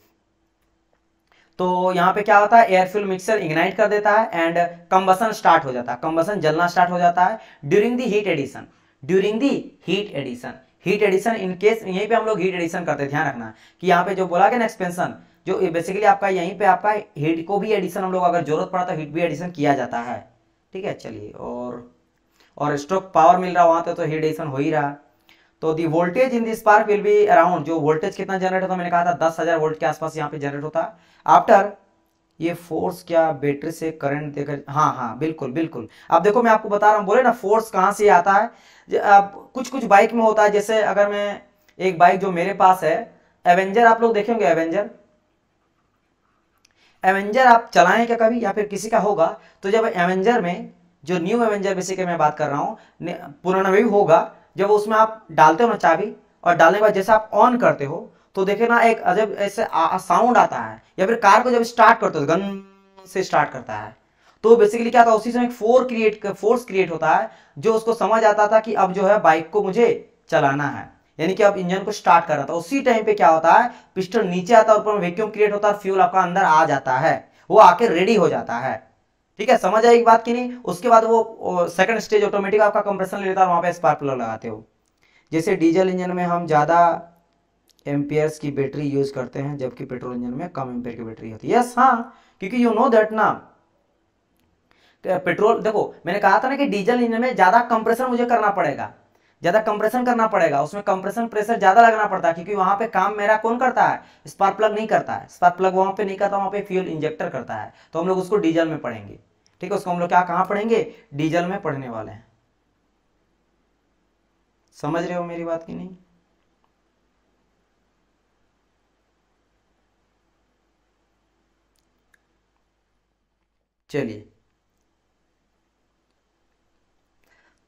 तो यहां पे क्या होता है, एयर फ्यूल मिक्सचर इग्नाइट कर देता है एंड कंबसन स्टार्ट हो जाता है, कंबसन जलना स्टार्ट हो जाता है during the heat addition, during the heat addition, heat addition in case यहीं पे हम लोग हीट एडिशन करते हैं, ध्यान रखना कि यहाँ पे जो बोला गया ना एक्सपेंशन, जो बेसिकली आपका यहीं पे आपका हीट को भी एडिशन हम लोग अगर जरूरत पड़ा तो हीट भी एडिशन किया जाता है, ठीक है। चलिए, और स्ट्रोक पावर मिल रहा वहां तो हीट एडिशन हो ही रहा। तो दी voltage in the spark will be around, जो वोल्टेज कितना जनरेट होता है मैंने कहा था 10,000 वोल्ट के आसपास यहाँ पे जनरेट होता है। आफ्टर ये फोर्स क्या बैटरी से करंट देकर, हाँ हाँ बिल्कुल बिल्कुल, अब देखो मैं आपको बता रहा हूँ, बोले ना फोर्स कहाँ से आता है, अब कुछ कुछ बाइक में होता है, जैसे अगर मैं एक बाइक जो मेरे पास है एवेंजर, आप लोग देखेंगे एवेंजर, एवेंजर आप चलाएं क्या कभी, या फिर किसी का होगा, तो जब एवेंजर में जो न्यू एवेंजर बेसिकली मैं बात कर रहा हूँ, पुराना भी होगा, जब उसमें आप डालते हो ना चाबी, और डालने के बाद जैसे आप ऑन करते हो तो देखे ना एक अजब ऐसे साउंड आता है, या फिर कार को जब स्टार्ट करते हो गन से स्टार्ट करता है, तो बेसिकली क्या था उसी समय फोर्स क्रिएट होता है जो उसको समझ आता था कि अब जो है बाइक को मुझे चलाना है, यानी कि अब इंजन को स्टार्ट कर रहा था। उसी टाइम पे क्या होता है, पिस्टन नीचे आता है, ऊपर में वैक्यूम क्रिएट होता है, फ्यूल आपका अंदर आ जाता है, वो आके रेडी हो जाता है, ठीक है। समझ आएगी बात की नहीं? उसके बाद वो सेकंड स्टेज ऑटोमेटिक आपका कंप्रेशन ले लेता है, वहां पे स्पार्क प्लग लगाते हो। जैसे डीजल इंजन में हम ज्यादा एम्पियर्स की बैटरी यूज करते हैं, जबकि पेट्रोल इंजन में कम एम्पियर की बैटरी होती है। यस हाँ, क्योंकि यू नो दैट ना, पेट्रोल देखो मैंने कहा था ना कि डीजल इंजन में ज्यादा कंप्रेशन मुझे करना पड़ेगा, ज्यादा कंप्रेशन करना पड़ेगा, उसमें कंप्रेशन प्रेशर ज्यादा लगना पड़ता है, क्योंकि वहां पे काम मेरा कौन करता है, स्पार्क प्लग नहीं करता है, स्पार्क प्लग वहां पे नहीं करता, वहां पे फ्यूल इंजेक्टर करता है, तो हम लोग उसको डीजल में पढ़ेंगे, ठीक है। उसको हम लोग क्या कहाँ पढ़ेंगे, डीजल में पढ़ने वाले हैं। समझ रहे हो मेरी बात की नहीं? चलिए,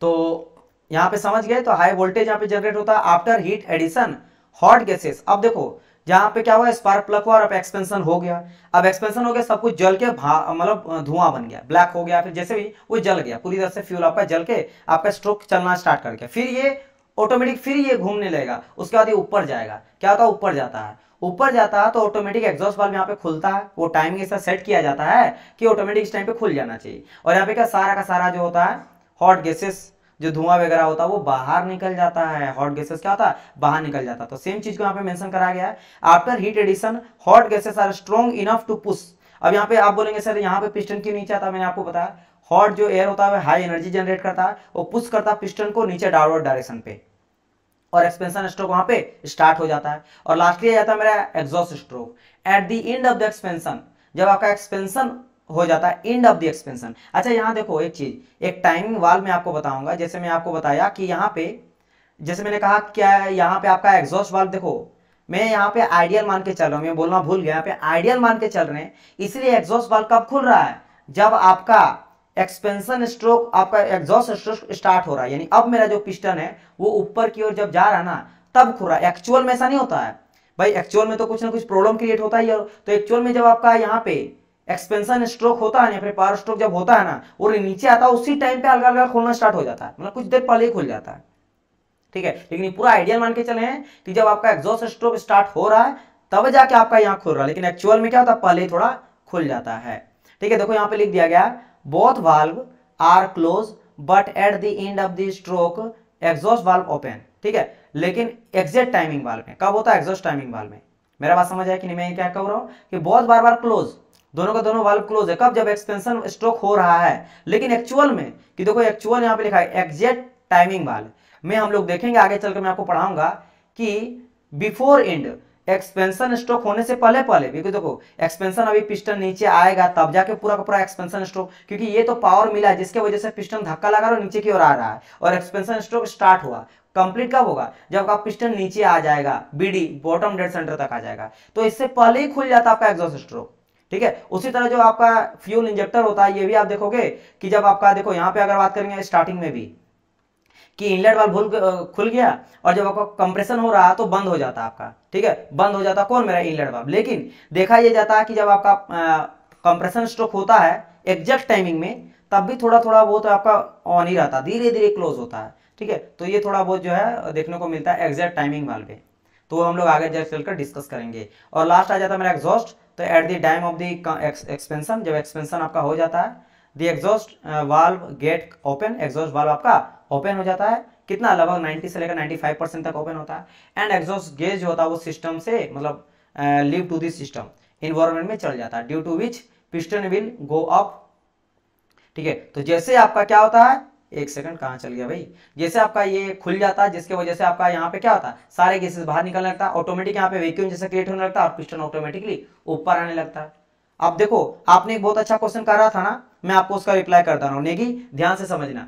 तो यहां पे समझ गए, तो हाई वोल्टेज यहां पे जनरेट होता है after heat addition hot gases. अब देखो जहां पे क्या हुआ, स्पार्क प्लग हुआ और अब एक्सपेंशन हो गया, अब एक्सपेंशन हो गया, सब कुछ जल के मतलब धुआं बन गया, ब्लैक हो गया, फिर जैसे भी वो जल गया पूरी तरह से, फ्यूल आपका जल के आपका स्ट्रोक चलना स्टार्ट कर गया, फिर ये ऑटोमेटिक फिर ये घूमने लगेगा, उसके बाद ये ऊपर जाएगा, क्या होता है ऊपर जाता है, ऊपर जाता है तो ऑटोमेटिक एग्जॉस्ट वाल्व यहाँ पे खुलता है, वो टाइमिंग ऐसा सेट किया जाता है कि ऑटोमेटिक इस टाइम पे खुल जाना चाहिए, और यहाँ पे क्या सारा का सारा जो होता है हॉट गैसेस, जो धुआं वगैरह होता है वो बाहर निकल जाता है, हॉट गैसेस क्या होता है बाहर निकल जाता है। तो सेम चीज को यहाँ पे मेंशन करा गया है, after heat addition hot gases are strong enough to push. अब यहाँ पे आप बोलेंगे सर यहाँ पे पिस्टन क्यों नीचे आता है, मैंने आपको बताया हॉट जो एयर होता है हाई एनर्जी जनरेट करता है, वो पुश करता है पिस्टन को नीचे डाउनवर्ड डायरेक्शन पे, और एक्सपेंशन स्ट्रोक वहां पे स्टार्ट हो जाता है, और लास्टली आ जाता है मेरा exhaust stroke eight the end of the expansion, जब आपका एक्सपेंशन हो जाता है एंड ऑफ द एक्सपेंशन। अच्छा यहाँ देखो एक चीज, एक टाइमिंग वाल्व में आपको बताऊंगा, जैसे मैं आपको बताया कि यहाँ पे जैसे मैंने कहा क्या है, यहाँ पे आपका एग्जॉस्ट वाल्व देखो, मैं यहाँ पे आइडियल मान के चल रहा हूँ, मैं बोलना भूल गया, यहाँ पे आइडियल मान के चल रहे हैं, इसलिए एग्जॉस्ट वाल्व कब खुल रहा है, जब आपका एक्सपेंशन स्ट्रोक, आपका एग्जॉस्ट स्ट्रोक स्टार्ट हो रहा है, यानी अब मेरा जो पिस्टन है वो ऊपर की ओर जब जा रहा है ना तब खुल रहा है। एक्चुअल में ऐसा नहीं होता है भाई, एक्चुअल में तो कुछ ना कुछ प्रॉब्लम क्रिएट होता है, तो एक्चुअल में जब आपका यहाँ पे एक्सपेंशन स्ट्रोक होता है ना, फिर पावर स्ट्रोक जब होता है ना वो नीचे आता है, उसी टाइम पे अलग अलग खुलना स्टार्ट हो जाता है, मतलब कुछ देर पहले ही खुल जाता है, ठीक है। लेकिन पूरा आइडियल मान के चले हैं कि जब आपका एग्जॉस्ट स्ट्रोक स्टार्ट हो रहा है तब जाके आपका यहाँ खुल रहा है, लेकिन एक्चुअल में क्या होता है पहले ही थोड़ा खुल जाता है, ठीक है। देखो यहाँ पे लिख दिया गया both valve are close but at the end of the stroke exhaust valve open, ठीक है। लेकिन एग्जैक्ट टाइमिंग वाल्व में कब होता है, एग्जॉस्ट टाइमिंग वाल्व में, मेरा बात समझ आया कि नहीं, मैं क्या कह रहा हूं कि बहुत बार बार क्लोज, दोनों का दोनों वाल्व क्लोज है, कब, जब एक्सपेंशन स्ट्रोक हो रहा है। लेकिन एक्चुअल में कि देखो एक्चुअल यहाँ पे लिखा है एग्जैक्ट टाइमिंग वाल्व में, हम लोग देखेंगे आगे चलकर, मैं आपको पढ़ाऊंगा कि बिफोर एंड, एक्सपेंशन स्ट्रोक होने से पहले पहले, क्योंकि देखो एक्सपेंशन अभी पिस्टन नीचे आएगा तब जाके पूरा का पूरा एक्सपेंशन स्ट्रोक, क्योंकि ये तो पावर मिला है जिसके वजह से पिस्टन धक्का लगा और नीचे की ओर आ रहा है, और एक्सपेंशन स्ट्रोक स्टार्ट हुआ। कंप्लीट कब होगा? जब आपका पिस्टन नीचे आ जाएगा, बीडी बॉटम डेड सेंटर तक आ जाएगा, तो इससे पहले ही खुल जाता है आपका एग्जॉस्ट स्ट्रोक। ठीक है, उसी तरह जो आपका फ्यूल इंजेक्टर होता है, ये भी आप देखोगे कि जब आपका, देखो यहाँ पे अगर बात करेंगे स्टार्टिंग में भी कि इनलेट वाल्व खुल गया और जब आपका कंप्रेशन हो रहा तो बंद हो जाता आपका। ठीक है, बंद हो जाता कौन? मेरा इनलेट वाल्व। लेकिन देखा यह जाता है कि जब आपका कंप्रेशन स्ट्रोक होता है एग्जैक्ट टाइमिंग में, तब भी थोड़ा थोड़ा बहुत आपका ऑन ही रहता है, धीरे धीरे क्लोज होता है। ठीक है, तो ये थोड़ा बहुत जो है देखने को मिलता है एग्जैक्ट टाइमिंग वाल्व पे, तो हम लोग आगे चलकर डिस्कस करेंगे। और लास्ट आ जाता है मेरा एग्जॉस्ट। तो at the time of the expansion, जब एक्सपेंशन आपका हो जाता है, the exhaust valve get open, exhaust valve आपका ओपन हो जाता है। कितना? लगभग 90 से लेकर 95% तक ओपन होता है। एंड एग्जॉस्ट गेज जो होता है वो सिस्टम से मतलब leave to this system environment में चल जाता है, due to which piston will go up. ठीक है, तो जैसे आपका क्या होता है, एक सेकंड कहाँ चल गया भाई, जैसे आपका ये खुल जाता है जिसके वजह से आपका यहाँ पे क्या होता है, सारे गैसेस बाहर निकलने लगता है, ऑटोमेटिक यहाँ पे वैक्यूम जैसे क्रिएट होने लगता है और पिस्टन ऑटोमेटिकली ऊपर आने लगता है। अब देखो आपने एक बहुत अच्छा क्वेश्चन करा था ना, मैं आपको उसका रिप्लाई करता रहा हूँ, नेगी ध्यान से समझना।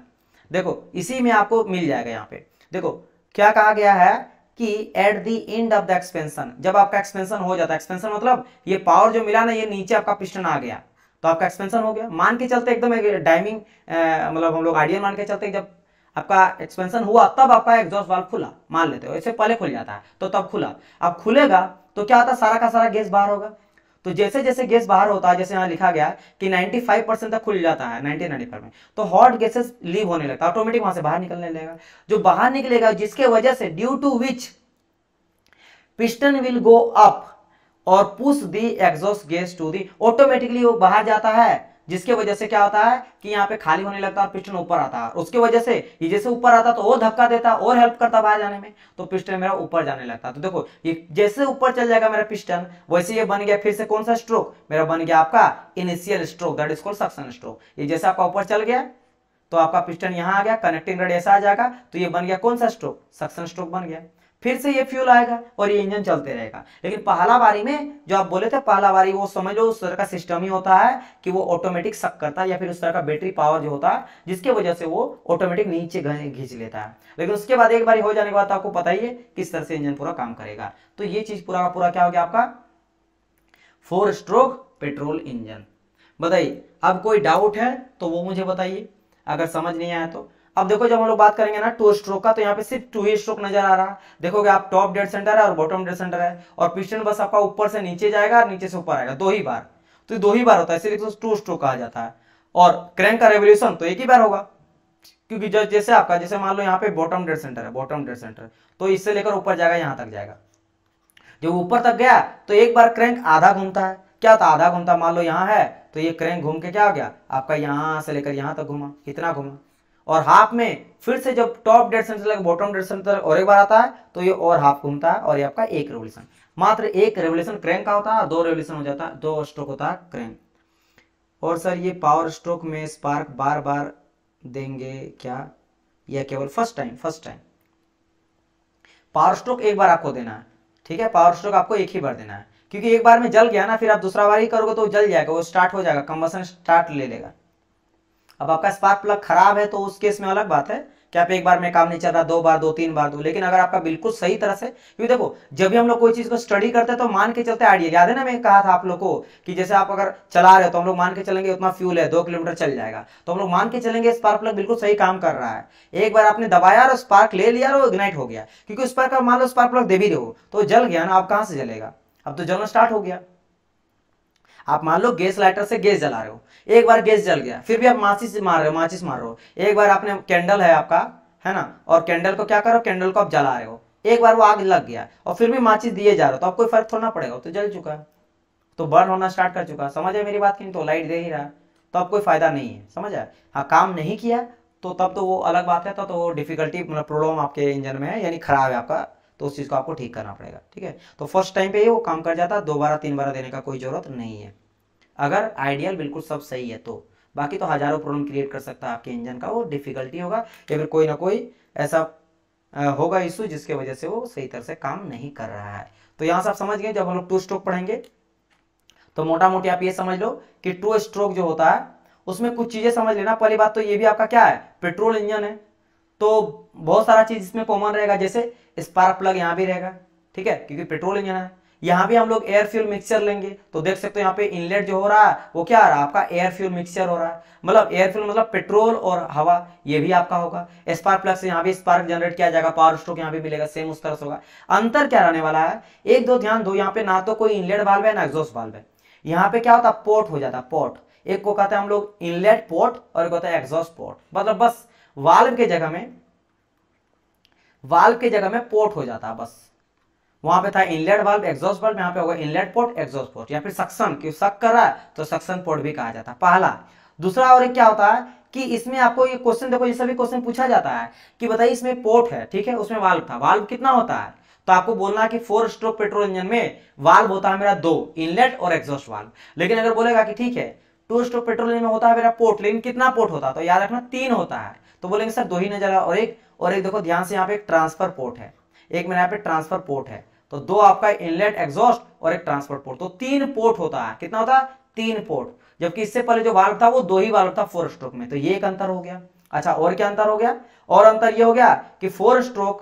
देखो इसी में आपको मिल जाएगा, यहाँ पे देखो क्या कहा गया है कि eight the end of the expansion, जब आपका एक्सपेंशन हो जाता है, एक्सपेंशन मतलब ये पावर जो मिला ना, ये नीचे आपका पिस्टन आ गया तो आपका एक्सपेंशन हो गया। मान के चलते एकदम टाइमिंग मतलब हम लोग आइडियल मान के चलते, जब आपका एक्सपेंशन हुआ तब आपका एग्जॉस्ट वाल्व खुला, मान लेते हो इससे पहले खुल जाता है तो तब खुला। अब खुलेगा तो क्या होता है, सारा का सारा गैस बाहर होगा। तो जैसे जैसे गैस बाहर होता है, जैसे यहाँ लिखा गया कि 95% तक खुल जाता है, 95 में, तो हॉट गैसेस लीव होने लगता है, ऑटोमेटिक वहां से बाहर निकलने लगेगा। जो बाहर निकलेगा जिसके वजह से due to which piston will go up और push the exhaust gas to the, automatically वो बाहर जाता है, जिसके वजह से क्या होता है कि यहाँ पे खाली होने लगता है और पिस्टन ऊपर आता है। उसके वजह से ये जैसे ऊपर आता तो और धक्का देता और हेल्प करता बाहर जाने में, तो पिस्टन मेरा ऊपर जाने लगता। तो देखो ये जैसे ऊपर चल जाएगा मेरा पिस्टन, वैसे ये बन गया फिर से कौन सा स्ट्रोक, मेरा बन गया आपका initial stroke, that is called suction stroke. ये जैसे आपका ऊपर चल गया तो आपका पिस्टन यहाँ आ गया, कनेक्टिंग रड ऐसा आ जाएगा, तो ये बन गया कौन सा स्ट्रोक, सक्शन स्ट्रोक बन गया। फिर से ये फ्यूल आएगा और ये इंजन चलते रहेगा। लेकिन पहला बारी में जो आप बोले थे, पहला बारी वो समझ लो उस तरह का सिस्टम ही होता है कि वो ऑटोमेटिक सक करता है, या फिर उस तरह का बैटरी पावर जो होता है जिसके वजह से वो ऑटोमेटिक नीचे खींच लेता है। लेकिन उसके बाद एक बारी हो जाने के बाद आपको पता ही है किस तरह से इंजन पूरा काम करेगा। तो ये चीज पूरा का पूरा क्या हो गया आपका 4 स्ट्रोक पेट्रोल इंजन। बताइए अब कोई डाउट है तो वो मुझे बताइए, अगर समझ नहीं आया तो। अब देखो जब हम लोग बात करेंगे ना 2 स्ट्रोक का, तो यहाँ पे सिर्फ 2 ही स्ट्रोक नजर आ रहा है। देखोगे आप टॉप डेड सेंटर है और बॉटम डेड सेंटर है, और पिस्टन बस आपका ऊपर से नीचे जाएगा और नीचे से ऊपर आएगा 2 ही बार, तो 2 ही बार होता है, इसलिए 2 स्ट्रोक कहा जाता है। और क्रैंक का रेवोल्यूशन तो एक ही बार होगा, क्योंकि जैसे आपका जैसे मान लो यहाँ पे बॉटम डेड सेंटर है, बॉटम डेड सेंटर, तो इससे लेकर ऊपर जाएगा यहाँ तक जाएगा। जब ऊपर तक गया तो एक बार क्रैंक आधा घूमता है, क्या होता है आधा घूमता, मान लो यहाँ है तो ये क्रैंक घूम के क्या हो गया आपका यहाँ से लेकर यहाँ तक घूमा, कितना घूमा। और हाफ में फिर से जब टॉप डेड सेंटर लेकर बॉटम डेड सेंटर और एक बार आता है तो ये और हाफ घूमता है, और ये आपका एक रेवोल्यूशन, मात्र एक रेवोल्यूशन क्रैंक का होता है, 2 रेवोल्यूशन हो जाता है, 2 स्ट्रोक होता है क्रैंक। और सर ये पावर स्ट्रोक में स्पार्क बार बार देंगे क्या, या केवल first time? First time power stroke एक बार आपको देना है। ठीक है, पावर स्ट्रोक आपको एक ही बार देना है, क्योंकि एक बार में जल गया ना, फिर आप दूसरा बार ही करोगे तो जल जाएगा, वो स्टार्ट हो जाएगा, कंबशन स्टार्ट ले लेगा। अब आपका स्पार्क प्लग खराब है तो उस केस में अलग बात है कि आप एक बार में काम नहीं चल रहा, 2 बार 2-3 बार दो। लेकिन अगर आपका बिल्कुल सही तरह से, क्योंकि देखो जब भी हम लोग कोई चीज को स्टडी करते हैं तो मान के चलते आइडिया, याद है ना मैं कहा था आप लोग को कि जैसे आप अगर चला रहे हो तो हम लोग मान के चलेंगे उतना फ्यूल है 2 किलोमीटर चल जाएगा, तो हम लोग मान के चलेंगे स्पार्क प्लग बिल्कुल सही काम कर रहा है। एक बार आपने दबाया और स्पार्क ले लिया और इग्नाइट हो गया, क्योंकि उस पर मान लो स्पार्क प्लग दे भी रहे हो तो जल गया ना, अब कहां से जलेगा, अब तो जलना स्टार्ट हो गया। आप मान लो गैस लाइटर से गैस जला रहे हो, एक बार गैस जल गया, फिर भी आप माचिस मार रहे हो, माचिस मार रहे हो, एक बार आपने कैंडल है आपका, है ना, और कैंडल को क्या करो, कैंडल को आप जला रहे हो, एक बार वो आग लग गया और फिर भी माचिस दिए जा रहे हो, तो आपको फर्क थोड़ा पड़ेगा, तो जल चुका है, तो बर्न होना स्टार्ट कर चुका है। समझ है मेरी बात की, तो लाइट दे ही रहा है तो अब कोई फायदा नहीं है, समझ आया। हाँ काम नहीं किया तो तब तो वो अलग बात है, तो वो डिफिकल्टी मतलब प्रॉब्लम आपके इंजन में है, यानी खराब है आपका, तो उस चीज को आपको ठीक करना पड़ेगा। ठीक है, तो फर्स्ट टाइम पे ही वो काम कर जाता है, 2 बार 3 बार देने का कोई जरूरत नहीं है, अगर आइडियल बिल्कुल सब सही है तो। बाकी तो हजारों प्रॉब्लम क्रिएट कर सकता है आपके इंजन का, वो डिफिकल्टी होगा या फिर कोई ना कोई ऐसा होगा इशू जिसके वजह से वो सही तरह से काम नहीं कर रहा है। तो यहां से आप समझ गए, जब हम लोग टू स्ट्रोक पढ़ेंगे तो मोटा मोटी आप ये समझ लो कि टू स्ट्रोक जो होता है उसमें कुछ चीजें समझ लेना। पहली बात तो ये भी आपका क्या है, पेट्रोल इंजन है, तो बहुत सारा चीज इसमें कॉमन रहेगा, जैसे स्पार्क प्लग यहाँ भी रहेगा, ठीक है, क्योंकि पेट्रोल इंजन है। यहाँ भी हम लोग एयर फ्यूल मिक्सचर लेंगे, तो देख सकते हो यहाँ पे इनलेट जो हो रहा है वो क्या आ रहा है, आपका एयर फ्यूल मिक्सचर हो रहा है, मतलब एयर फ्यूल मतलब पेट्रोल और हवा, ये भी आपका होगा। स्पार्क प्लग से यहाँ भी स्पार्क जनरेट किया जाएगा, पावर स्ट्रोक यहाँ भी मिलेगा, सेम उस तरह से होगा। अंतर क्या रहने वाला है, एक दो ध्यान दो, यहाँ पे ना तो कोई इनलेट वाल्व है ना एग्जॉस्ट वाल्व है, यहाँ पे क्या होता है, पोर्ट हो जाता है, पोर्ट। एक को कहते हैं हम लोग इनलेट पोर्ट और एक होता है एग्जॉस्ट पोर्ट, मतलब बस वाल्व के जगह में पोर्ट हो जाता है बस। वहां पे था इनलेट वाल्व एग्जॉस्ट वाल्व, यहाँ पे होगा इनलेट पोर्ट एग्जॉस्ट पोर्ट, या फिर सक्शन, क्यों सक कर रहा है तो सक्शन पोर्ट भी कहा जाता है, पहला। दूसरा और एक क्या होता है कि इसमें आपको ये क्वेश्चन देखो, ये सभी क्वेश्चन पूछा जाता है कि बताइए इसमें पोर्ट है, ठीक है, उसमें वाल्व था, वाल्व कितना होता है, तो आपको बोलना है कि 4 स्ट्रोक पेट्रोल इंजन में वाल्व होता है मेरा 2, इनलेट और एग्जॉस्ट वाल्व। लेकिन अगर बोलेगा कि ठीक है 2 स्ट्रोक पेट्रोल इंजन में होता है मेरा पोर्ट, लेकिन कितना पोर्ट होता है, तो याद रखना 3 होता है, तो बोलेंगे सर 2 ही नजर आ, और एक देखो ध्यान से, यहाँ पे एक ट्रांसफर पोर्ट है, एक मेरा यहाँ पे ट्रांसफर पोर्ट है, तो 2 आपका इनलेट एग्जॉस्ट और एक ट्रांसफर पोर्ट, तो 3 पोर्ट होता है, कितना होता है, 3 पोर्ट। जबकि इससे पहले जो वाल्व था वो 2 ही वाल्व था 4 स्ट्रोक में, तो ये एक अंतर हो गया। अच्छा, और क्या अंतर हो गया, और अंतर ये हो गया कि 4 स्ट्रोक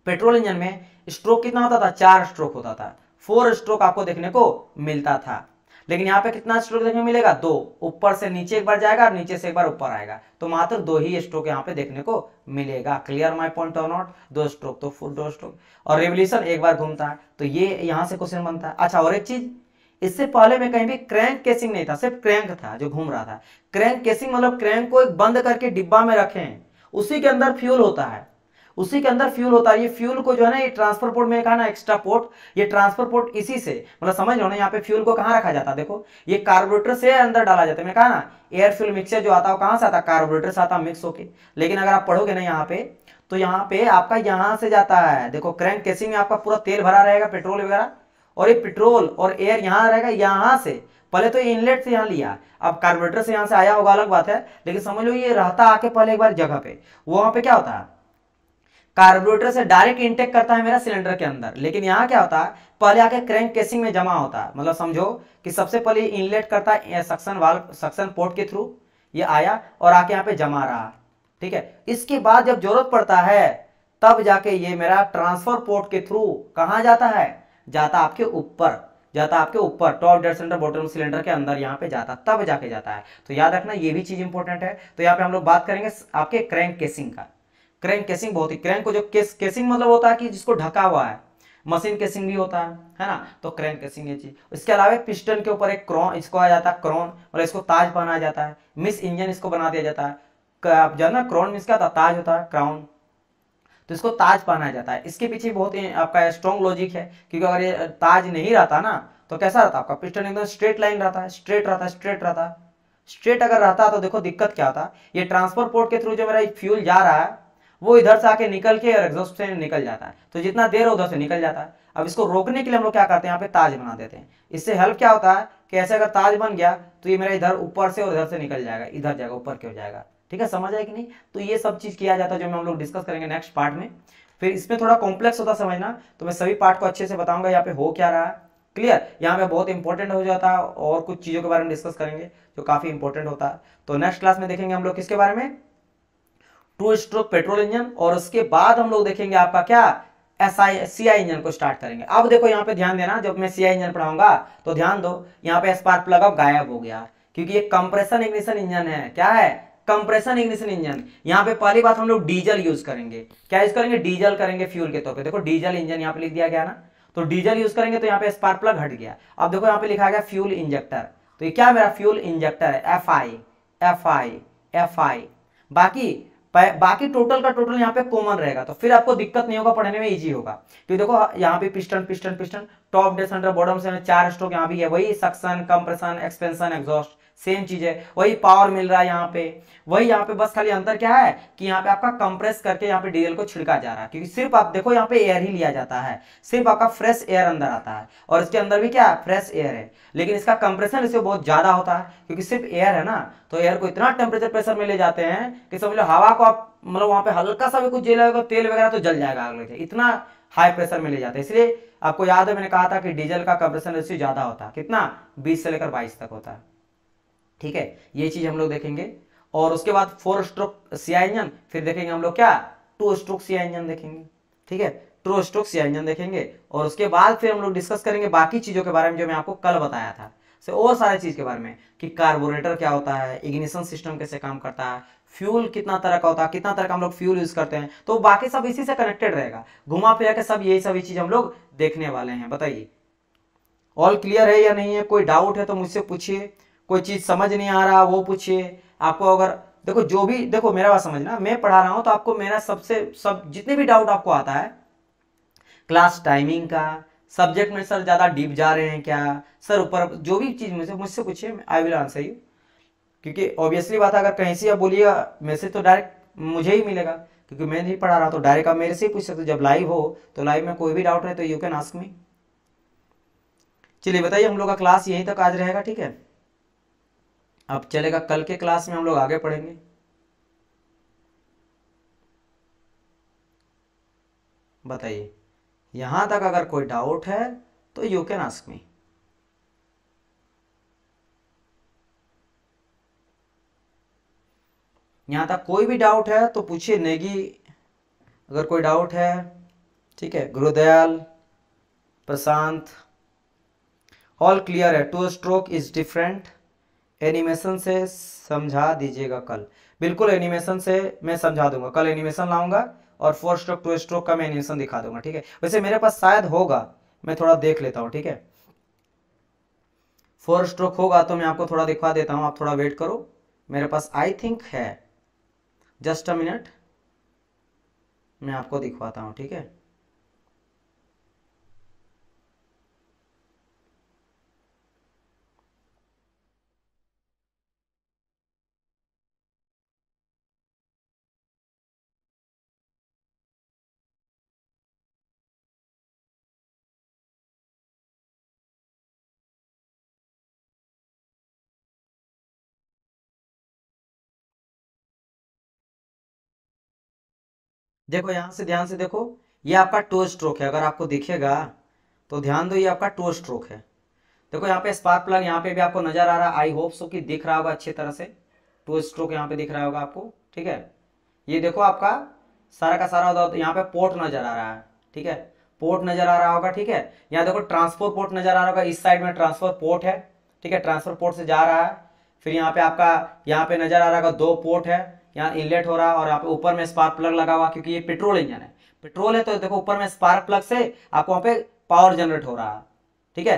पेट्रोल इंजन में स्ट्रोक कितना होता था, 4 स्ट्रोक होता था, 4 स्ट्रोक आपको देखने को मिलता था। लेकिन यहाँ पे कितना स्ट्रोक देखने को मिलेगा, 2, ऊपर से नीचे एक बार जाएगा और नीचे से एक बार ऊपर आएगा, तो मात्र 2 ही स्ट्रोक यहाँ पे देखने को मिलेगा। क्लियर माय पॉइंट और नॉट, 2 स्ट्रोक तो फुल 2 स्ट्रोक, और रेवोल्यूशन एक बार घूमता है, तो ये यहाँ से क्वेश्चन बनता है। अच्छा, और एक चीज, इससे पहले में कहीं भी क्रैंक केसिंग नहीं था, सिर्फ क्रैंक था जो घूम रहा था। क्रैंक केसिंग मतलब क्रैंक को एक बंद करके डिब्बा में रखें, उसी के अंदर फ्यूल होता है, उसी के अंदर फ्यूल होता है। ये फ्यूल को जो है ना, ये ट्रांसफर पोर्ट में कहा ना एक्स्ट्रा पोर्ट, ये ट्रांसफर पोर्ट इसी से, मतलब समझ लो ना, यहाँ पे फ्यूल को कहाँ रखा जाता है, देखो ये कार्बोरेटर से अंदर डाला जाता है। मैंने कहा ना एयर फ्यूल मिक्सचर जो आता है वो कहाँ से आता है, कार्बोरेटर से आता है मिक्स होके। लेकिन अगर आप पढ़ोगे ना यहाँ पे, तो यहाँ पे आपका यहाँ से जाता है, देखो क्रैंक केसिंग में आपका पूरा तेल भरा रहेगा, पेट्रोल वगैरह, और ये पेट्रोल और एयर यहाँ रहेगा, यहाँ से पहले तो ये इनलेट से यहाँ लिया, अब कार्बोरेटर से यहाँ से आया होगा अलग बात है, लेकिन समझ लो ये रहता आके पहले एक बार जगह पे, वहां पे क्या होता है, कार्बोरेटर से डायरेक्ट इनटेक करता है मेरा सिलेंडर के अंदर। लेकिन यहाँ क्या होता है, पहले आके क्रैंक केसिंग में जमा होता है, मतलब समझो कि सबसे पहले इनलेट करता है सक्शन वाल्व, सक्शन पोर्ट के थ्रू ये आया और आके यहाँ पे जमा रहा, ठीक है। इसके बाद जब जरूरत पड़ता है तब जाके ये मेरा ट्रांसफर पोर्ट के थ्रू कहाँ जाता है, जाता आपके ऊपर, जाता आपके ऊपर top dead centre bottom cylinder के अंदर, यहाँ पे जाता, तब जाके जाता है। तो याद रखना ये भी चीज इंपॉर्टेंट है। तो यहाँ पे हम लोग बात करेंगे आपके क्रैंक केसिंग का। क्रैंक केसिंग बहुत ही, क्रैंक को जो केसिंग मतलब होता है कि जिसको ढका हुआ है, मशीन केसिंग भी होता है ना, तो क्रैंक केसिंग ये चीज। इसके अलावा पिस्टन के ऊपर एक क्रोन, इसको आ जाता है क्रोन, मतलब इसको ताज पहनाया जाता है, मिस इंजन इसको बना दिया जाता है, जो है ना क्रोन मिस का ताज होता है, क्राउन, तो इसको ताज पहनाया जाता है। इसके पीछे बहुत आपका स्ट्रॉन्ग लॉजिक है, क्योंकि अगर ये ताज नहीं रहता ना तो कैसा रहता आपका पिस्टन, एकदम स्ट्रेट लाइन रहता है, स्ट्रेट रहता है, स्ट्रेट रहता है। स्ट्रेट अगर रहता तो देखो दिक्कत क्या होता, ये ट्रांसफर पोर्ट के थ्रू जो मेरा फ्यूल जा रहा है वो इधर से आके निकल के और एग्जॉस्ट से निकल जाता है, तो जितना देर है उधर से निकल जाता है। अब इसको रोकने के लिए हम लोग क्या करते हैं, यहाँ पे ताज बना देते हैं। इससे हेल्प क्या होता है कि ऐसे अगर ताज बन गया तो ये मेरा इधर ऊपर से और इधर से निकल जाएगा, इधर जाएगा, ऊपर की ओर जाएगा, ठीक है, समझ आए कि नहीं। तो ये सब चीज किया जाता है जो हम लोग डिस्कस करेंगे नेक्स्ट पार्ट में। फिर इसमें थोड़ा कॉम्प्लेक्स होता समझना, तो मैं सभी पार्ट को अच्छे से बताऊंगा यहाँ पे हो क्या रहा है, क्लियर। यहाँ पे बहुत इंपॉर्टेंट हो जाता है और कुछ चीजों के बारे में डिस्कस करेंगे जो काफी इंपॉर्टेंट होता है। तो नेक्स्ट क्लास में देखेंगे हम लोग किसके बारे में, 2 स्ट्रोक पेट्रोल इंजन, और उसके बाद हम लोग देखेंगे आपका क्या, सीआई इंजन को स्टार्ट करेंगे। अब देखो यहाँ पे ध्यान देना, जब मैं सीआई इंजन पढ़ाऊंगा तो ध्यान दो, यहाँ पे स्पार्क प्लग अब गायब हो गया, क्योंकि ये कंप्रेशन इग्निशन इंजन है। क्या है, कंप्रेशन इग्निशन इंजन। यहाँ पे पहली बात हम लोग डीजल यूज करेंगे, क्या यूज करेंगे, डीजल करेंगे फ्यूल के तौर पे। देखो डीजल इंजन यहाँ पे लिख दिया गया ना, तो डीजल यूज करेंगे, तो यहाँ पे स्पार्क प्लग हट गया। अब देखो यहाँ पे लिखा गया फ्यूल इंजेक्टर, तो ये क्या मेरा फ्यूल इंजेक्टर है, एफ आई। बाकी टोटल का टोटल यहाँ पे कॉमन रहेगा, तो फिर आपको दिक्कत नहीं होगा, पढ़ने में इजी होगा। क्योंकि देखो यहाँ पे piston piston piston, top dead centre bottom से 4 स्ट्रोक यहाँ भी है, वही suction compression expansion exhaust same चीज है, वही पावर मिल रहा है यहाँ पे, वही यहाँ पे, बस खाली अंतर क्या है कि यहाँ पे आपका कंप्रेस करके यहाँ पे डीजल को छिड़का जा रहा है, क्योंकि सिर्फ आप देखो यहाँ पे एयर ही लिया जाता है, सिर्फ आपका फ्रेश एयर अंदर आता है, और इसके अंदर भी क्या फ्रेश एयर है। लेकिन इसका कंप्रेशन इससे बहुत ज्यादा होता है, क्योंकि सिर्फ एयर है ना, तो एयर को इतना टेम्परेचर प्रेशर में ले जाते हैं कि समझ लो हवा को आप, मतलब वहां पे हल्का सा भी कुछ जलेगा तेल वगैरह तो जल जाएगा अगले से, इतना हाई प्रेशर में ले जाते हैं। इसलिए आपको याद है मैंने कहा था कि डीजल का कंप्रेशन रेशियो ज्यादा होता है, कितना 20 से लेकर 22 तक होता है। ठीक है, ये चीज हम लोग देखेंगे। और उसके बाद 4 स्ट्रोक सीआई इंजन, फिर देखेंगे हम लोग क्या 2 स्ट्रोक सीआई इंजन देखेंगे। ठीक है, 2 स्ट्रोक सीआई इंजन देखेंगे और उसके बाद फिर हम लोग डिस्कस करेंगे बाकी चीजों के बारे में जो मैं आपको कल बताया था, से और सारे चीज के बारे में कि कार्बोरेटर क्या होता है, इग्निशन सिस्टम कैसे काम करता है, फ्यूल कितना तरह का होता है, कितना तरह का हम लोग फ्यूल यूज करते हैं, तो बाकी सब इसी से कनेक्टेड रहेगा, घुमा फिरा के सब यही सभी चीज हम लोग देखने वाले हैं। बताइए ऑल क्लियर है या नहीं है? कोई डाउट है तो मुझसे पूछिए, कोई चीज समझ नहीं आ रहा वो पूछिए। आपको अगर देखो जो भी देखो मेरा बात समझना, मैं पढ़ा रहा हूं तो आपको मेरा सब जितने भी डाउट आपको आता है क्लास टाइमिंग का, सब्जेक्ट में सर ज्यादा डीप जा रहे हैं क्या, सर ऊपर जो भी चीज मुझसे पूछिए, आई विल आंसर यू। क्योंकि ऑब्वियसली बात है अगर कहीं से आप बोलिएगा मैसेज तो डायरेक्ट मुझे ही मिलेगा, क्योंकि मैं नहीं पढ़ा रहा तो डायरेक्ट आप मेरे से ही पूछ सकते हो। जब लाइव हो तो लाइव में कोई भी डाउट है तो यू कैन आस्क मी। चलिए बताइए, हम लोग का क्लास यहीं तक आज रहेगा, ठीक है। अब चलेगा कल के क्लास में हम लोग आगे पढ़ेंगे। बताइए यहां तक अगर कोई डाउट है तो यू कैन आस्क मी। यहां तक कोई भी डाउट है तो पूछिए। नेगी अगर कोई डाउट है, ठीक है। गुरुदयाल, प्रशांत, ऑल क्लियर है। 2 स्ट्रोक इज डिफरेंट, एनिमेशन से समझा दीजिएगा कल। बिल्कुल एनिमेशन से मैं समझा दूंगा, कल एनिमेशन लाऊंगा और 4 स्ट्रोक 2 स्ट्रोक का मैं एनिमेशन दिखा दूंगा, ठीक है। वैसे मेरे पास शायद होगा, मैं थोड़ा देख लेता हूं, ठीक है। 4 स्ट्रोक होगा तो मैं आपको थोड़ा दिखा देता हूं, आप थोड़ा वेट करो, मेरे पास आई थिंक है। जस्ट अ मिनट, मैं आपको दिखवाता हूं, ठीक है। देखो यहां से ध्यान से देखो, ये आपका 2 स्ट्रोक है, अगर आपको दिखेगा तो ध्यान दो, ये आपका 2 स्ट्रोक है। देखो यहाँ पे स्पार्क प्लग यहाँ पे भी आपको नजर आ रहा है, आई होप सो कि दिख रहा होगा अच्छी तरह से। 2 स्ट्रोक यहाँ पे दिख रहा होगा आपको, ठीक है। ये देखो आपका सारा का सारा यहाँ पे पोर्ट नजर आ रहा है, ठीक है। पोर्ट नजर आ रहा होगा, ठीक है। यहाँ देखो ट्रांसफर पोर्ट नजर आ रहा होगा, इस साइड में ट्रांसफर पोर्ट है, ठीक है। ट्रांसफर पोर्ट से जा रहा है, फिर यहाँ पे आपका यहाँ पे नजर आ रहा होगा 2 पोर्ट है, यहाँ इनलेट हो रहा है और यहाँ पे ऊपर में स्पार्क प्लग लगा हुआ, क्योंकि ये पेट्रोल इंजन है। पेट्रोल है तो देखो ऊपर में स्पार्क प्लग से आपको वहाँ पे पावर जनरेट हो रहा है, ठीक है।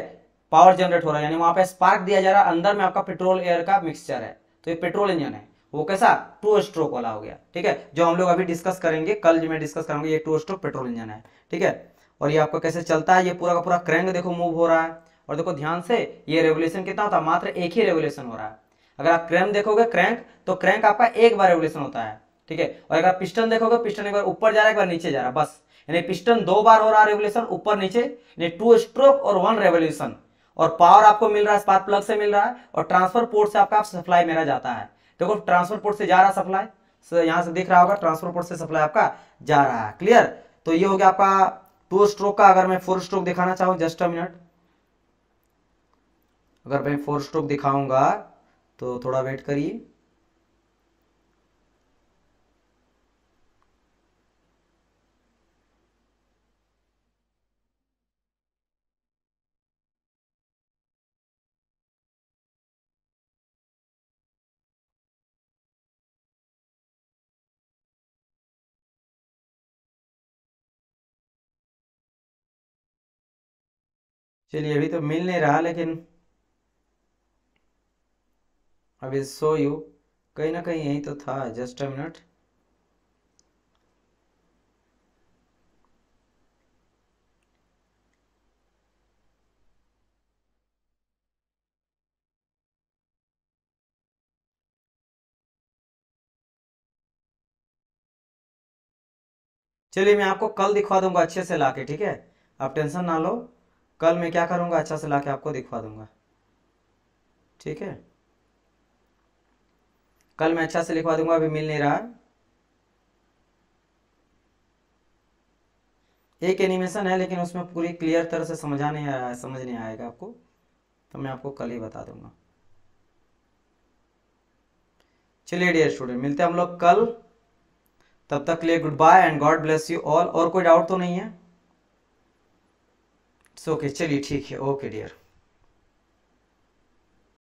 पावर जनरेट हो रहा है यानी वहां पे स्पार्क दिया जा रहा है, अंदर में आपका पेट्रोल एयर का मिक्सचर है, तो ये पेट्रोल इंजन है। वो कैसा 2 स्ट्रोक वाला हो गया, ठीक है। जो हम लोग अभी डिस्कस करेंगे कल, जो मैं डिस्कस करूंगा, ये 2 स्ट्रोक पेट्रोल इंजन है, ठीक है। और ये आपको कैसे चलता है, ये पूरा का पूरा क्रैंक देखो मूव हो रहा है। और देखो ध्यान से, ये रेवोल्यूशन कितना होता है, मात्र एक ही रेवोल्यूशन हो रहा है। अगर आप क्रैंक देखोगे, क्रैंक तो क्रैंक आपका एक बार रेवोल्यूशन होता है, ठीक है। और अगर पिस्टन देखोगे, पिस्टन एक बार ऊपर जा रहा है, एक बार नीचे जा रहा है, बस। यानी पिस्टन 2 बार हो रहा है रेवोल्यूशन, ऊपर नीचे, यानी 2 स्ट्रोक और 1 रेवोल्यूशन। और पावर आपको मिल रहा है स्पार्क प्लग से मिल रहा है, और ट्रांसफर पोर्ट से आपका सप्लाई मेरा जाता है। देखो ट्रांसफर पोर्ट से जा रहा सप्लाई, यहां से दिख रहा होगा, ट्रांसफर पोर्ट से सप्लाई आपका जा रहा है। क्लियर? तो ये हो गया आपका 2 स्ट्रोक का। अगर मैं 4 स्ट्रोक दिखाना चाहूं, जस्ट अ मिनट, अगर मैं 4 स्ट्रोक दिखाऊंगा तो थोड़ा वेट करिए। चलिए अभी तो मिल नहीं रहा, लेकिन अभी सो यू कहीं ना कहीं यही तो था। जस्ट अ मिनट, चलिए मैं आपको कल दिखवा दूंगा अच्छे से लाके, ठीक है। आप टेंशन ना लो, कल मैं क्या करूंगा, अच्छा से लाके आपको दिखवा दूंगा, ठीक है। कल मैं अच्छा से लिखवा दूंगा, अभी मिल नहीं रहा। एक एनिमेशन है लेकिन उसमें पूरी क्लियर तरह से समझ नहीं आएगा आपको, तो मैं आपको कल ही बता दूंगा। चलिए डियर स्टूडेंट, मिलते हैं हम लोग कल, तब तक के लिए good bye and God bless you all. और कोई डाउट तो नहीं है? ओके, चलिए ठीक है, ओके डियर।